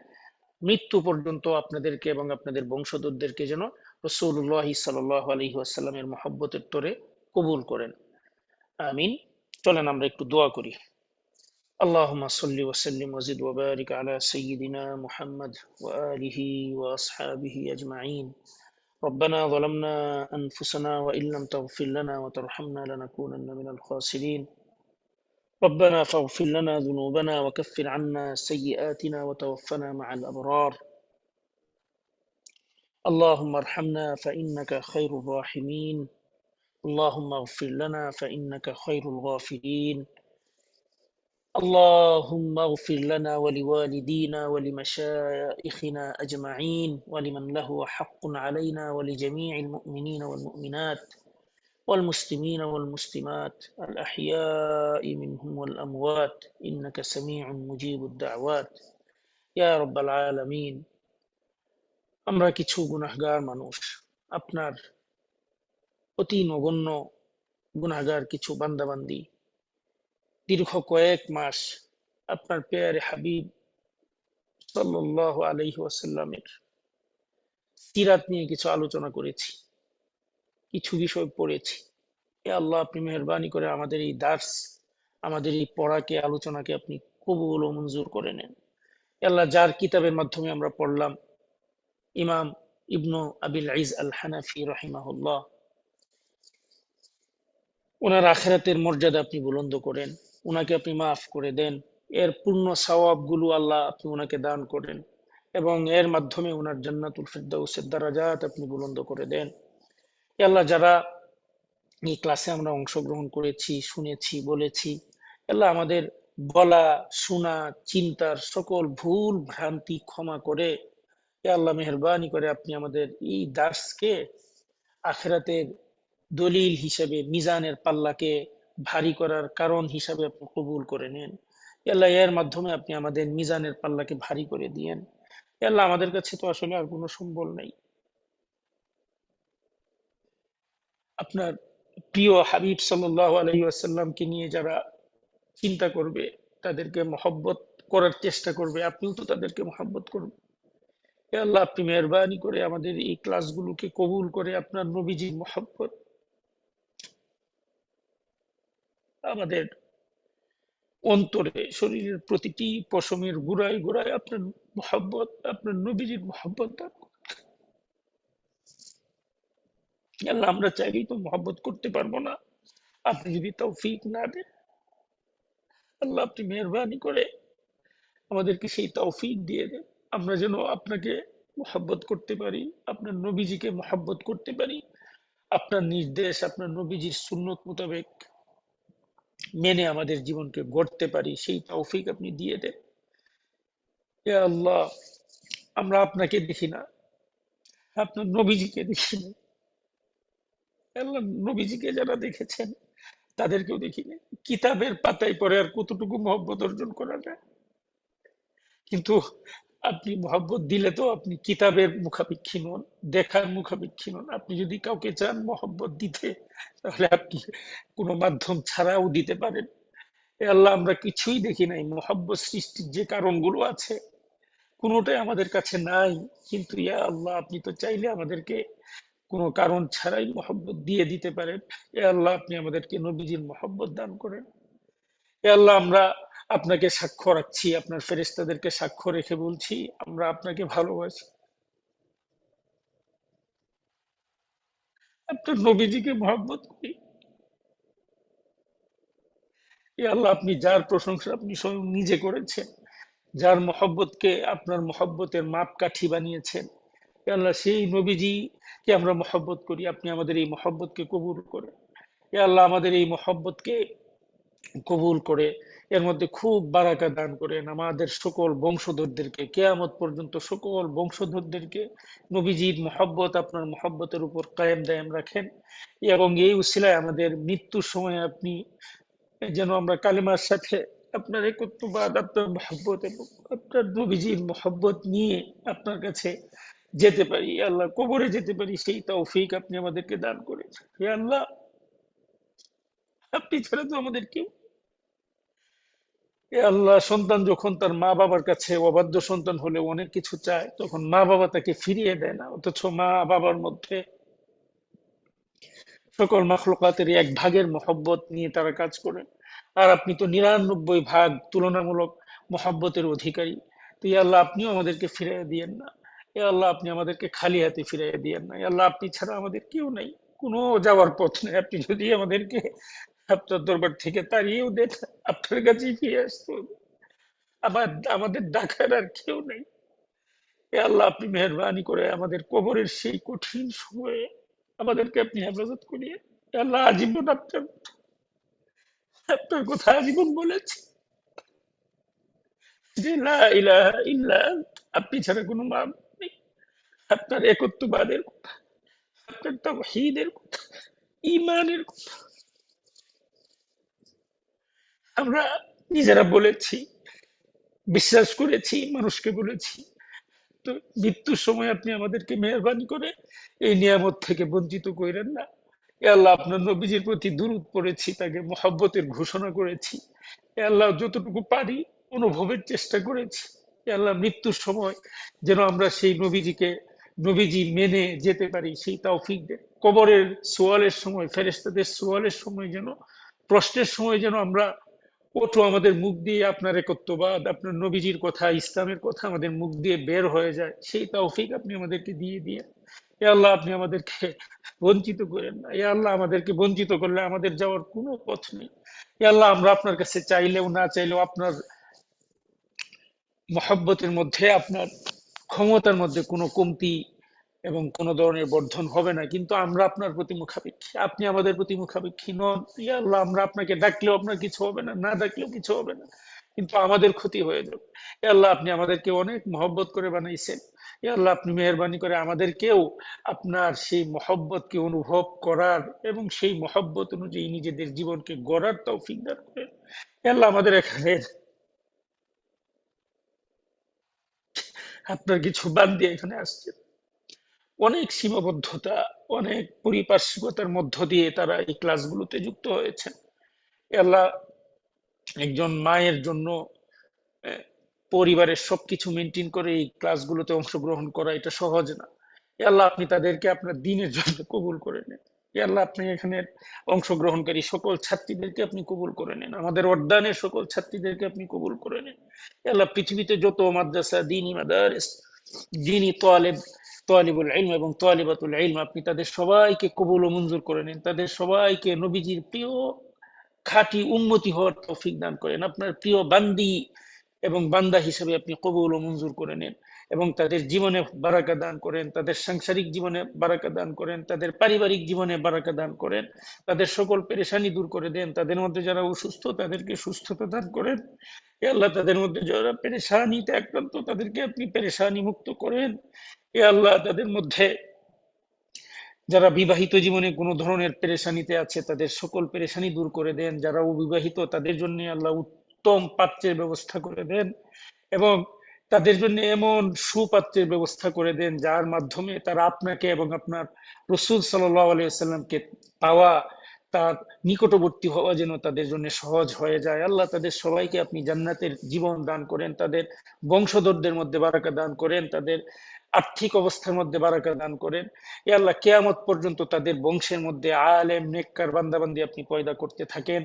মৃত্যু পর্যন্ত আপনাদেরকে এবং আপনাদের বংশধরদেরকে যেন রাসূলুল্লাহ সাল্লাল্লাহু আলাইহি ওয়াসাল্লামের মহব্বতের তরে কবুল করেন। আমিন। চলেন আমরা একটু দোয়া করি। اللهم صل وسلم وزد وبارك على سيدنا محمد وآله وأصحابه أجمعين. ربنا ظلمنا أنفسنا وإن لم تغفر لنا وترحمنا لنكونن من الخاسرين. ربنا فاغفر لنا ذنوبنا وكفر عنا سيئاتنا وتوفنا مع الأبرار. اللهم ارحمنا فإنك خير الراحمين. اللهم اغفر لنا فإنك خير الغافرين. اللهم اغفر لنا ولوالدينا ولمشائخنا أجمعين ولمن له حق علينا ولجميع المؤمنين والمؤمنات والمسلمين والمسلمات الأحياء منهم والأموات إنك سميع مجيب الدعوات يا رب العالمين. আমরা কিছু গুনাহগার মানুষ, আপনার অতি নগণ্য গুনাহগার কিছু বান্দাবান্দি, দীর্ঘ কয়েক মাস আপনার পেয়ারে হাবিব সাল্লাল্লাহু আলাইহি ওয়াসাল্লামের সিরাত নিয়ে কিছু আলোচনা করেছি, কিছু বিষয় পড়েছি। এ আল্লাহ, আপনি মেহেরবানি করে আমাদের এই দার্স, আমাদের এই পড়াকে, আলোচনাকে আপনি কবুল ও মঞ্জুর করে নেন। এ আল্লাহ, যার কিতাবের মাধ্যমে আমরা পড়লাম, ইমাম ইবনু আবিল ইজ আল হানাফি রাহিমাহুল্লাহ, ওনার আখিরাতের মর্যাদা আপনি বুলন্দ করেন, ওনাকে আপনি মাফ করে দেন, এর পূর্ণ সওয়াব গুলো আল্লাহ আপনি ওনাকে দান করেন এবং এর মাধ্যমে ওনার জান্নাতুল ফিরদাউসের দারাজাত আপনি বুলন্দ করে দেন। এ আল্লাহ, যারা এই ক্লাসে আমরা অংশগ্রহণ করেছি, শুনেছি, বলেছি, আল্লাহ আমাদের বলা, শোনা, চিন্তার সকল ভুল ভ্রান্তি ক্ষমা করে এ আল্লাহ মেহেরবানি করে আপনি আমাদের এই দার্সকে আখিরাতের দলিল হিসেবে, মিজানের পাল্লাকে ভারী করার কারণ হিসাবে আপনি কবুল করে নেন। এ আল্লাহ, এর মাধ্যমে আপনি আমাদের মিজানের পাল্লাকে ভারী করে দিয়েন। এ আল্লাহ, আমাদের কাছে তো আসলে আর কোনো সম্বল নেই। আপনার প্রিয় হাবিব সাল্লাল্লাহু আলাইহি ওয়াসাল্লামকে নিয়ে যারা চিন্তা করবে, তাদেরকে মহব্বত করার চেষ্টা করবে, আপনিও তো তাদেরকে মহব্বত করবেন। হে আল্লাহ, আপনি মেহরবানি করে আমাদের এই ক্লাসগুলোকে কবুল করে আপনার নবীজির মহব্বত আমাদের অন্তরে, শরীরের প্রতিটি পশমের গোড়ায় গোড়ায় আপনার মহব্বত, আপনার নবীজির মহব্বত দান করুন। হে আল্লাহ, আমরা চাইলেই তো মহব্বত করতে পারবো না আপনি যদি তৌফিক না দেন। আল্লাহ, আপনি মেহরবানি করে আমাদেরকে সেই তৌফিক দিয়ে দেন, আমরা যেন আপনাকে মহব্বত করতে পারি, আপনার নবীজিকে মহব্বত করতে পারি, আপনার নির্দেশ, আপনার নবীজির সুন্নত মোতাবেক মেনে আমাদের জীবনকে গড়তে পারি, সেই তৌফিক আপনি দিয়ে দেন। হে আল্লাহ, আমরা আপনাকে দেখি না, আপনার নবীজিকে দেখি না। হে আল্লাহ, নবীজিকে যারা দেখেছেন তাদেরকেও দেখি না। কিতাবের পাতায় পড়ে আর কতটুকু মহব্বত অর্জন করা যায়, কিন্তু আপনি মহব্বত দিলে তো আপনি কিতাবের মুখাপেক্ষী নন, দেখার মুখাপেক্ষী নন। আপনি যদি কাউকে চান মহব্বত দিতে, তাহলে আপনি কোনো মাধ্যম ছাড়াও দিতে পারেন। এ আল্লাহ, আমরা কিছুই দেখি নাই, মহব্বত সৃষ্টির যে কারণগুলো আছে কোনোটাই আমাদের কাছে নাই, কিন্তু ইয়া আল্লাহ, আপনি তো চাইলে আমাদেরকে কোনো কারণ ছাড়াই মহব্বত দিয়ে দিতে পারেন। এ আল্লাহ, আপনি আমাদেরকে নবীজির মহব্বত দান করেন। এ আল্লাহ, আমরা আপনাকে সাক্ষ্য রাখছি, আপনার ফেরেশতাদেরকে সাক্ষ্য রেখে বলছি, আমরা আপনাকে ভালোবাসি, আপনার নবীজিকে মহব্বত করি। আল্লাহ, আপনি যার প্রশংসা আপনি স্বয়ং নিজে করেছেন, যার মহব্বতকে আপনার মহব্বতের মাপকাঠি বানিয়েছেন, আল্লাহ সেই নবীজি কে আমরা মহব্বত করি, আপনি আমাদের এই মহব্বতকে কবুল করে, আল্লাহ আমাদের এই মহব্বতকে কবুল করে এর মধ্যে খুব বারাকা দান করেন। আমাদের সকল বংশধরদেরকে কেয়ামত পর্যন্ত সকল বংশধরদেরকে নবীজির মহব্বত আপনার মহব্বতের উপর কায়েম দায়েম রাখেন, এবং এই উসিলায় আমাদের মৃত্যুর সময় আপনি যেন আমরা কালেমার সাথে আপনার একত্ববাদ, আপনার মহব্বত এবং আপনার নবীজির মহব্বত নিয়ে আপনার কাছে যেতে পারি, আল্লাহ কবরে যেতে পারি, সেই তৌফিক আপনি আমাদেরকে দান করেছেন। হে আল্লাহ, আপনি ছাড়া তো আমাদের কেউ, এ আল্লাহ, সন্তান যখন তার মা বাবার কাছে অবাধ্য সন্তান হলে অনেক কিছু চায়, তখন মা বাবা তাকে ফিরিয়ে দেয় না, অথচ মা বাবার মধ্যে সকল মাখলুকাতের এক ভাগের মহব্বত নিয়ে তারা কাজ করেন। আর আপনি তো 99 ভাগ তুলনামূলক মহব্বতের অধিকারী। তো ইয়া আল্লাহ, আপনিও আমাদেরকে ফিরিয়ে দিয়েন না। এ আল্লাহ, আপনি আমাদেরকে খালি হাতে ফিরিয়ে দিয়েন না। এ আল্লাহ, আপনি ছাড়া আমাদের কেউ নাই, কোনো যাওয়ার পথ নেই। আপনি যদি আমাদেরকে আপনার দরবার থেকে তাড়িয়েও দেন, আপনার কাছেই ফিরে আসতে হবে। আবার আমাদের ডাকার আর কেউ নেই। এ আল্লাহ, আপনি মেহরবানি করে আমাদের কবরের সেই কঠিন সময়ে আমাদেরকে আপনি হেফাজত করিয়ে। এ আল্লাহ, আজীবন আপনার আপনার কথা আজীবন বলেছি যে লা ইলাহা ইল্লা আন্ত, আপনি ছাড়া কোনো মাবুদ নেই। আপনার একত্ববাদের কথা, আপনার তাওহীদের কথা, ঈমানের কথা আমরা নিজেরা বলেছি, বিশ্বাস করেছি, মানুষকে বলেছি। তো মৃত্যুর সময় আপনি আমাদেরকে মেহরবানি করে এই নিয়ামত থেকে বঞ্চিত করেন না। এ আল্লাহ, আপনার নবীজির প্রতি দুরূদ পড়েছি, তাকে মহব্বতের ঘোষণা করেছি। এ আল্লাহ, যতটুকু পারি অনুভবের চেষ্টা করেছি। এ আল্লাহ, মৃত্যুর সময় যেন আমরা সেই নবীজি মেনে যেতে পারি, সেই তৌফিক দেন। কবরের সোয়ালের সময়, ফেরেশতাদের সোয়ালের সময় যেন, প্রশ্নের সময় যেন আমরা ওঠো আমাদের মুখ দিয়ে আপনার একত্ববাদ, আপনার নবীজির কথা, ইসলামের কথা আমাদের মুখ দিয়ে বের হয়ে যায়, সেই তৌফিক আপনি আমাদেরকে দিয়ে দিয়ে। এ আল্লাহ, আপনি আমাদেরকে বঞ্চিত করেন না। এ আল্লাহ, আমাদেরকে বঞ্চিত করলে আমাদের যাওয়ার কোনো পথ নেই। এ আল্লাহ, আমরা আপনার কাছে চাইলেও না চাইলেও আপনার মহব্বতের মধ্যে, আপনার ক্ষমতার মধ্যে কোনো কমতি এবং কোনো ধরনের বর্ধন হবে না, কিন্তু আমরা আপনার প্রতি মুখাপেক্ষী, আপনি আমাদের প্রতি মুখাপেক্ষী নন। ইয়া আল্লাহ, আমরা আপনাকে ডাকলেও আপনার কিছু হবে না, না ডাকলেও কিছু হবে না, কিন্তু আমাদের ক্ষতি হয়ে যাবে। ইয়া আল্লাহ, আপনি আমাদেরকে অনেক মহব্বত করে বানাইছেন। ইয়া আল্লাহ, আপনি মেহেরবানি করে আমাদেরকেও আপনার সেই মহব্বতকে অনুভব করার এবং সেই মহব্বত অনুযায়ী নিজেদের জীবনকে গড়ার তৌফিক দান করেন। ইয়া আল্লাহ, আমাদের এখানে আপনার কিছু বান্দী এখানে আসছে, অনেক সীমাবদ্ধতা, অনেক পরিপার্শ্বিকতার মধ্য দিয়ে তারা এই ক্লাসগুলোতে যুক্ত হয়েছে। আল্লাহ, একজন মায়ের জন্য আহ, পরিবারের সবকিছু মেনটেন করে এই ক্লাসগুলোতে অংশগ্রহণ করা এটা সহজ না। এ আল্লাহ, আপনি তাদেরকে আপনার দ্বীনের জন্য কবুল করে নেন। এ আল্লাহ, আপনি এখানে অংশগ্রহণকারী সকল ছাত্রীদেরকে আপনি কবুল করে নেন, আমাদের অধ্যয়নের সকল ছাত্রীদেরকে আপনি কবুল করে নেন। এ আল্লাহ, পৃথিবীতে যত মাদ্রাসা, দ্বীনি মাদারিস, যিনি তোয়ালিবুল ইলম এবং তোয়ালিবাতুল ইলম, আপনি তাদের সবাইকে কবুল ও মঞ্জুর করে নেন, তাদের সবাইকে নবীজির প্রিয় খাঁটি উম্মতি হওয়ার তৌফিক দান করেন, আপনার প্রিয় বান্দি এবং বান্দা হিসেবে আপনি কবুল ও মঞ্জুর করে নেন, এবং তাদের জীবনে বারাকা দান করেন, তাদের সাংসারিক জীবনে বারাকা দান করেন, তাদের পারিবারিক জীবনে বারাকা দান করেন, তাদের সকল পেরেশানি দূর করে দেন, তাদের মধ্যে যারা অসুস্থ তাদেরকে সুস্থতা দান করেন। এ আল্লাহ, তাদের মধ্যে যারা পেরেশানিতে আক্রান্ত তাদেরকে আপনি পেরেশানি মুক্ত করেন। এ আল্লাহ, তাদের মধ্যে যারা বিবাহিত জীবনে কোনো ধরনের পেরেশানিতে আছে তাদের সকল পেরেশানি দূর করে দেন, যারা অবিবাহিত তাদের জন্য আল্লাহ উত্তম পাত্রের ব্যবস্থা করে দেন, এবং তাদের জন্য এমন সুপাত্রের ব্যবস্থা করে দেন যার মাধ্যমে তারা আপনাকে এবং আপনার রসুল সাল্লাল্লাহু আলাইহি ওয়াসাল্লামকে পাওয়া, তার নিকটবর্তী হওয়া যেন তাদের জন্য সহজ হয়ে যায়। আল্লাহ, তাদের সবাইকে আপনি জান্নাতের জীবন দান করেন, তাদের বংশধরদের মধ্যে বারাকা দান করেন, তাদের আর্থিক অবস্থার মধ্যে বারাকা দান করেন। এ আল্লাহ, কেয়ামত পর্যন্ত তাদের বংশের মধ্যে আলেম নেককার বান্দাবান্দি আপনি পয়দা করতে থাকেন।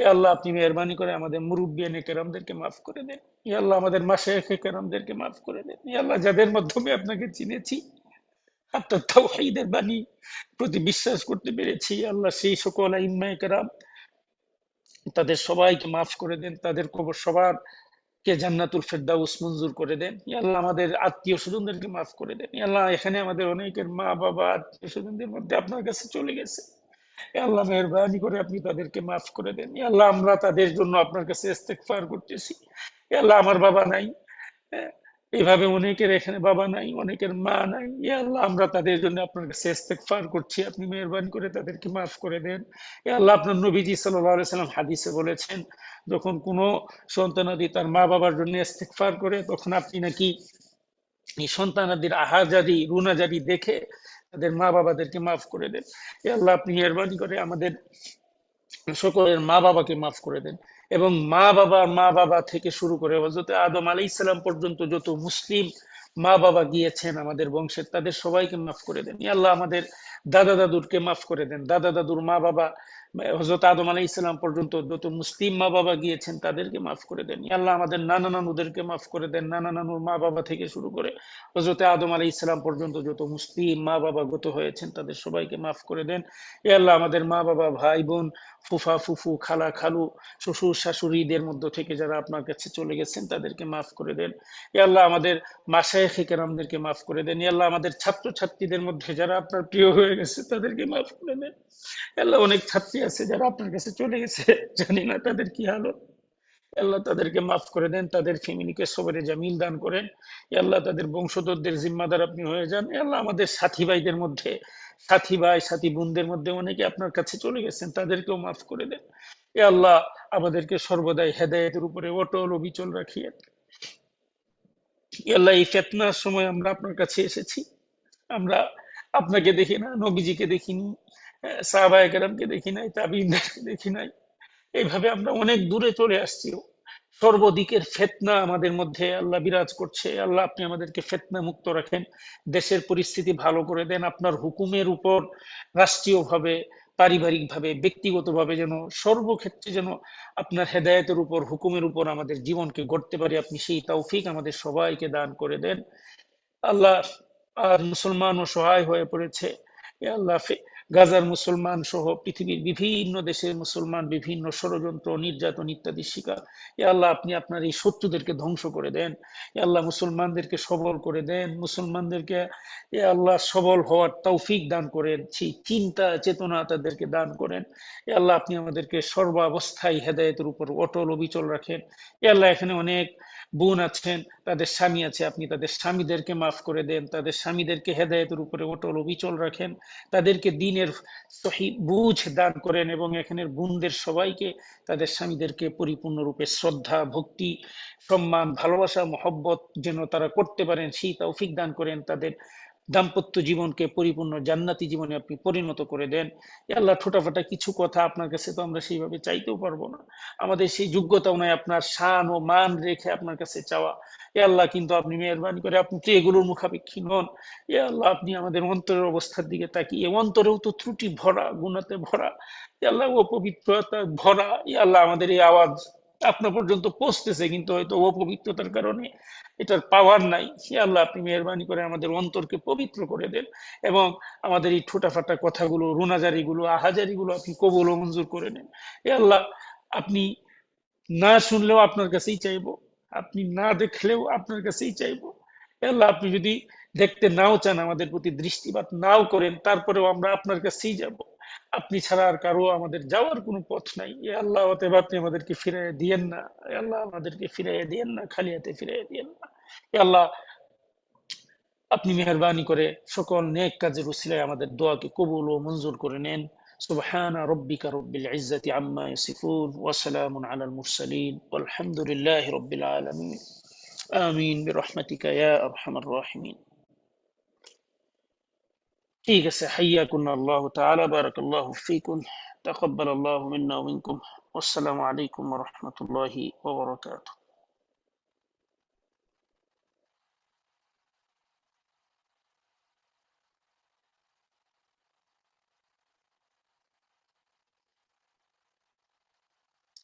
এ আল্লাহ, আপনি মেহরবানি করে আমাদের মুরব্বিয়ানে কেরামদেরকে মাফ করে দেন। এ আল্লাহ, আমাদের মাশায়েখে কেরামদেরকে মাফ করে দেন। এ আল্লাহ, যাদের মাধ্যমে আপনাকে চিনেছি, আপনার তাওহীদের বাণী প্রতি বিশ্বাস করতে পেরেছি, আল্লাহ সেই সকল আইম্মায়ে কেরাম তাদের সবাইকে মাফ করে দেন, তাদের কবর সবার কে জান্নাতুল ফেরদাউস মঞ্জুর করে দেন। ইয়া আল্লাহ আমাদের আত্মীয় স্বজনদেরকে মাফ করে দেন। ইয়া আল্লাহ এখানে আমাদের অনেকের মা বাবা আত্মীয় স্বজনদের মধ্যে আপনার কাছে চলে গেছে, ইয়া আল্লাহ মেহেরবানি করে আপনি তাদেরকে মাফ করে দেন। ইয়া আল্লাহ আমরা তাদের জন্য আপনার কাছে ইস্তেগফার করতেছি। ইয়া আল্লাহ আমার বাবা নাই, হ্যাঁ, এইভাবে অনেকের এখানে বাবা নাই, অনেকের মা নাই। ইয়া আল্লাহ আমরা তাদের জন্য আপনার কাছে ইস্তেগফার করছি, আপনি মেহেরবানি করে তাদেরকে মাফ করে দেন। ইয়া আল্লাহ আপনার নবীজি সাল্লাল্লাহু আলাইহি সাল্লাম হাদিসে বলেছেন, যখন কোনো সন্তানাদি তার মা বাবার জন্য ইস্তেগফার করে, তখন আপনি নাকি এই সন্তানাদির আহাজারি রুনাজারি দেখে তাদের মা বাবাদেরকে মাফ করে দেন। ইয়া আল্লাহ আপনি মেহেরবানি করে আমাদের সকলের মা বাবাকে মাফ করে দেন, এবং মা বাবা থেকে শুরু করে হযরত আদম আলাইহিস সালাম পর্যন্ত যত মুসলিম মা বাবা গিয়েছেন আমাদের বংশের, তাদের সবাইকে মাফ করে দেন। ইয়া আল্লাহ আমাদের দাদা দাদুরকে মাফ করে দেন, দাদা দাদুর মা বাবা হযরত আদম আলাইহিস সালাম পর্যন্ত যত মুসলিম মা বাবা গিয়েছেন তাদেরকে মাফ করে দেন। ইয়া আল্লাহ আমাদের নানা নানুদেরকে মাফ করে দেন, নানা নানুর মা বাবা থেকে শুরু করে হযরত আদম আলাইহিস সালাম পর্যন্ত যত মুসলিম মা বাবা গত হয়েছেন তাদের সবাইকে মাফ করে দেন। ইয়া আল্লাহ আমাদের মা বাবা ভাই বোন ফুফা ফুফু খালা খালু শ্বশুর শাশুড়িদের মধ্য থেকে যারা আপনার কাছে চলে গেছেন তাদেরকে মাফ করে দেন। ইয়া আল্লাহ আমাদের মাশায়েখে কেরামদেরকে মাফ করে দেন। ইয়া আল্লাহ আমাদের ছাত্র ছাত্রীদের মধ্যে যারা আপনার প্রিয় হয়ে গেছে তাদেরকে মাফ করে দেন। ইয়া আল্লাহ অনেক ছাত্রী আছে যারা আপনার কাছে চলে গেছে, জানি না তাদের কি হালত। ইয়া আল্লাহ তাদেরকে মাফ করে দেন, তাদের ফ্যামিলিকে সবরে জামিল দান করেন। ইয়া আল্লাহ তাদের বংশধরদের জিম্মাদার আপনি হয়ে যান। ইয়া আল্লাহ আমাদের সাথী ভাইদের মধ্যে, সাথী ভাই সাথী বোনদের মধ্যে অনেকে আপনার কাছে চলে গেছেন, তাদেরকেও মাফ করে দেন। ইয়া আল্লাহ আমাদেরকে সর্বদাই হেদায়েতের উপরে অটল অবিচল রাখিয়েন। ইয়া আল্লাহ এই ফিতনার সময় আমরা আপনার কাছে এসেছি, আমরা আপনাকে দেখি না, নবীজিকে দেখিনি, সাহাবায়ে কেরামকে দেখি নাই, তাবিঈনদেরকে দেখি নাই, এইভাবে আমরা অনেক দূরে চলে আসছি। সর্বদিকের ফিতনা আমাদের মধ্যে আল্লাহ বিরাজ করছে। আল্লাহ আপনি আমাদেরকে ফিতনা মুক্ত রাখেন, দেশের পরিস্থিতি ভালো করে দেন। আপনার হুকুমের উপর রাষ্ট্রীয়ভাবে, পারিবারিকভাবে, ব্যক্তিগতভাবে যেন সর্বক্ষেত্রে যেন আপনার হেদায়েতের উপর, হুকুমের উপর আমাদের জীবনকে গড়তে পারি, আপনি সেই তৌফিক আমাদের সবাইকে দান করে দেন। আল্লাহ আর মুসলমান ও সহায় হয়ে পড়েছে। এ আল্লাহ গাজার মুসলমান সহ পৃথিবীর বিভিন্ন দেশের মুসলমান বিভিন্ন ষড়যন্ত্র নির্যাতন ইত্যাদি শিকার। এ আল্লাহ আপনি আপনার এই শত্রুদেরকে ধ্বংস করে দেন। এ আল্লাহ মুসলমানদেরকে সবল করে দেন, মুসলমানদেরকে এ আল্লাহ সবল হওয়ার তৌফিক দান করেন, সেই চিন্তা চেতনা তাদেরকে দান করেন। এ আল্লাহ আপনি আমাদেরকে সর্বাবস্থায় হেদায়েতের উপর অটল অবিচল রাখেন। এ আল্লাহ এখানে অনেক বোন আছেন, তাদের স্বামী আছে, আপনি তাদের স্বামীদেরকে মাফ করে দেন, তাদের স্বামীদেরকে হেদায়েতের উপরে অটল অবিচল রাখেন, তাদেরকে দ্বীনের সহি বুঝ দান করেন, এবং এখানের বোনদের সবাইকে তাদের স্বামীদেরকে পরিপূর্ণরূপে শ্রদ্ধা ভক্তি সম্মান ভালোবাসা মহব্বত যেন তারা করতে পারেন সেই তৌফিক দান করেন, তাদের দাম্পত্য জীবনকে পরিপূর্ণ জান্নাতি জীবনে আপনি পরিণত করে দেন। এ আল্লাহ ছোটখাটো কিছু কথা আপনার কাছে তো আমরা সেইভাবে চাইতেও পারবো না, আমাদের সেই যোগ্যতাও নাই আপনার শান ও মান রেখে আপনার কাছে চাওয়া। এ আল্লাহ কিন্তু আপনি মেহেরবানি করে, আপনি তো এগুলোর মুখাপেক্ষী নন। এ আল্লাহ আপনি আমাদের অন্তরের অবস্থার দিকে তাকিয়ে, অন্তরেও তো ত্রুটি ভরা, গুনাতে ভরা, এ আল্লাহ অপবিত্রতা ভরা। এ আল্লাহ আমাদের এই আওয়াজ আপনার পর্যন্ত পৌঁছতেছে, কিন্তু হয়তো অপবিত্রতার কারণে এটার পাওয়ার নাই। সে আল্লাহ আপনি মেহরবানি করে আমাদের অন্তরকে পবিত্র করে দেন, এবং আমাদের এই ঠোঁটাফাটা কথাগুলো, রুনাজারিগুলো, আহাজারিগুলো আপনি কবুল ও মঞ্জুর করে নেন। এ আল্লাহ আপনি না শুনলেও আপনার কাছেই চাইবো, আপনি না দেখলেও আপনার কাছেই চাইবো। এ আল্লাহ আপনি যদি দেখতে নাও চান, আমাদের প্রতি দৃষ্টিপাত নাও করেন, তারপরেও আমরা আপনার কাছেই যাব। আপনি ছাড়া আর কারো আমাদের যাওয়ার কোনো পথ নাই। এ আল্লাহ অতএব আপনি আমাদেরকে ফিরাইয়া দিয়েন না, এ আল্লাহ আমাদেরকে ফিরাইয়া দিয়েন না, খালি হাতে ফিরাইয়া দিয়েন না। এ আল্লাহ আপনি মেহরবানি করে সকল নেক কাজের উসিলায় আমাদের দোয়াকে কবুল ও মঞ্জুর করে নেন। سبحان ربك رب العزة عما يصفون وسلام على المرسلين والحمد لله رب العالمين آمين برحمتك يا أرحم الراحمين. ঠিক আছে, حياكم الله تعالى، بارك الله فيكم، تقبل الله منا ومنكم، والسلام عليكم ورحمة الله وبركاته.